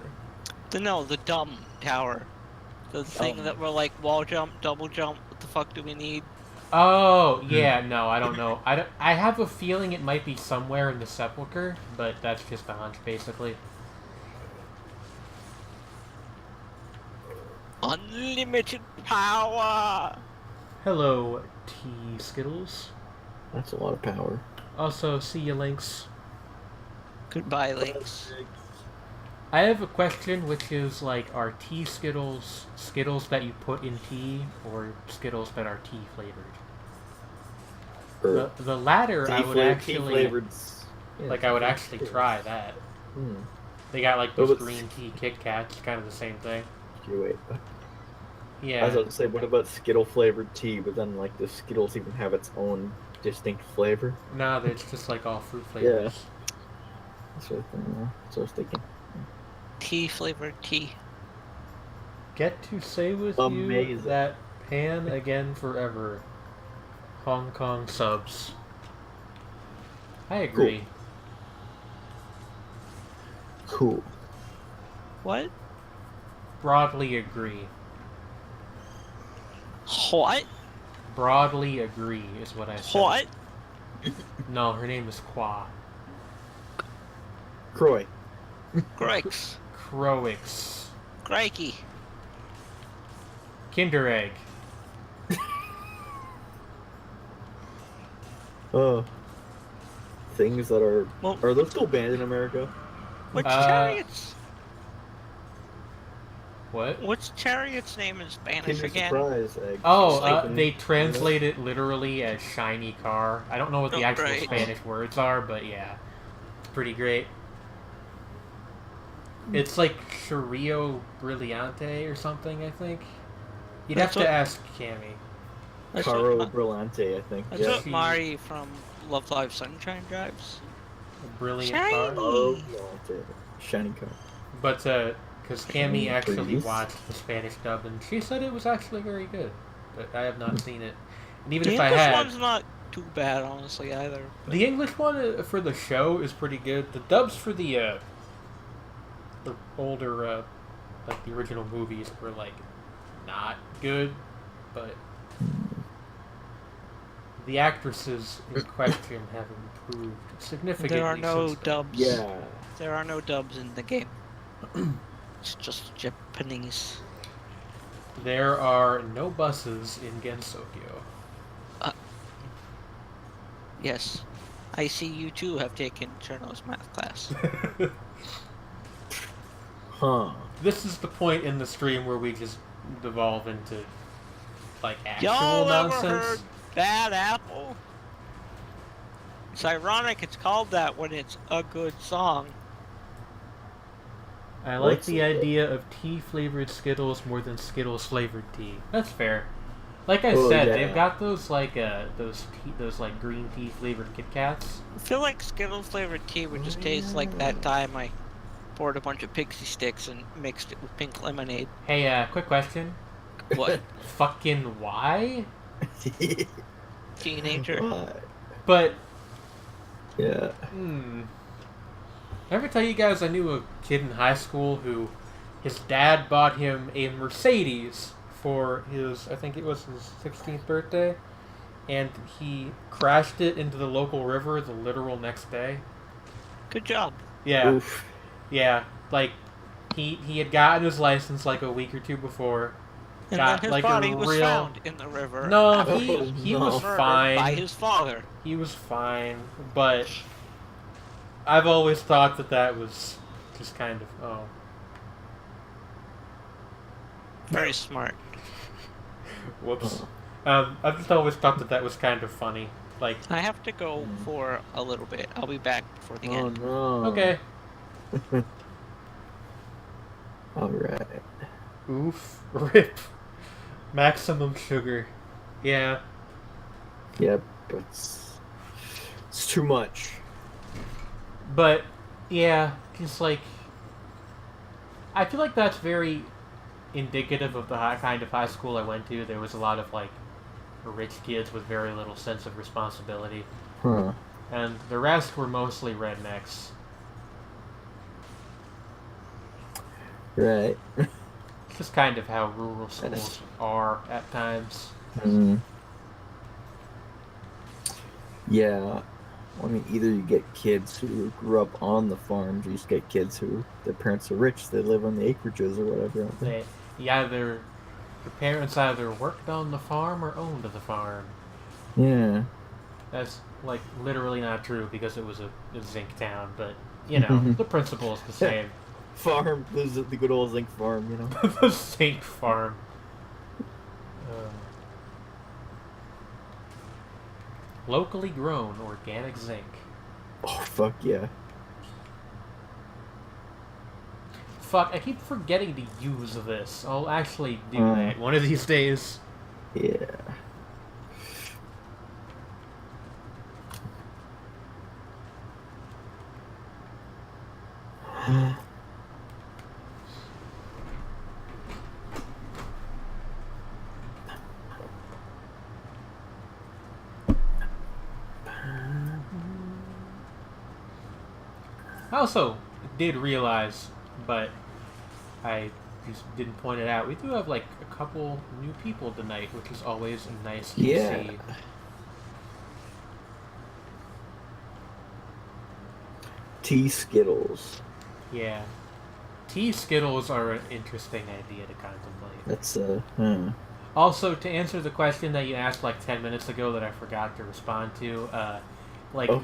The dumb tower. The thing Oh. that we're like wall jump, double jump. What the fuck do we need? Oh, yeah, no, I don't know. I have a feeling it might be somewhere in the Sepulchre, but that's just a hunch, basically. Unlimited power. Hello, T Skittles. That's a lot of power. Also, see you, Lynx. Goodbye, Lynx. I have a question, which is, like, are tea Skittles Skittles that you put in tea, or Skittles that are tea flavored? The latter, I would actually, like, I would actually try that. They got, like, those What about green tea Kit Kats, kind of the same thing. Wait. I Yeah. was about to say, what about Skittle flavored tea? But then, like, does Skittles even have its own distinct flavor? No, it's just, like, all fruit flavors. That's what I was thinking. Tea flavored tea. Get to say with you Amazing. that Pan again forever. Hong Kong subs. I agree. Cool. What? Broadly agree. What? Broadly agree is what I said. What? No, her name is Qua. Croy. Greg's. Croix. Crikey. Kinder Egg. Things that are. Well- Are those still banned in America? What's Uh, Chariot's? What? What's Chariot's name in Spanish Kinder again? Surprise egg. Oh, Something. they translate it literally as shiny car. I don't know what the Oh, actual great. Spanish words are, but yeah. It's pretty great. It's like Cherio Brillante or something, I think. You'd That's have to what- ask Cammy. That's Caro what, Brillante, I think. that's Yeah. what Mari from Love Live Sunshine drives. A brilliant Shiny. car. Caro Brillante. Shiny car. But, because Cammy actually Please. watched the Spanish dub, and she said it was actually very good. But I have not seen it. And even The if I English had... one's not too bad, honestly, either. The English one for the show is pretty good. The dubs for the older, like the original movies were like not good, but the actresses in question have improved significantly. There are no since then. dubs. Yeah. There are no dubs in the game. It's just Japanese. There are no buses in Gensokyo. Yes. I see you too have taken Cherno's math class. Huh. This is the point in the stream where we just devolve into like actual Y'all ever nonsense. heard Bad Apple? It's ironic it's called that when it's a good song. I like What's the it? idea of tea-flavored Skittles more than Skittles-flavored tea. That's fair. Like I Oh, said, yeah. they've got those like those like green tea-flavored Kit Kats. I feel like Skittles flavored tea would just taste like that time I poured a bunch of pixie sticks and mixed it with pink lemonade. Hey, quick question. What? Fucking why? Teenager. What? But Yeah. Ever tell you guys I knew a kid in high school who his dad bought him a Mercedes for his, I think it was his 16th birthday, and he crashed it into the local river the literal next day. Good job. Yeah, Oof. yeah. Like he had gotten his license like a week or two before. And Got, then his like, a body was real- found in the river. No, after he being he no. was murdered fine. by his father. He was fine, but I've always thought that was just kind of Very smart. whoops. I've just always thought that was kind of funny. Like, I have to go for a little bit. I'll be back before the Oh end. no. okay, Alright. oof, rip, maximum sugar. Yeah, Yep. It's too much. but yeah, just like I feel like that's very indicative of the kind of high school I went to. There was a lot of like rich kids with very little sense of responsibility, Huh. and the rest were mostly rednecks. Right. It's just kind of how rural schools are at times. Mm. Yeah. I mean, either you get kids who grew up on the farms, or you just get kids who their parents are rich, they live on the acreages or whatever. Your parents either worked on the farm or owned the farm. Yeah. That's like literally not true because it was a zinc town, but you know the principle is the same. Farm, this is the good old zinc farm, you know. The zinc farm. Locally grown organic zinc. Oh, fuck yeah. Fuck, I keep forgetting to use this. I'll actually do Mm. that one of these days. Yeah. I also did realize, but I just didn't point it out, we do have like a couple new people tonight, which is always nice to Yeah. see. Tea Skittles. Yeah. Tea Skittles are an interesting idea to contemplate. That's Also, to answer the question that you asked like 10 minutes ago that I forgot to respond to, Oh,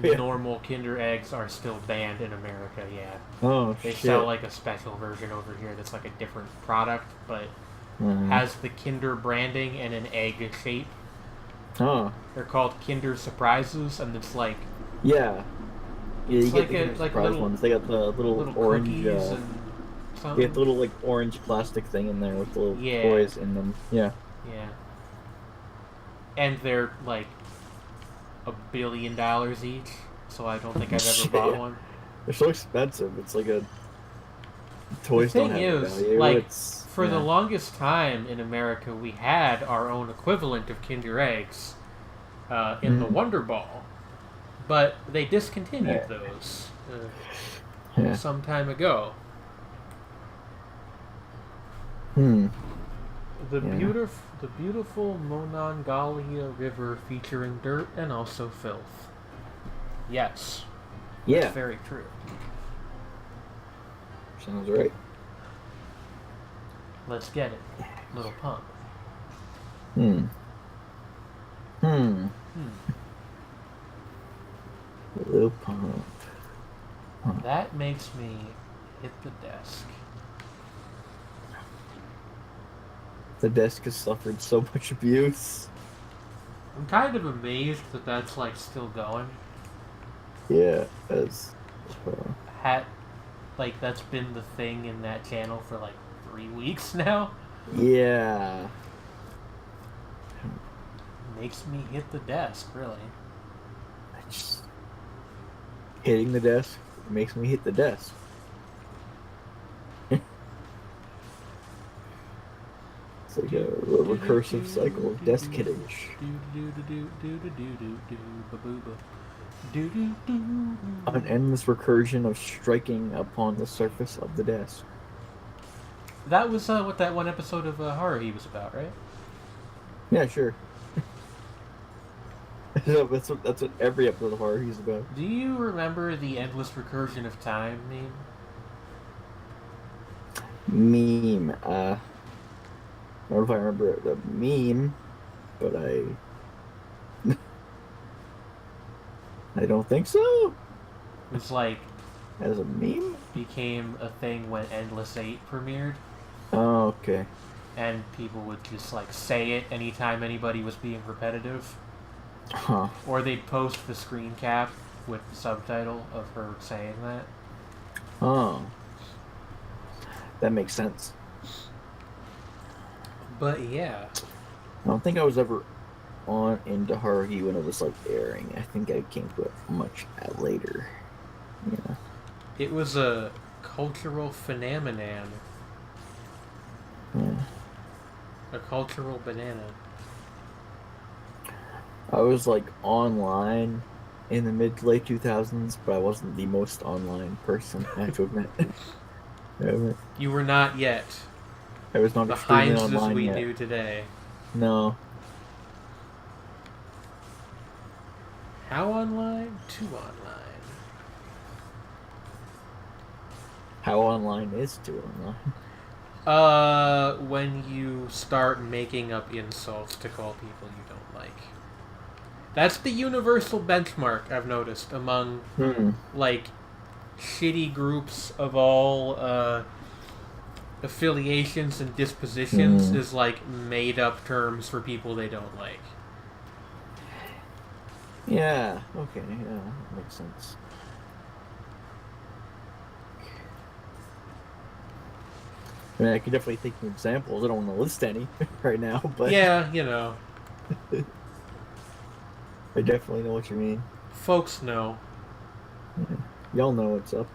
yeah. normal Kinder eggs are still banned in America, yeah. Oh They shit. sell like a special version over here that's like a different product, but Mhm. has the Kinder branding and an egg shape. Oh. They're called Kinder Surprises, and it's like Yeah. Yeah, you It's get like the a- Kinder like Surprise little- ones. They got the little little orange. cookies and something. You get the little like orange plastic thing in there with the little Yeah. toys in them. Yeah. Yeah. And they're like $1 billion each, so I don't think I've ever Shit. bought one. They're so expensive. It's like a toys The don't thing have is, a value. like, It's, For the yeah. longest time in America, we had our own equivalent of Kinder Eggs in the Mhm. Wonder Ball, but they discontinued Yeah. those Yeah. some time ago. The Yeah. beautiful Monongahela River featuring dirt and also filth. Yes, Yeah. that's very true. Sounds right. Let's get it, little pump. Hmm. Little pump. That makes me hit the desk. The desk has suffered so much abuse. I'm kind of amazed that that's like still going. Yeah, as Like that's been the thing in that channel for like 3 weeks now. yeah. Makes me hit the desk, really. I just hitting the desk makes me hit the desk. It's like a recursive cycle of desk hittage. An endless recursion of striking upon the surface of the desk. That was what that one episode of Horror He was about, right? Yeah, sure. that's what every episode of horror is about. Do you remember the endless recursion of time meme? Meme. I don't know if I remember the meme, but I don't think so. It was like As a meme? became a thing when Endless 8 premiered, Oh, okay. and people would just like say it anytime anybody was being repetitive. Huh. Or they'd post the screen cap with the subtitle of her saying that. Oh. That makes sense. But yeah. I don't think I was ever on into Haruhi when it was like airing. I think I came to it much later. Yeah. It was a cultural phenomenon. Yeah. A cultural banana. I was like online in the mid to late 2000s, but I wasn't the most online person, I have to admit. You were not yet I was not the extremely Heinz as online we yet. knew today. No. How online? Too online. How online is too online? When you start making up insults to call people you don't like. That's the universal benchmark I've noticed among, like, shitty groups of all, affiliations and dispositions is, like, made-up terms for people they don't like. Yeah, okay, yeah, that makes sense. I mean, I could definitely think of examples. I don't want to list any right now, but Yeah, you know. I definitely know what you mean. Folks know. Y'all know what's up.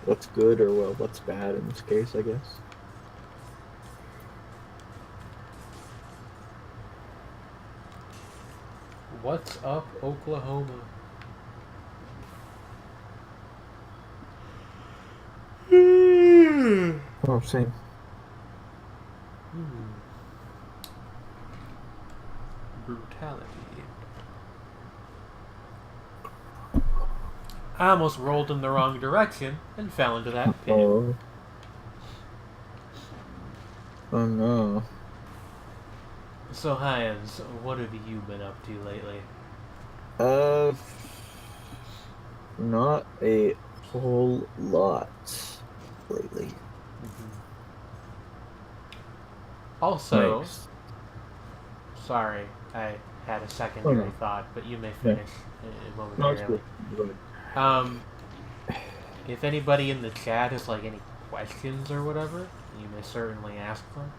What's good or well, what's bad in this case, I guess. What's up, Oklahoma? Oh, same. Brutality. I almost rolled in the wrong direction and fell into that pit. Oh. Oh no. So, Heinz, what have you been up to lately? Not a whole lot lately. Also, Thanks. sorry, I had a secondary Oh, no. thought, but you may finish No, it's momentarily. good. Go ahead. If anybody in the chat has like any questions or whatever, you may certainly ask them.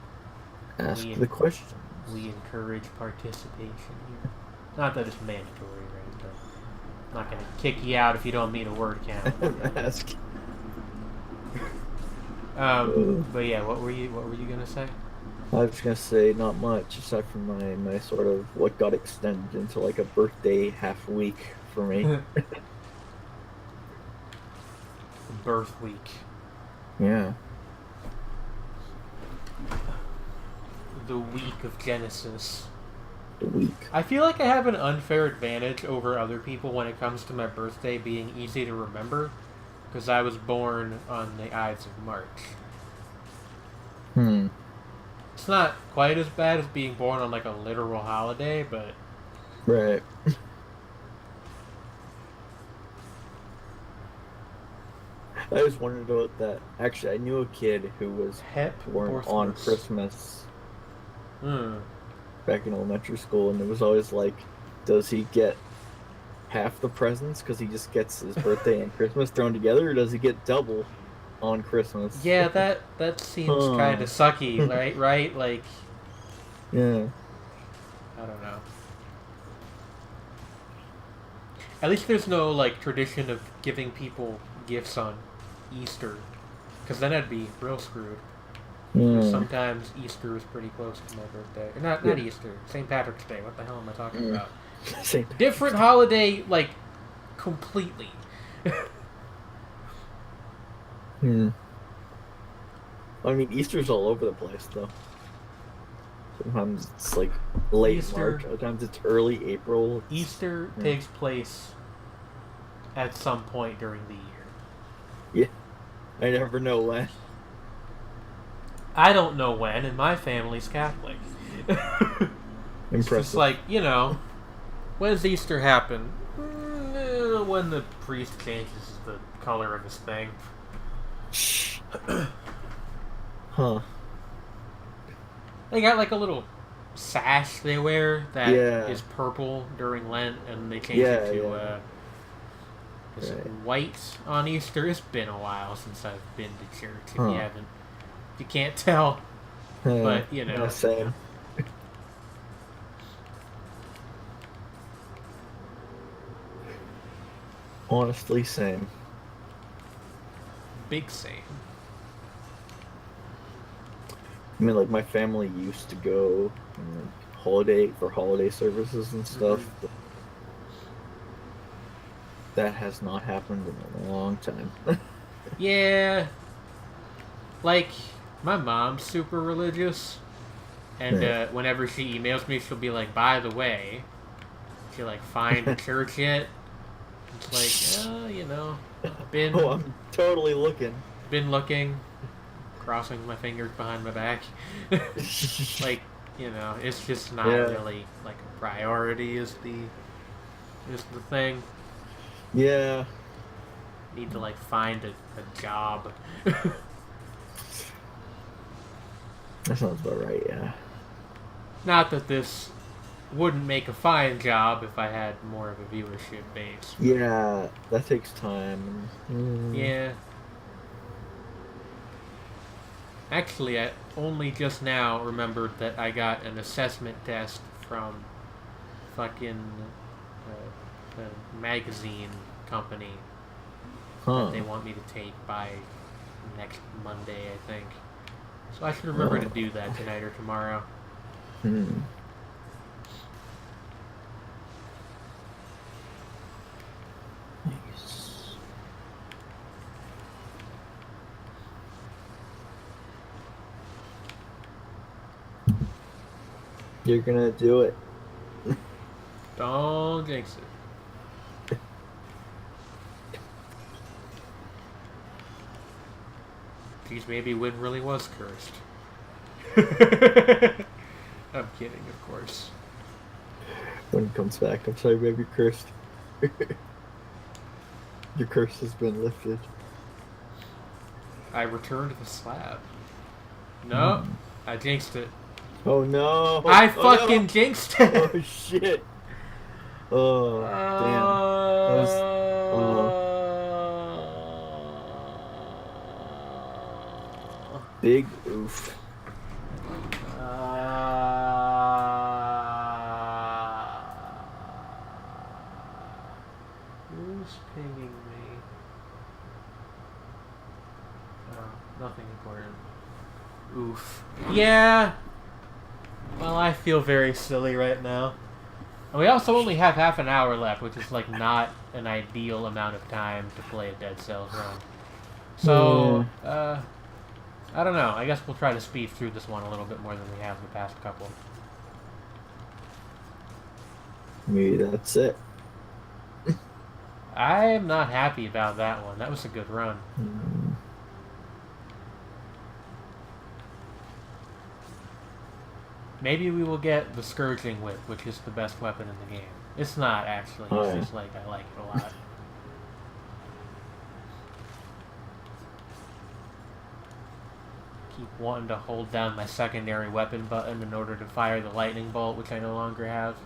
Ask We- the question. We encourage participation here. Not that it's mandatory, right? But I'm not gonna kick you out if you don't meet a word count. Ask. But yeah, what were you gonna say? I was gonna say not much, aside from my sort of what got extended into like a birthday half week for me. Birth week. Yeah. The week of Genesis. The week. I feel like I have an unfair advantage over other people when it comes to my birthday being easy to remember, because I was born on the Ides of March. It's not quite as bad as being born on like a literal holiday, but Right. I just wondered about that. Actually, I knew a kid who was hep born or on Christmas. Christmas Hmm. back in elementary school, and it was always like, does he get half the presents because he just gets his birthday and Christmas thrown together, or does he get double on Christmas? Yeah, that seems Huh. kind of sucky, right? Right? Like, Yeah. I don't know. At least there's no like tradition of giving people gifts on Easter, because then I'd be real screwed. Hmm. Sometimes Easter is pretty close to my birthday. Or not Yeah. Easter. St. Patrick's Day. What the hell am I talking about? Same. Different holiday, like, completely. Hmm. I mean, Easter's all over the place, though. Sometimes it's like late Easter- March. Other times it's early April. Easter Yeah. takes place at some point during the year. I never know when. I don't know when, and my family's Catholic. It's Impressive. just like, you know, when does Easter happen? When the priest changes the color of his thing. Huh. They got like a little sash they wear that is Yeah. purple during Lent, and they change Yeah, it to yeah. is it Right. white on Easter. It's been a while since I've been to church. If Huh. you haven't, if you can't tell, but you know, Yeah, same. Honestly, same. big same. I mean, like my family used to go holiday services and stuff. Mhm. But that has not happened in a long time. Yeah, like my mom's super religious, and Yeah. whenever she emails me, she'll be like, "By the way, did you like find a church yet?" It's like, you know, been Oh, I'm totally looking. been looking, crossing my fingers behind my back. Like, you know, it's just not Yeah. really like a priority. Is the thing. Yeah. Need to like find a job. That sounds about right, yeah. Not that this wouldn't make a fine job if I had more of a viewership base. Yeah, that takes time. Yeah. Actually, I only just now remembered that I got an assessment test from fucking the magazine company Huh. that they want me to take by next Monday, I think. So I should remember to do that tonight or tomorrow. Hmm. Nice. You're gonna do it. Don't jinx it. Geez, maybe Win really was cursed. I'm kidding, of course. When it comes back, I'm sorry, baby, cursed. Your curse has been lifted. I returned the slab. No, Hmm. I jinxed it. Oh no! I Oh, no! fucking jinxed it! Oh shit! Oh damn! was- Big oof. Who's pinging me? Oh, nothing important. Oof. Yeah. Well, I feel very silly right now. And we also only have half an hour left, which is like not an ideal amount of time to play a Dead Cells run. So, I don't know. I guess we'll try to speed through this one a little bit more than we have the past couple. Maybe that's it. I am not happy about that one. That was a good run. Maybe we will get the Scourging Whip, which is the best weapon in the game. It's not, actually. It's just like, I like it a lot. Keep wanting to hold down my secondary weapon button in order to fire the lightning bolt, which I no longer have.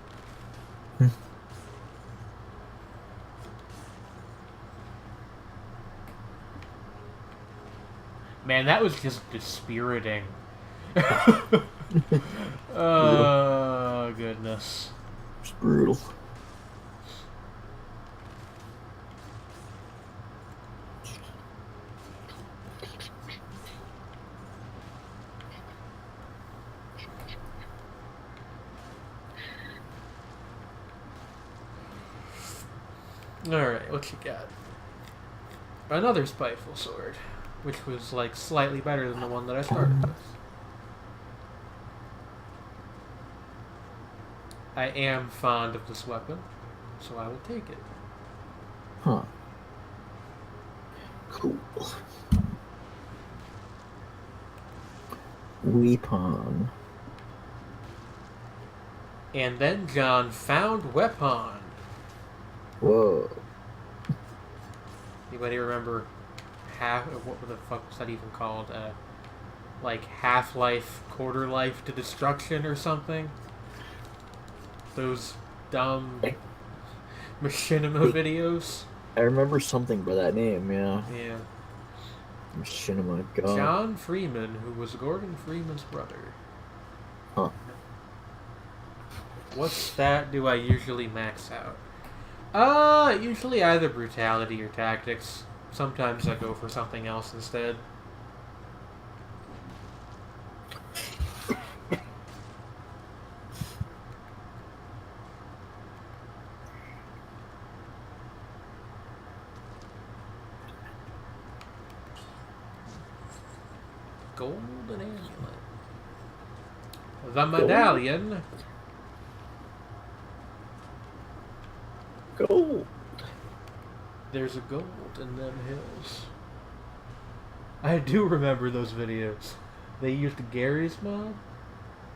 Man, that was just dispiriting. Oh, goodness. It's brutal. Alright, what you got? Another Spiteful Sword, which was, like, slightly better than the one that I started with. I am fond of this weapon, so I will take it. Huh. Cool. Weapon. And then John found Weapon. Whoa. Anybody remember what the fuck was that even called? Like Half-Life, Quarter-Life to Destruction or something? Those dumb Machinima videos? I remember something by that name, yeah. Yeah. Machinima, God. John Freeman, who was Gordon Freeman's brother. Huh. What stat do I usually max out? Usually either brutality or tactics. Sometimes I go for something else instead. Golden amulet. The medallion. Gold. There's a gold in them hills. I do remember those videos. They used Gary's mod?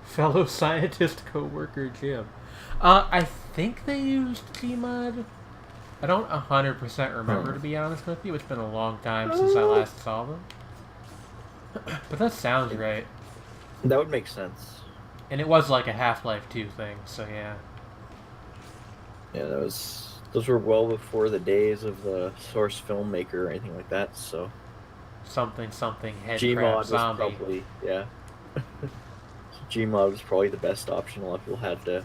Fellow scientist co-worker Jim. I think they used Gmod. I don't 100% remember, to be honest with you. It's been a long time since I last saw them. But that sounds right. That would make sense. And it was like a Half-Life 2 thing, so yeah. Yeah, those were well before the days of the Source filmmaker or anything like that, so Something headcrab Gmod was zombie. probably, yeah. Gmod was probably the best option. A lot of people had to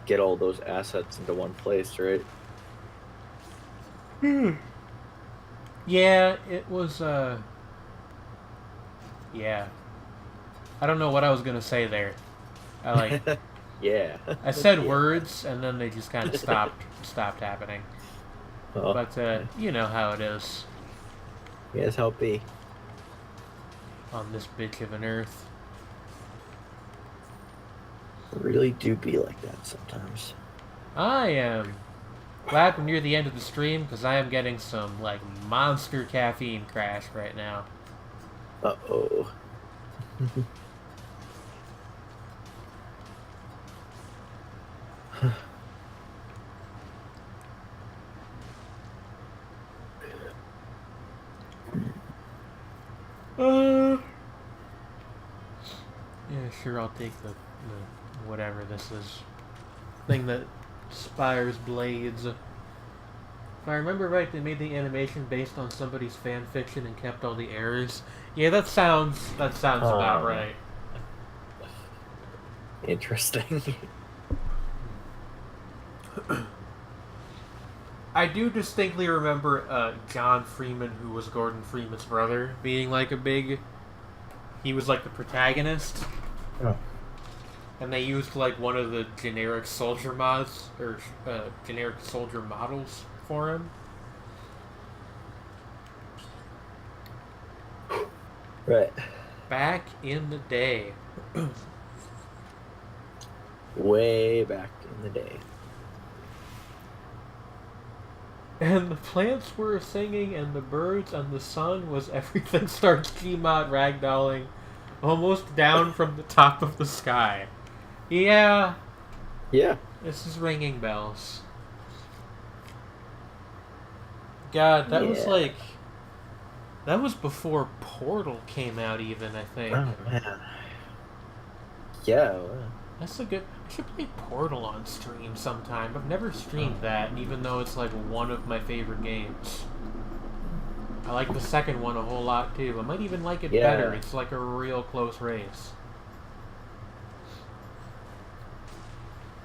get all those assets into one place, right? Yeah, it was, yeah. I don't know what I was gonna say there. Yeah. I said Yeah. words, and then they just kind of stopped happening. Oh, But, you know how it is yes, how it be. on this bitch of an earth. Really do be like that sometimes. I am glad we're near the end of the stream, because I am getting some, like, monster caffeine crash right now. Uh-oh. Yeah, sure, I'll take the whatever this is. Thing that spires blades. If I remember right, they made the animation based on somebody's fan fiction and kept all the errors. Yeah, that sounds about right. Interesting. I do distinctly remember John Freeman, who was Gordon Freeman's brother, being like a big... He was like the protagonist. Oh. And they used like one of the generic soldier mods, or generic soldier models for him. Right. Back in the day. Way back in the day. And the plants were singing, and the birds, and the sun was everything starts Gmod ragdolling almost down from the top of the sky. Yeah, Yeah. this is ringing bells. God, that was Yeah. like... That was before Portal came out even, I think. Oh man. Yeah. Well, That's a good... I should play Portal on stream sometime. I've never streamed that, even though it's like one of my favorite games. I like the second one a whole lot too. I might even like it Yeah. better. It's like a real close race.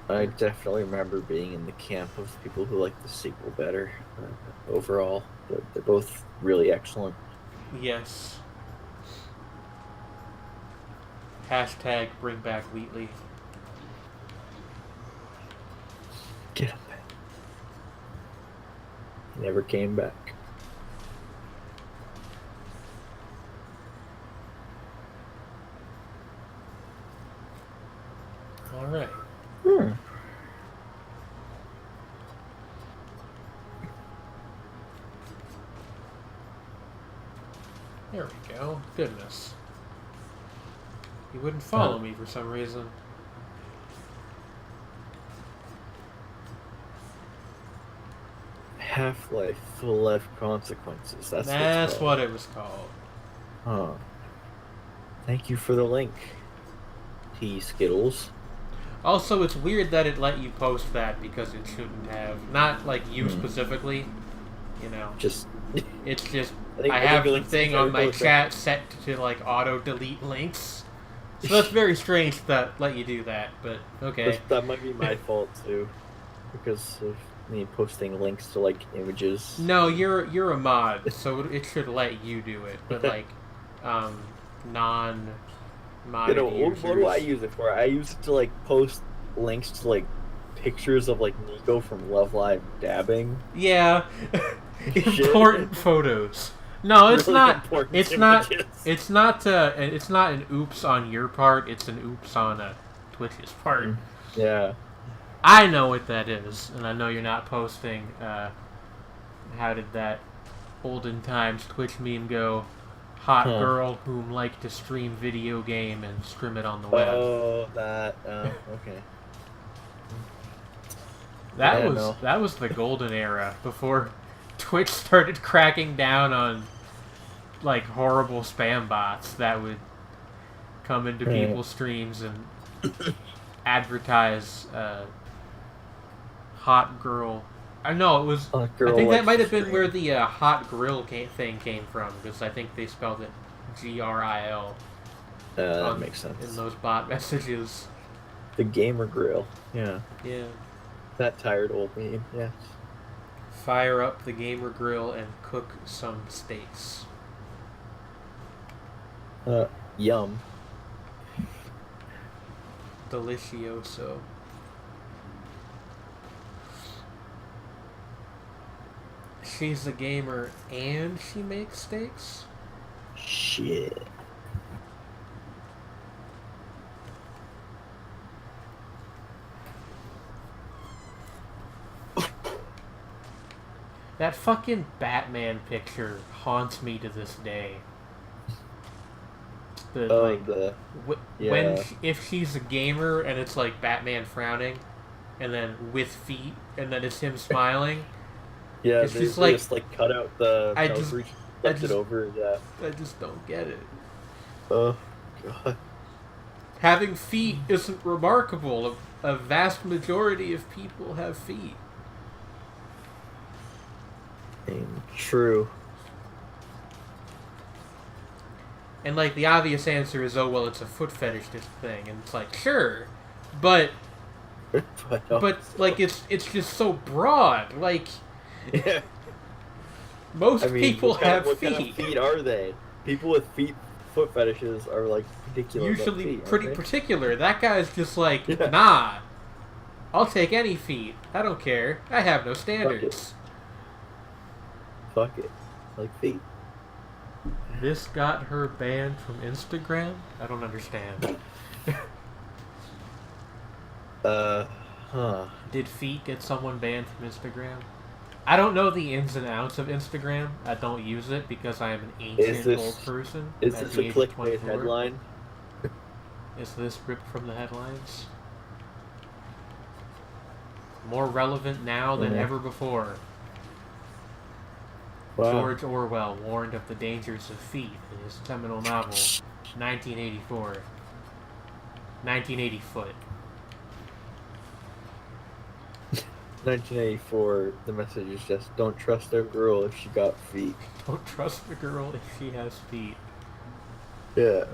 I definitely remember being in the camp of people who like the sequel better overall. But they're both really excellent. Yes. Hashtag bring back Wheatley. Get him. Never came back. Alright. There we go. Goodness. He wouldn't follow me for some reason. Half-Life Full Life Consequences. That's what it was called. Huh. Thank you for the link, T Skittles. Also, it's weird that it let you post that because it shouldn't have. Not like you specifically, you know. Just It's just think I have the links thing are on my both chat set to like auto delete links. So that's very strange that let you do that, but okay. that might be my fault too, because of me posting links to like images. No, you're a mod, so it should let you do it. But like, non-modded You know, users. what do I use it for? I use it to like post links to like pictures of like Nico from Love Live dabbing. Yeah, Shit. important photos. No, it's Really not. important It's not. images. It's not. It's not an oops on your part. It's an oops on Twitch's part. Yeah. I know what that is, and I know you're not posting. How did that olden times Twitch meme go? Hot girl whom like to stream video game and stream it on the web. Oh, that. Okay. That was the golden era before Twitch started cracking down on like horrible spam bots that would come into people's streams and advertise hot girl. I know it was. I think that might have been where the hot grill thing came from, because I think they spelled it GRIL. That makes sense. In those bot messages. The Gamer Grill. Yeah. Yeah. That tired old meme. Yeah. Fire up the gamer grill and cook some steaks. Yum. Delicioso. She's a gamer and she makes steaks? Shit. That fucking Batman picture haunts me to this day. If she's a gamer and it's like Batman frowning, and then with feet, and then it's him smiling. Yeah, it's they just like cut out the I it over. Yeah. I just don't get it. Oh god. Having feet isn't remarkable. A vast majority of people have feet. True. And like the obvious answer is, oh well, it's a foot fetish thing, and it's like sure, but but like it's just so broad. Like yeah. most people have what feet. kind of feet are they? People with foot fetishes are like particular. about Usually feet, pretty aren't they? particular. That guy's just like, Yeah. nah. I'll take any feet. I don't care. I have no standards. Fuck it. Like feet. This got her banned from Instagram? I don't understand. Huh. Did feet get someone banned from Instagram? I don't know the ins and outs of Instagram. I don't use it because I am an ancient old person. Is at this the a age of clickbait 24. headline? Is this ripped from the headlines? More relevant now than Yeah. ever before. Wow. George Orwell warned of the dangers of feet in his seminal novel, 1984. 1980 foot. 1984. The message is just don't trust a girl if she got feet. Don't trust the girl if she has feet. Yeah.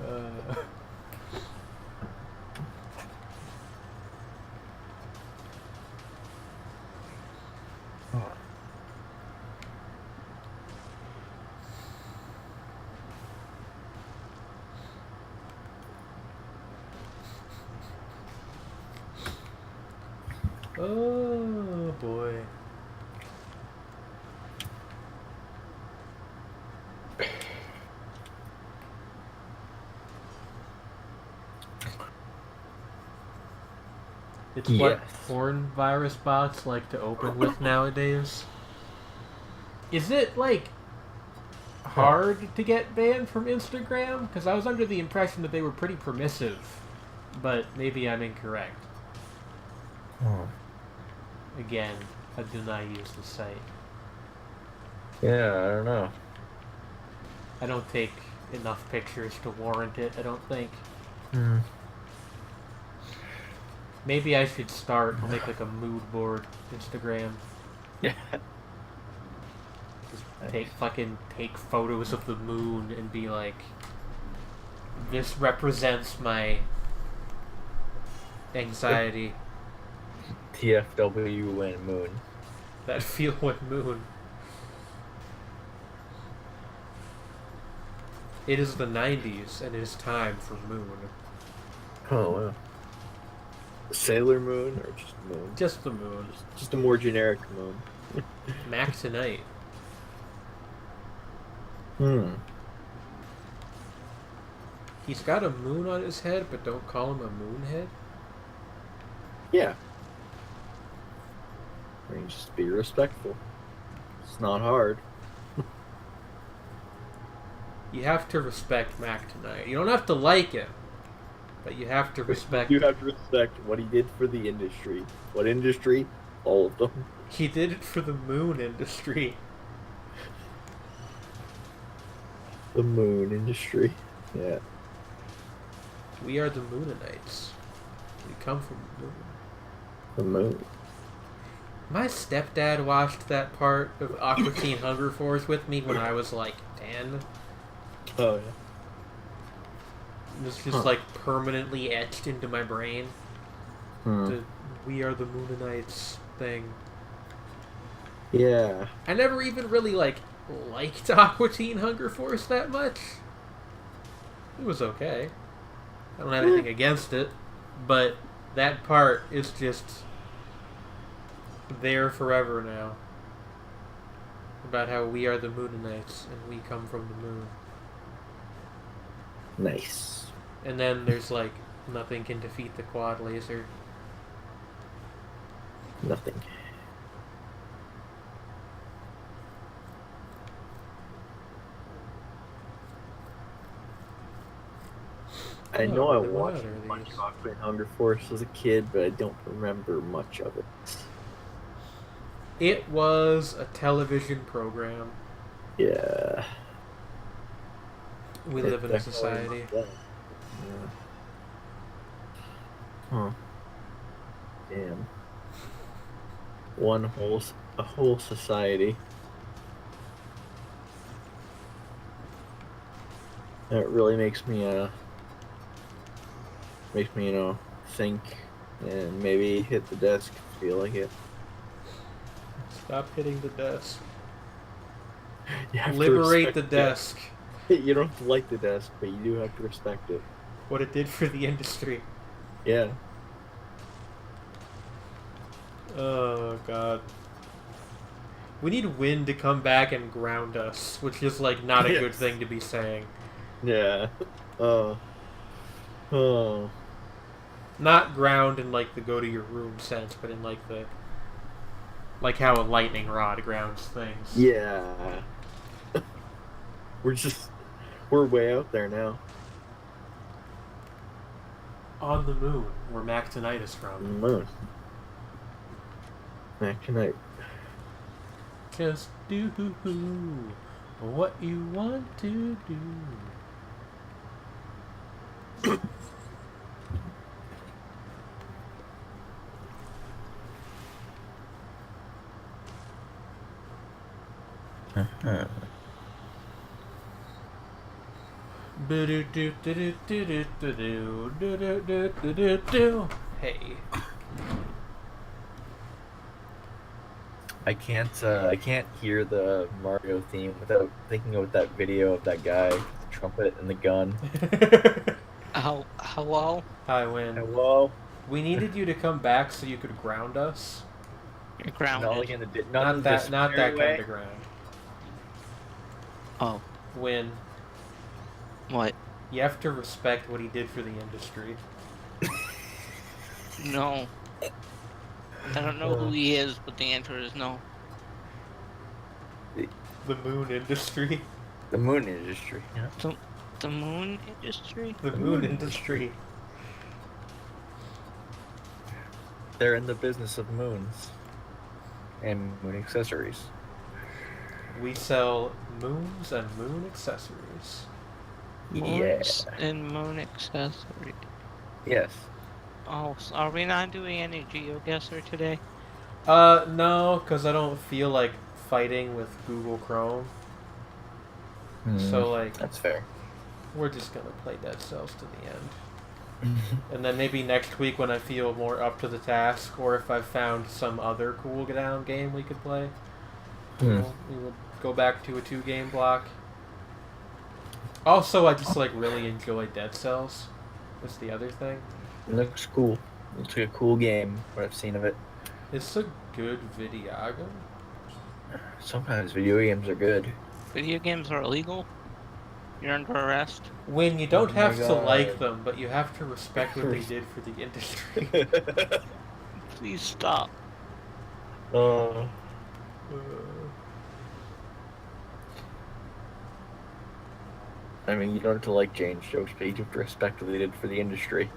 Oh boy. It's what Yes. porn virus bots like to open with nowadays. Is it like hard to get banned from Instagram? Because I was under the impression that they were pretty permissive, but maybe I'm incorrect. Again, I do not use the site. Yeah, I don't know. I don't take enough pictures to warrant it, I don't think. Maybe I should start, I'll make like a mood board Instagram. Yeah. Just take photos of the moon and be like, this represents my anxiety. TFW when moon. That feel when moon. It is the 90s and it is time for moon. Oh wow. Sailor Moon or just moon? Just the moon. Just a more generic moon. Mac tonight. He's got a moon on his head, but don't call him a moonhead. Yeah. I mean, just be respectful. It's not hard. You have to respect Mac tonight. You don't have to like him, but you have to respect You him. have to respect what he did for the industry. What industry? All of them. He did it for the moon industry. The moon industry. Yeah. We are the Moonanites. We come from the moon. The moon. My stepdad watched that part of Aqua Teen Hunger Force with me when I was like 10. Oh yeah. It was just like permanently etched into my brain. The We Are the Moonanites thing. Yeah. I never even really liked Aqua Teen Hunger Force that much. It was okay. I don't have anything against it, but that part is just there forever now. About how we are the Moonanites and we come from the moon. Nice. And then there's like, nothing can defeat the quad laser. Nothing. I know I what watched are a bunch these? of Aqua and Hunger Force as a kid, but I don't remember much of it. It was a television program. Yeah. We It live in a definitely society. was that. Yeah. Huh. Damn. A whole society. That really makes me think and maybe hit the desk if I feel like it. Stop hitting the desk. You have to Liberate the respect desk. You don't have to like the desk, but you do have to respect it. What it did for the industry. Yeah. Oh god. We need wind to come back and ground us, which is like not a good Yes. thing to be saying. Yeah. Oh. Not ground in like the go to your room sense, but in like the like how a lightning rod grounds things. Yeah. We're way out there now. On the moon, where Mac Tonight is On the from. moon. Back tonight. Just do what you want to do. Hey. I can't hear the Mario theme without thinking of that video of that guy with the trumpet and the gun. Hello? Hi, Win. Hello. We needed you to come back so you could ground us. You're grounded. Not like in the Not that kind of ground. Oh, Win. what? You have to respect what he did for the industry. No. I don't know who he is, but the answer is no. The moon industry. The moon industry. Yeah. The moon industry? The moon industry. They're in the business of moons and moon accessories. We sell moons and moon accessories. Moons and moon accessory. Yes. Oh, so are we not doing any GeoGuessr today? No, because I don't feel like fighting with Google Chrome. So, like, That's fair. we're just gonna play Dead Cells to the end. And then maybe next week when I feel more up to the task, or if I've found some other cool down game we could play, we will go back to a 2-game block. Also, I just, like, really enjoy Dead Cells. That's the other thing. It looks cool. Looks like a cool game, what I've seen of it. It's a good video. Sometimes video games are good. Video games are illegal? You're under arrest? When you don't Oh my have to God. like them, but you have to respect what they did for the industry. Please stop. I mean, you don't have to like Jane's jokes, but you have to respect what they did for the industry.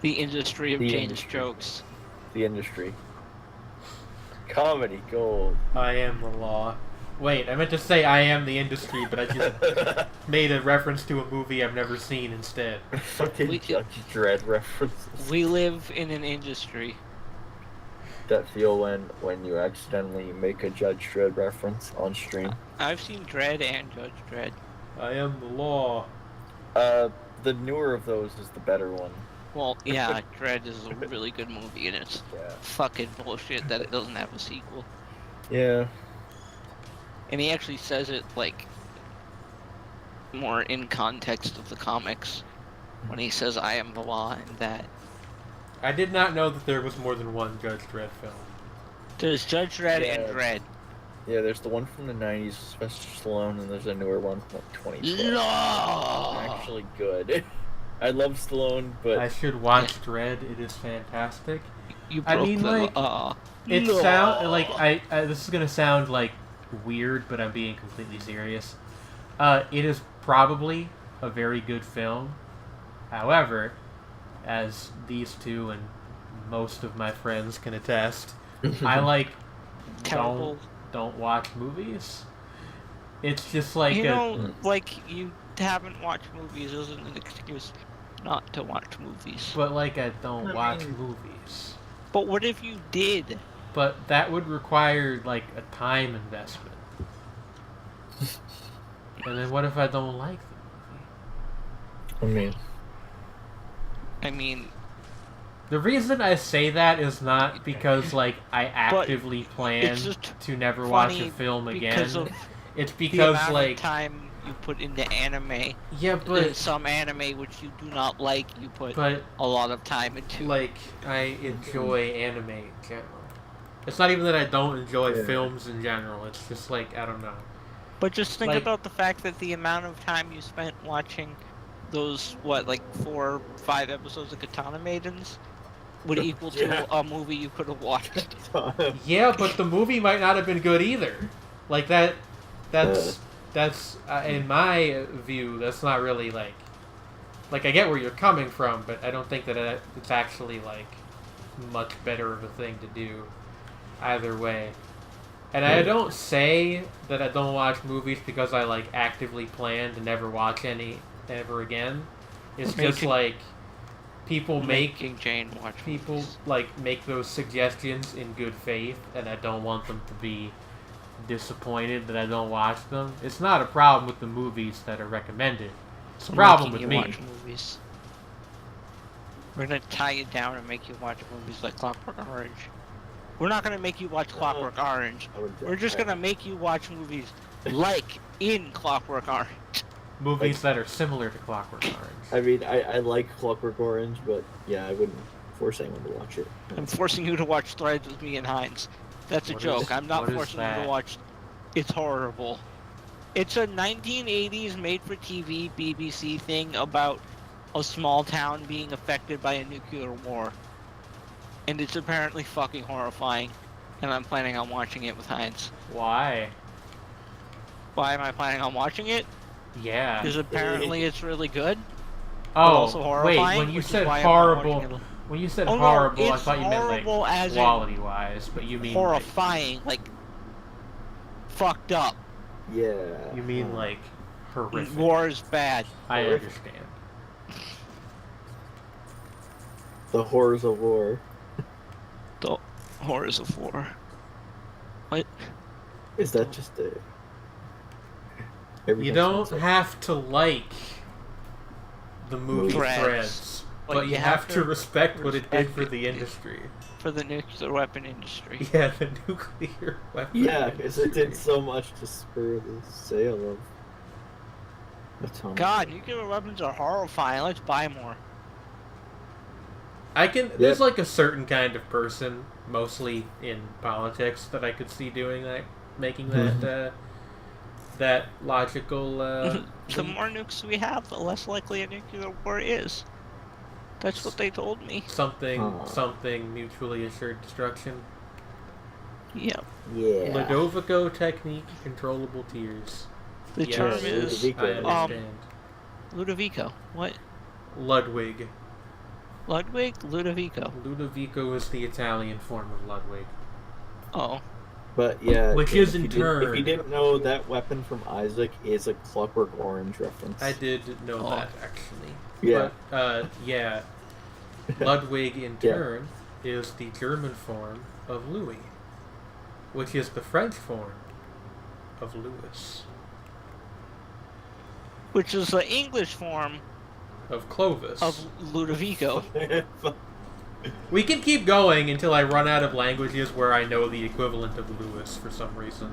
The industry of The Jane's industry. jokes. The industry. Comedy gold. I am the law. Wait, I meant to say I am the industry, but I just made a reference to a movie I've never seen instead. Fucking We- Judge Dredd references. We live in an industry. That feel when you accidentally make a Judge Dredd reference on stream. I've seen Dredd and Judge Dredd. I am the law. The newer of those is the better one. Well, yeah, Dredd is a really good movie, and it's Yeah. fucking bullshit that it doesn't have a sequel. Yeah. And he actually says it, like, more in context of the comics. When he says, I am the law, and that. I did not know that there was more than one Judge Dredd film. There's Judge Dredd and Yeah. Dredd. Yeah, there's the one from the 90s, Sylvester Stallone, and there's a newer one from like 2012. No! Actually good. I love Stallone, but I should watch Dredd. It is fantastic. You I broke mean, the like, law. It No. sound like I this is gonna sound like weird, but I'm being completely serious. It is probably a very good film. However, as these two and most of my friends can attest, I like Terrible. don't watch movies. It's just like You a, know, like, you haven't watched movies isn't an excuse not to watch movies. but like I don't I watch mean- movies. But what if you did? But that would require like a time investment. And then what if I don't like the movie? I mean, I mean, The reason I say that is not because like I actively plan it's just to never watch a funny film again. because of It's the because amount like of time you put into anime. yeah, In but some anime which you do not like, you put but a lot of time into. like I enjoy anime in general. It's not even that I don't enjoy Yeah. films in general. It's just like I don't know. But just think like- about the fact that the amount of time you spent watching those, like 4 or 5 episodes of Katana Maidens would equal Yeah. to a movie you could have watched. Yeah, but the movie might not have been good either. Like that. That's in my view. That's not really like I get where you're coming from, but I don't think that it's actually like much better of a thing to do either way. And I don't say that I don't watch movies because I like actively plan to never watch any ever again. It's just Making- like people make Making Jane watch people movies. like make those suggestions in good faith, and I don't want them to be disappointed that I don't watch them. It's not a problem with the movies that are recommended. It's a problem with Making me. you watch movies. We're gonna tie you down and make you watch movies like Clockwork Orange. We're not gonna make you watch Clockwork Orange. We're just gonna make you watch movies like in Clockwork Orange. Movies that are similar to Clockwork Orange. I mean, I like Clockwork Orange, but yeah, I wouldn't force anyone to watch it. I'm forcing you to watch Threads with me and Heinz. That's a What joke. is- I'm not what is forcing you that? to watch. It's horrible. It's a 1980s made-for-TV BBC thing about a small town being affected by a nuclear war. And it's apparently fucking horrifying. And I'm planning on watching it with Heinz. Why? Why am I planning on watching it? Yeah. Because apparently it's really good. Oh, also wait. horrifying, When you which is said why I'm not horrible, watching it. when you said Oh, no, horrible, I it's thought you meant horrible like as in quality-wise, but you mean like, Horrifying, like fucked up. Yeah. you mean like horrific. War is bad. I horrific. understand. The horrors of war. The horrors of war. What? Is that just a? You don't have to like the movie Threads. Threads, But but you you have have to to respect what it did respect for it. the industry. For the nuclear weapon industry. Yeah, the nuclear weapon. Yeah, because it did so much to spur the sale of atomic. God, nuclear weapons are horrifying. Let's buy more. I can. There's like a certain kind of person, mostly in politics, that I could see doing that, making that that logical. The leap. more nukes we have, the less likely a nuclear war is. That's what they told me. Something mutually assured destruction. Yep. Yeah. Ludovico technique, controllable tears. The Yes. term is Ludovico. I understand. Ludovico. What? Ludwig. Ludwig? Ludovico. Ludovico is the Italian form of Ludwig. Oh. But yeah, Which if is you in didn't- turn- If you didn't know, that weapon from Isaac is a Clockwork Orange reference. I did know Oh. that actually. Yeah. But yeah, Ludwig in Yeah. turn is the German form of Louis, which is the French form of Louis, Which is the English form of Clovis. of Ludovico. We can keep going until I run out of languages where I know the equivalent of Louis for some reason.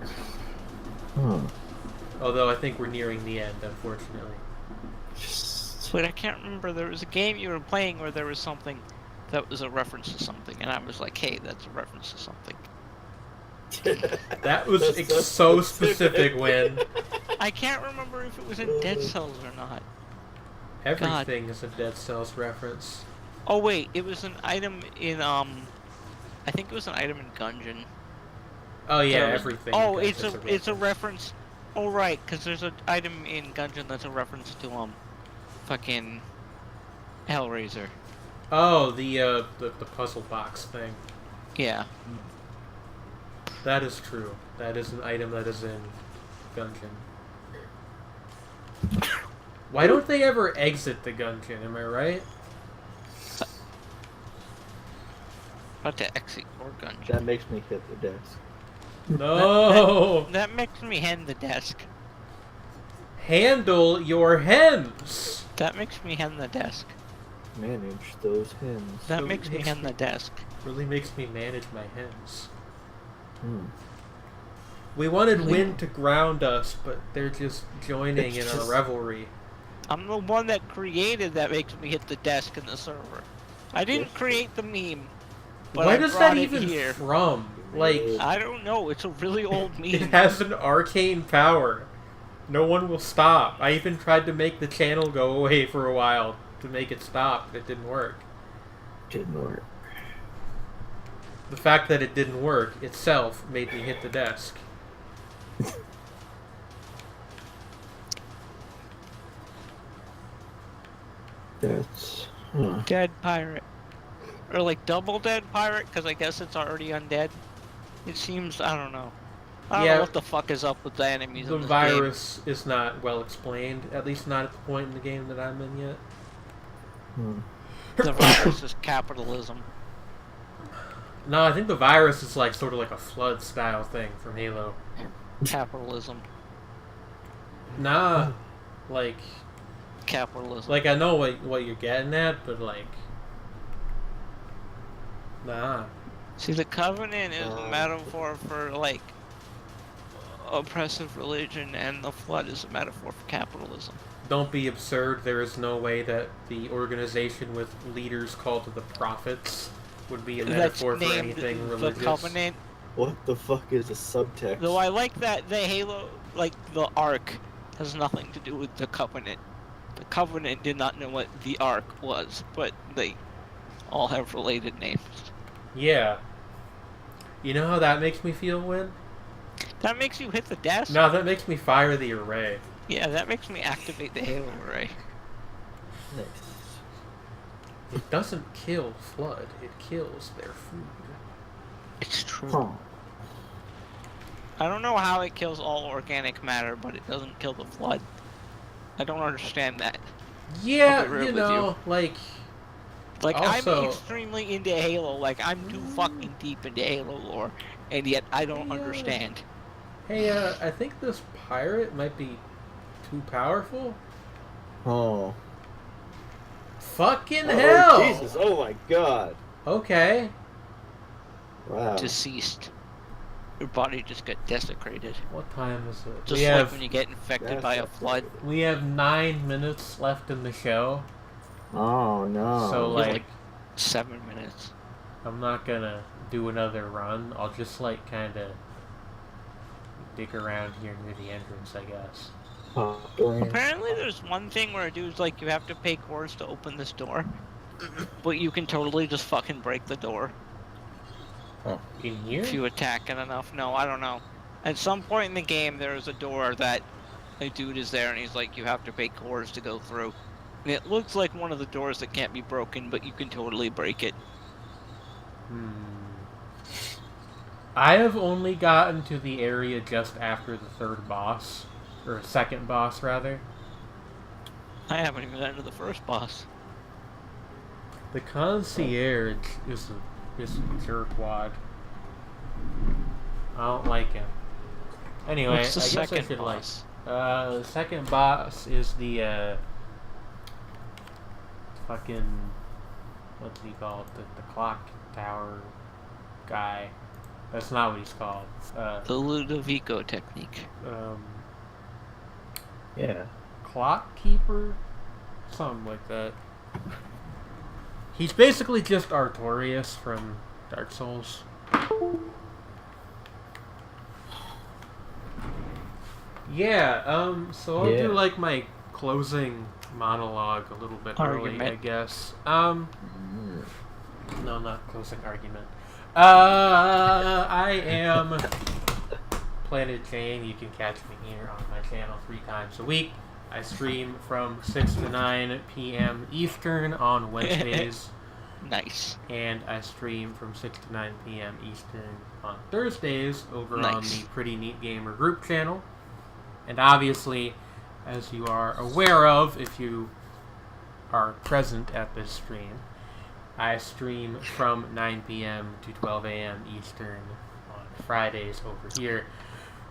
Although I think we're nearing the end, unfortunately. But I can't remember. There was a game you were playing where there was something that was a reference to something, and I was like, "Hey, that's a reference to something." That was That's so specific when I can't remember if it was in Dead Cells or not. everything is a Dead Cells reference. Oh wait, it was an item in I think it was an item in Gungeon. Oh yeah, There was- everything. Oh, is it's a reference. Oh right, because there's an item in Gungeon that's a reference to fucking Hellraiser. Oh, the puzzle box thing. Yeah. That is true. That is an item that is in Gungeon. Why don't they ever exit the Gungeon? Am I right? About to exit your Gungeon. That makes me hit the desk. No. That makes me hand the desk. Handle your hens. That makes me hand the desk. Manage those hens. That Really makes me hand the desk. Really makes me manage my hens. Hmm. We wanted Wind to ground us, but they're just joining It's in our just- revelry. I'm the one that created that makes me hit the desk in the server. I didn't create the meme, but Where I does brought that it even here. from? Like, I don't know. It's a really old it meme. has an arcane power. No one will stop. I even tried to make the channel go away for a while to make it stop, but it didn't work. Didn't work. The fact that it didn't work itself made me hit the desk. That's. Dead pirate. Or like double dead pirate, because I guess it's already undead. It seems, I don't know. I don't Yeah. know what the fuck is up with the enemies The in this virus is not well explained, at least not at the point in the game that I'm in yet. Hmm. game. The virus is capitalism. No, I think the virus is like sort of like a flood style thing from Halo. Capitalism. Nah, like Capitalism. I know what you're getting at, but like, nah. See, the Covenant is a Oh. metaphor for, like, oppressive religion, and the Flood is a metaphor for capitalism. Don't be absurd. There is no way that the organization with leaders called the prophets would be a That's metaphor for named anything the religious. Covenant. What the fuck is a subtext? Though I like that the Halo, like, the Ark has nothing to do with the Covenant. The Covenant did not know what the Ark was, but they all have related names. Yeah. You know how that makes me feel, Win? That makes you hit the desk? No, that makes me fire the array. Yeah, that makes me activate the Halo array. Nice. It doesn't kill Flood, it kills their food. It's true. Huh. I don't know how it kills all organic matter, but it doesn't kill the Flood. I don't understand that. Yeah, I'll be real you with know, like, Like, Also- I'm extremely into Halo. Like, I'm too fucking deep into Halo lore, and yet I don't Yeah. understand. hey, I think this pirate might be too powerful. Oh. Fucking Oh, hell! Jesus! Oh my God! Okay. Wow. Deceased. Your body just got desecrated. What time is it? Just like when you get infected by a flood. We have 9 minutes left in the show, Oh no. so You have, like, 7 minutes. I'm not gonna do another run. I'll just like kind of dig around here near the entrance, I guess. Apparently there's one thing where a dude's like, you have to pay cores to open this door. But you can totally just fucking break the door In here? if you attack it enough. No, I don't know. At some point in the game, there's a door that a dude is there and he's like, you have to pay cores to go through. And it looks like one of the doors that can't be broken, but you can totally break it. I have only gotten to the area just after the third boss, or second boss rather. I haven't even gotten to the first boss. The concierge is a jerkwad. I don't like him. Anyway, What's the I guess I second should boss? the second boss is the fucking, what's he called? The clock tower guy. That's not what he's called. The Ludovico technique. Yeah. Clock keeper, something like that. He's basically just Artorias from Dark Souls. Yeah, so I'll do Yeah. like my closing monologue a little bit early, Argument. I guess. Mm. No, not closing argument. I am Planet Jane. You can catch me here on my channel 3 times a week. I stream from 6 to 9 p.m. Eastern on Wednesdays. Nice. And I stream from 6 to 9 p.m. Eastern on Thursdays over on Nice. the Pretty Neat Gamer group channel. And obviously, as you are aware of, if you are present at this stream, I stream from 9 p.m. to 12 a.m. Eastern on Fridays over here.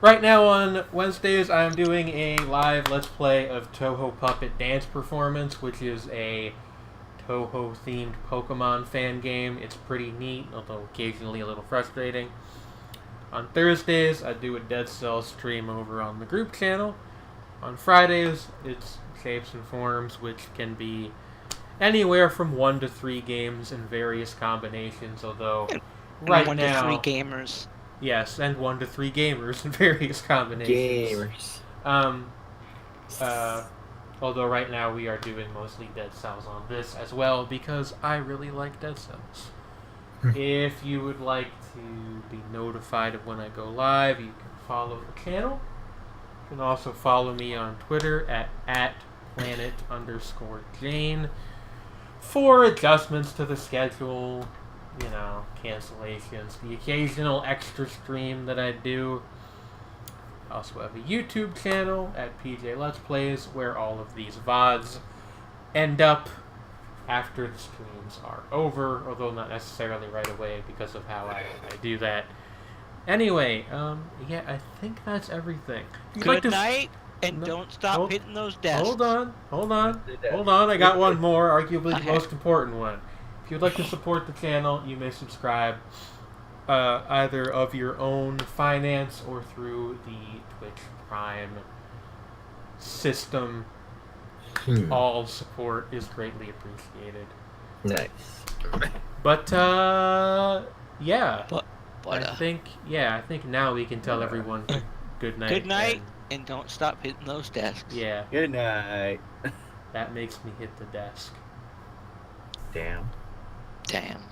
Right now on Wednesdays, I am doing a live Let's Play of Touhou Puppet Dance Performance, which is a Touhou-themed Pokemon fan game. It's pretty neat, although occasionally a little frustrating. On Thursdays, I do a Dead Cells stream over on the group channel. On Fridays, it's Shapes and Forms, which can be anywhere from 1 to 3 games in various combinations, although right 1 now... to 3 gamers. Yes, and 1 to 3 gamers in various combinations. Gamers. Although right now we are doing mostly Dead Cells on this as well, because I really like Dead Cells. If you would like to be notified of when I go live, you can follow the channel. You can also follow me on Twitter at planet_Jane for adjustments to the schedule, you know, cancellations, the occasional extra stream that I do. I also have a YouTube channel at PJ Let's Plays where all of these VODs end up after the streams are over, although not necessarily right away because of how I do that. Anyway, yeah, I think that's everything. Good night, and don't stop hitting those desks. Hold on. I got one more, arguably the most important one. If you'd like to support the channel, you may subscribe either of your own finance or through the Twitch Prime system. All support is greatly appreciated. Nice. But yeah. I But think now we can tell everyone good night. good night, and don't stop hitting those desks. Yeah, Good night. that makes me hit the desk. Damn. Damn.